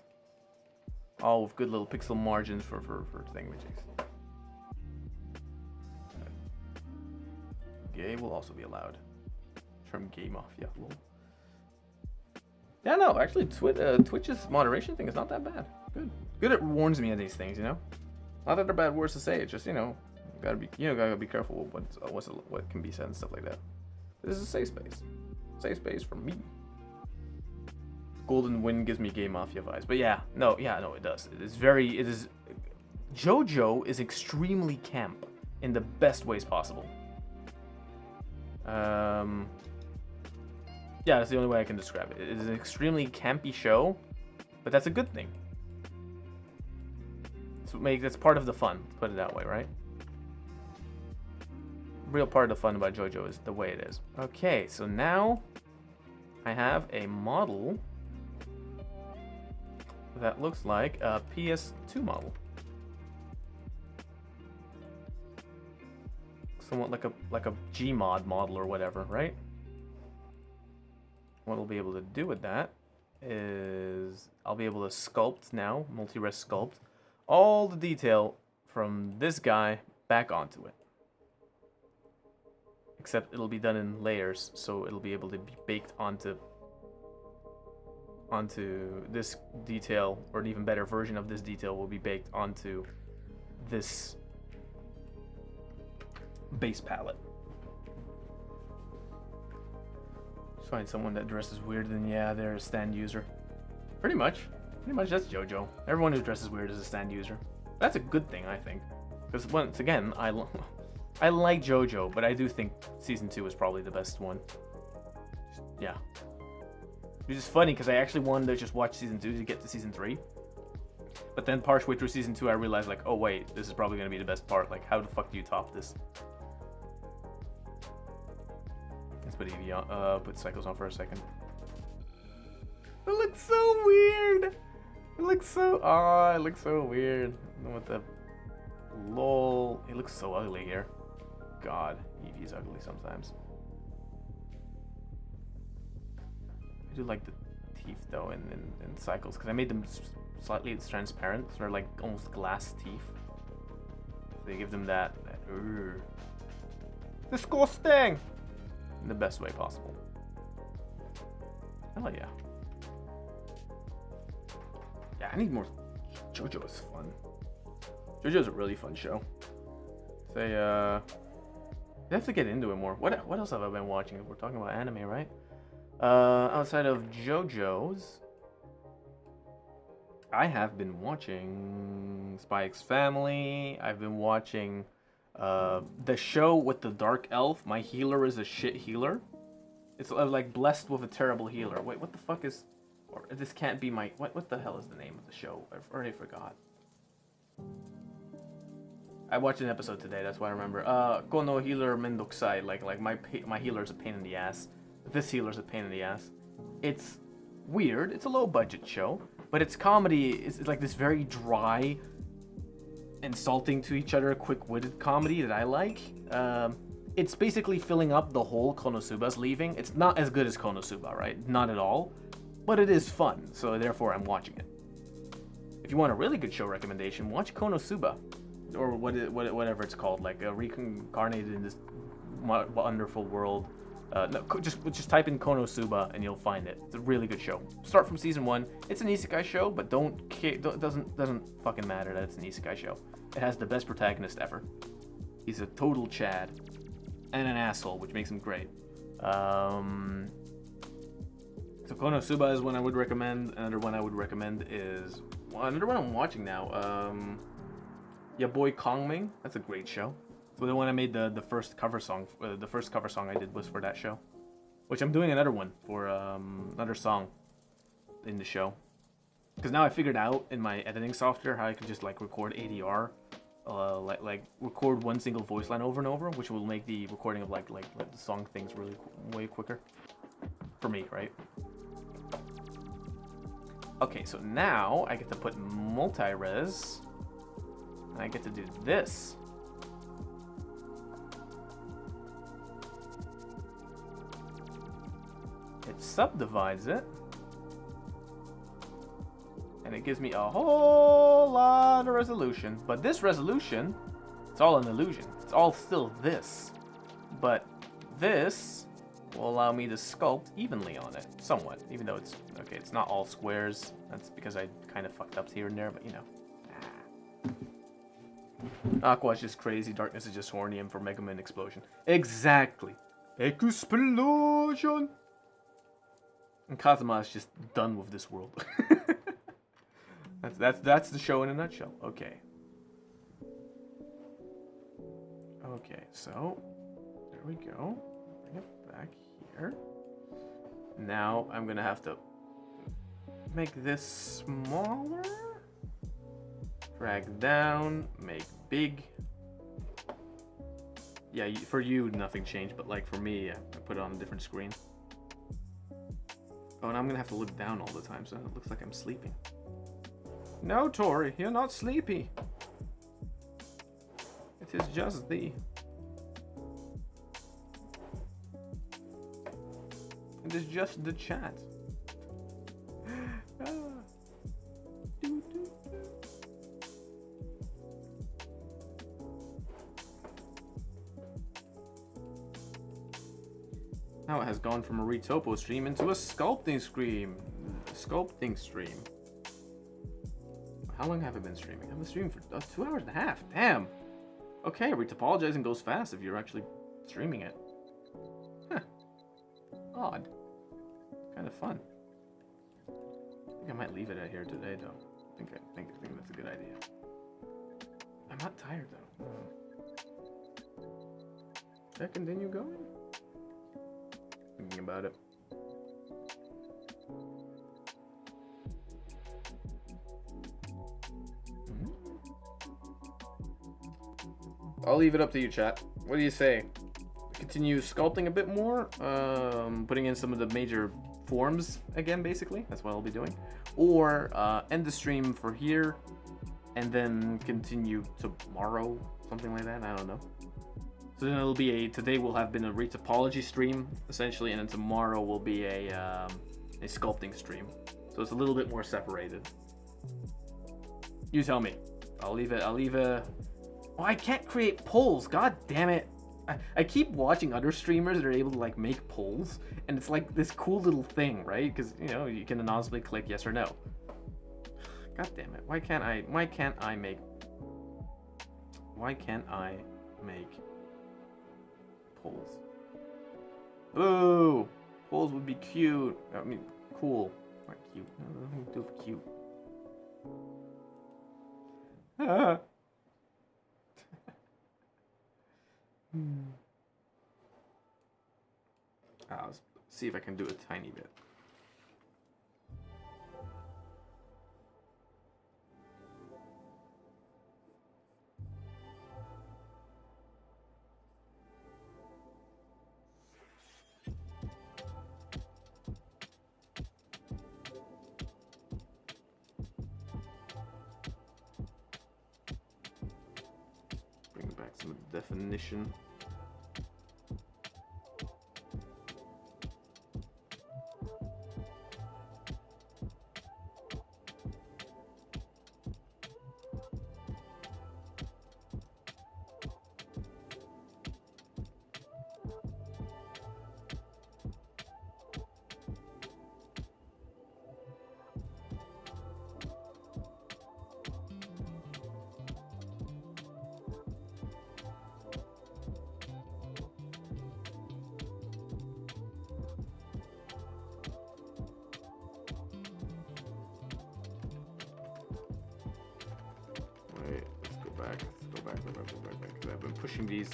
A: All with good little pixel margins for thingamajigs. Gay will also be allowed. From Game Off, yeah. Lol. Yeah, no, actually, Twitch's moderation thing is not that bad. Good. Good, it warns me of these things, you know? Not that they're bad words to say, it's just, you know, gotta be careful with what can be said and stuff like that. This is a safe space. Safe space for me. Golden Wind gives me Game Mafia vibes. But yeah, no, it does. JoJo is extremely camp in the best ways possible. Yeah, that's the only way I can describe it. It is an extremely campy show, but that's a good thing. That's part of the fun, put it that way, right? Real part of the fun about JoJo is the way it is. Okay, so now I have a model that looks like a PS2 model. Somewhat like a Gmod model or whatever, right? What we'll be able to do with that is I'll be able to sculpt now, multi-res sculpt, all the detail from this guy back onto it. Except it'll be done in layers, so it'll be able to be baked onto this detail, or an even better version of this detail will be baked onto this base palette. Just find someone that dresses weird, then yeah, they're a stand user. Pretty much that's JoJo. Everyone who dresses weird is a stand user. That's a good thing, I think, because once again, I like JoJo, but I do think season 2 is probably the best one. Yeah. It's just funny because I actually wanted to just watch season 2 to get to season 3. But then partially through season 2 I realized, like, oh wait, this is probably going to be the best part. Like, how the fuck do you top this? Let's put Eevee on, put Cycles on for a second. It looks so weird! It looks so weird. With the lol. It looks so ugly here. God, Eevee's ugly sometimes. I do like the teeth though in Cycles, because I made them slightly transparent, so they're like almost glass teeth. They give them that disgusting in the best way possible. Hell yeah. Yeah, I need more. JoJo is fun. JoJo's a really fun show. Say, I have to get into it more. What else have I been watching? We're talking about anime, right? Outside of JoJo's, I have been watching Spy X Family. I've been watching the show with the dark elf. My healer is a shit healer. It's like blessed with a terrible healer. Wait, what the fuck is? Or this can't be my. What the hell is the name of the show? I've already forgot. I watched an episode today. That's why I remember. Kono healer mendokusai. Like my healer's a pain in the ass. This healer's a pain in the ass. It's weird. It's a low budget show, but its comedy is like this very dry, insulting to each other, quick-witted comedy that I like. It's basically filling up the hole Konosuba's leaving. It's not as good as Konosuba, right? Not at all, but it is fun. So therefore, I'm watching it. If you want a really good show recommendation, watch Konosuba, or whatever it's called, like reincarnated in this wonderful world. No, just type in Konosuba and you'll find it. It's a really good show. Start from season 1. It's an isekai show, but doesn't fucking matter that it's an isekai show. It has the best protagonist ever. He's a total Chad and an asshole, which makes him great. So Konosuba is one I would recommend. Another one I would recommend is another one I'm watching now. Ya Boy Kongming. That's a great show. So the one I made the first cover song. The first cover song I did was for that show, which I'm doing another one for another song in the show. Because now I figured out in my editing software how I can just like record ADR, like record one single voice line over and over, which will make the recording of like the song things really way quicker for me, right? Okay, so now I get to put multi-res. And I get to do this. It subdivides it. And it gives me a whole lot of resolution. But this resolution, it's all an illusion. It's all still this. But this will allow me to sculpt evenly on it, somewhat. Even though it's, okay, it's not all squares. That's because I kind of fucked up here and there, but you know. Aqua's just crazy, Darkness is just horny, and for Mega Man Explosion. Exactly. Explosion! And Kazuma is just done with this world. That's the show in a nutshell. Okay. Okay, so there we go. Bring it back here. Now I'm gonna have to make this smaller. Drag down, make big. Yeah, for you nothing changed, but like for me, I put it on a different screen. Oh, and I'm gonna have to look down all the time, so it looks like I'm sleeping. No, Tori, you're not sleepy. It is just the... It is just the chat. Now it has gone from a Retopo stream into a sculpting stream. How long have I been streaming? I've been streaming for 2 hours and a half. Damn. Okay, retopologizing goes fast if you're actually streaming it. Huh. Odd. Kind of fun. I think I might leave it out here today, though. I think that's a good idea. I'm not tired though. Should I continue going? Thinking about it. I'll leave it up to you, chat. What do you say? Continue sculpting a bit more, putting in some of the major forms again, basically. That's what I'll be doing. Or end the stream for here, and then continue tomorrow, something like that. I don't know. So then it'll be today will have been a retopology stream, essentially, and then tomorrow will be a sculpting stream. So it's a little bit more separated. You tell me. I'll leave a... Oh, I can't create polls. God damn it. I keep watching other streamers that are able to like make polls, and it's like this cool little thing, right? Because you know you can anonymously click yes or no. God damn it! Why can't I make polls? Boo! Polls would be cute. I mean, cool. Not cute. Nothing to do with cute. Let's see if I can do a tiny bit. Bring back some definition.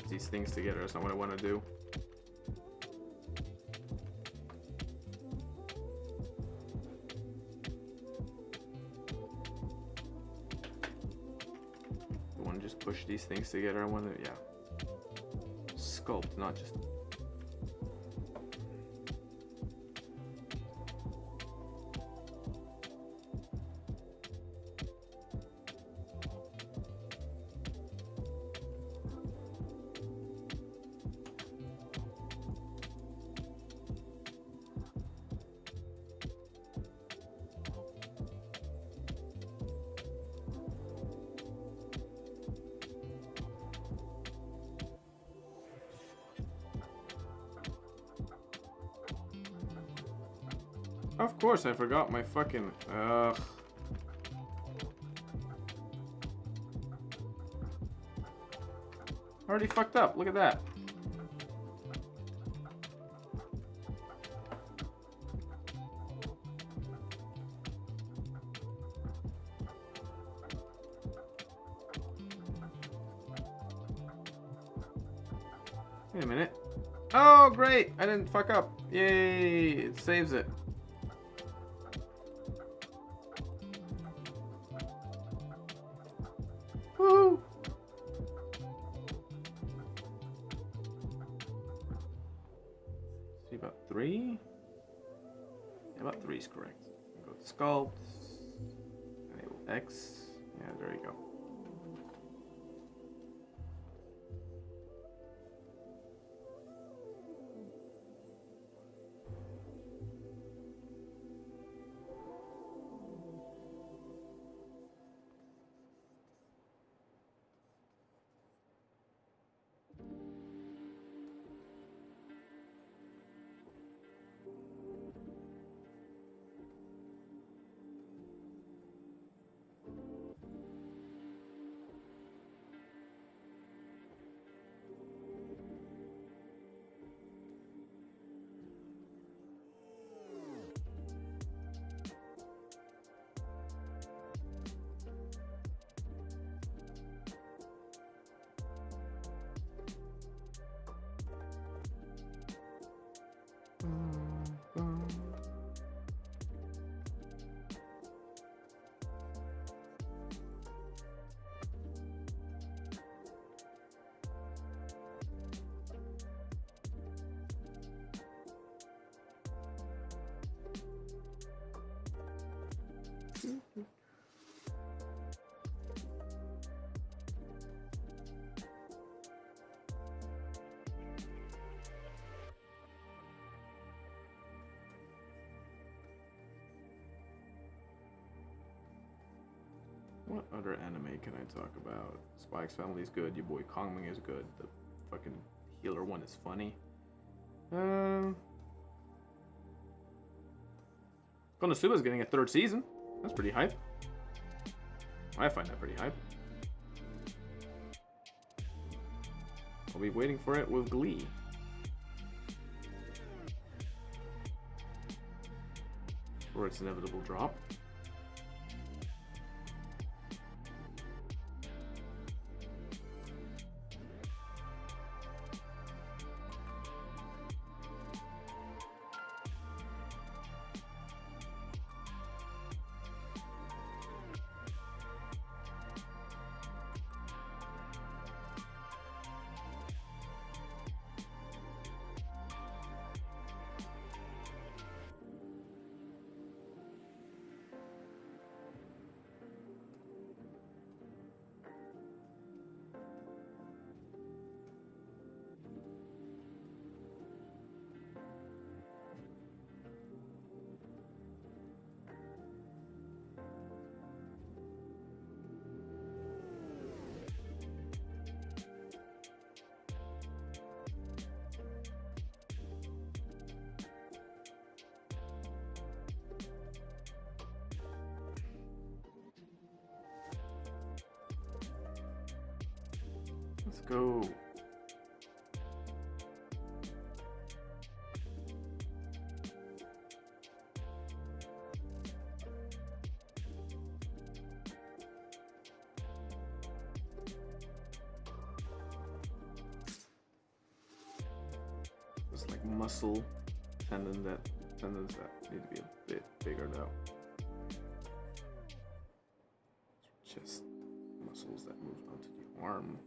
A: These things together. That's not what I want to do. I want to just push these things together. I want to, yeah, sculpt, not just.
B: Of course, I forgot my fucking... Already fucked up. Look at that. Wait a minute. Oh, great! I didn't fuck up. Yay! It saves it. Woo! See, about 3? Yeah, about 3 is correct. Go to sculpt. Enable X. Yeah, there you go. What other anime can I talk about? Spike's Family is good. Your boy Kongming is good. The fucking healer one is funny. Konosuba is getting a 3rd season. That's pretty hype. I find that pretty hype. I'll be waiting for it with glee. For its inevitable drop. Let's go. Just like muscle tendons that need to be a bit bigger though. Just muscles that move onto the arm.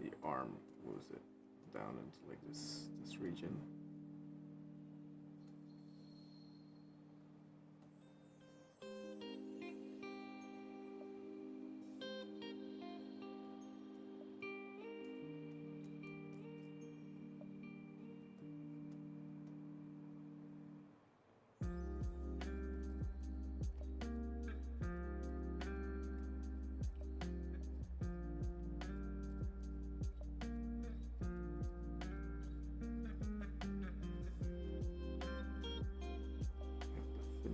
B: The arm moves it down into like this region.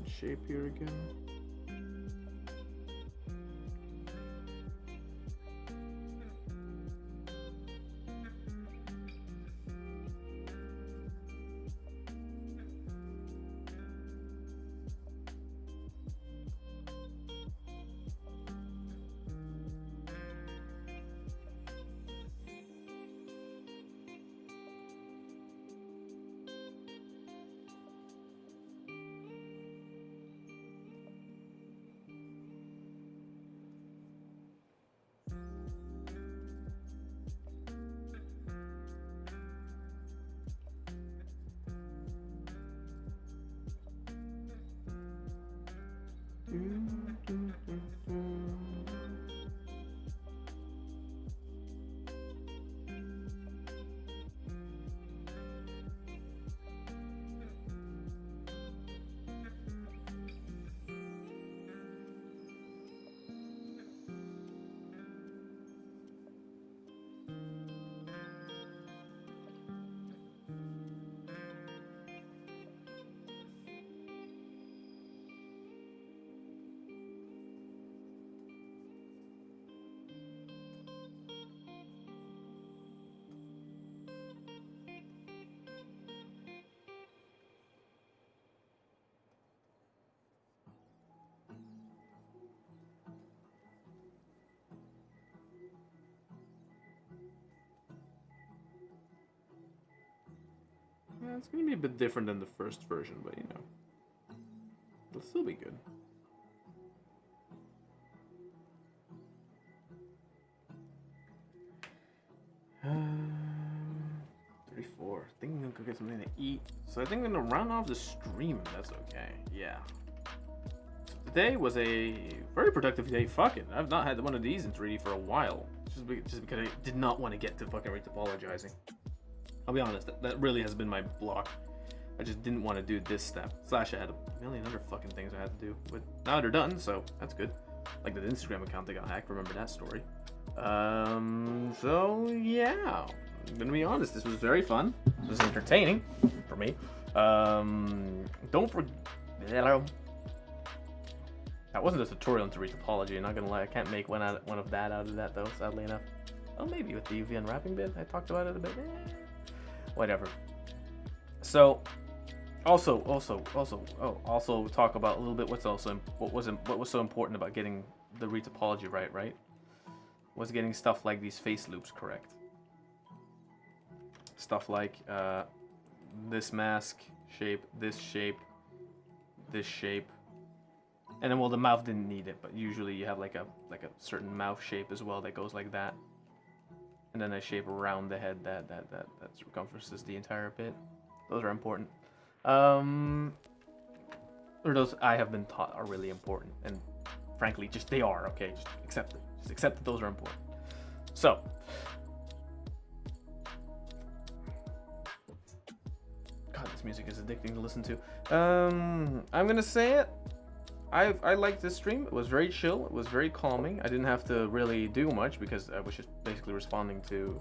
B: shape here again. Yeah, it's gonna be a bit different than the first version, but you know, it'll still be good. Um, 34. I think I'm gonna go get something to eat. So I think I'm gonna round off the stream. That's okay. Yeah. So today was a very productive day. Fucking, I've not had one of these in 3D for a while. Just because I did not want to get to fucking retopologizing. I'll be honest, that really has been my block. I just didn't want to do this step. Slash, I had a million other fucking things I had to do. But now they're done, so that's good. Like the Instagram account that got hacked, remember that story. So yeah. I'm gonna be honest, this was very fun. This was entertaining for me. Don't forget... That wasn't a tutorial into retopology, I'm not gonna lie. I can't make one of that out of that though, sadly enough. Oh, maybe with the UV unwrapping bit, I talked about it a bit. Whatever. So, also talk about a little bit what was so important about getting the retopology right? Was getting stuff like these face loops correct. Stuff like this mask shape, this shape, and then well, the mouth didn't need it, but usually you have like a certain mouth shape as well that goes like that. And then a shape around the head that circumferences the entire bit. Those are important. Or those I have been taught are really important. And frankly, just they are, okay? Just accept it. Just accept that those are important. So. God, this music is addicting to listen to. I'm gonna say it. I liked this stream. It was very chill. It was very calming. I didn't have to really do much because I was just basically responding to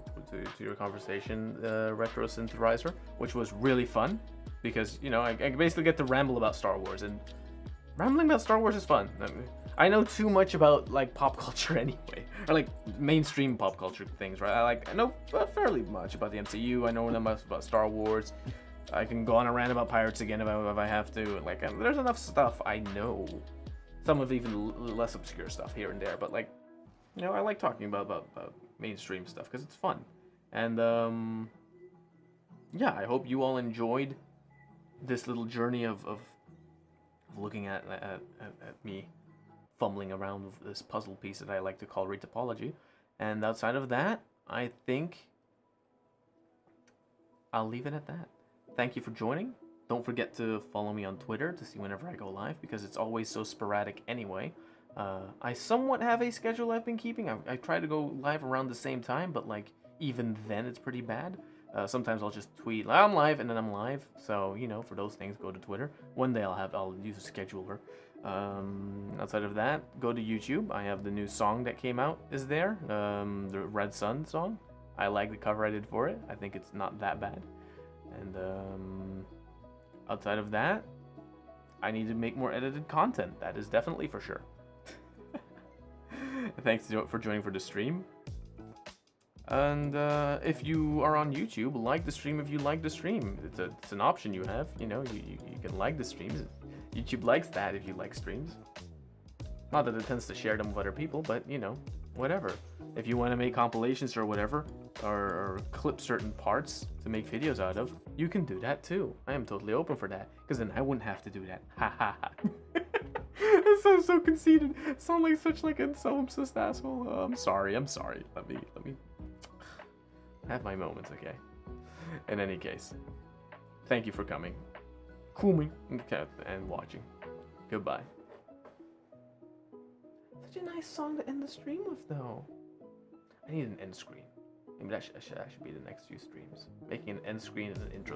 B: your conversation, Retro Synthesizer, which was really fun because, you know, I basically get to ramble about Star Wars, and rambling about Star Wars is fun. I know too much about like pop culture anyway, or like mainstream pop culture things, right? I know fairly much about the MCU. I know enough about Star Wars. I can go on a rant about pirates again if I have to. Like, there's enough stuff I know. Some of even less obscure stuff here and there, but like, you know, I like talking about mainstream stuff because it's fun. And yeah, I hope you all enjoyed this little journey of looking at me fumbling around with this puzzle piece that I like to call retopology. And outside of that, I think I'll leave it at that. Thank you for joining. Don't forget to follow me on Twitter to see whenever I go live, because it's always so sporadic anyway. I somewhat have a schedule I've been keeping. I try to go live around the same time, but like even then it's pretty bad. Sometimes I'll just tweet, I'm live, and then I'm live. So, you know, for those things, go to Twitter. One day I'll use a scheduler. Outside of that, go to YouTube. I have the new song that came out is there. The Red Sun song. I like the cover I did for it. I think it's not that bad. And outside of that,
A: I need to make more edited content. That is definitely for sure. Thanks for joining for the stream. And if you are on YouTube, like the stream if you like the stream. It's an option you have. You know, you can like the streams. YouTube likes that if you like streams. Not that it tends to share them with other people, but you know, whatever. If you want to make compilations or whatever, or clip certain parts to make videos out of, you can do that too. I am totally open for that, because then I wouldn't have to do that. Ha ha ha. That sounds so conceited. Sound like such like a self-obsessed asshole. I'm sorry. Let me have my moments, okay? In any case, thank you for coming, and watching. Goodbye. Such a nice song to end the stream with, though. I need an end screen. Maybe that should be the next few streams. Making an end screen and an intro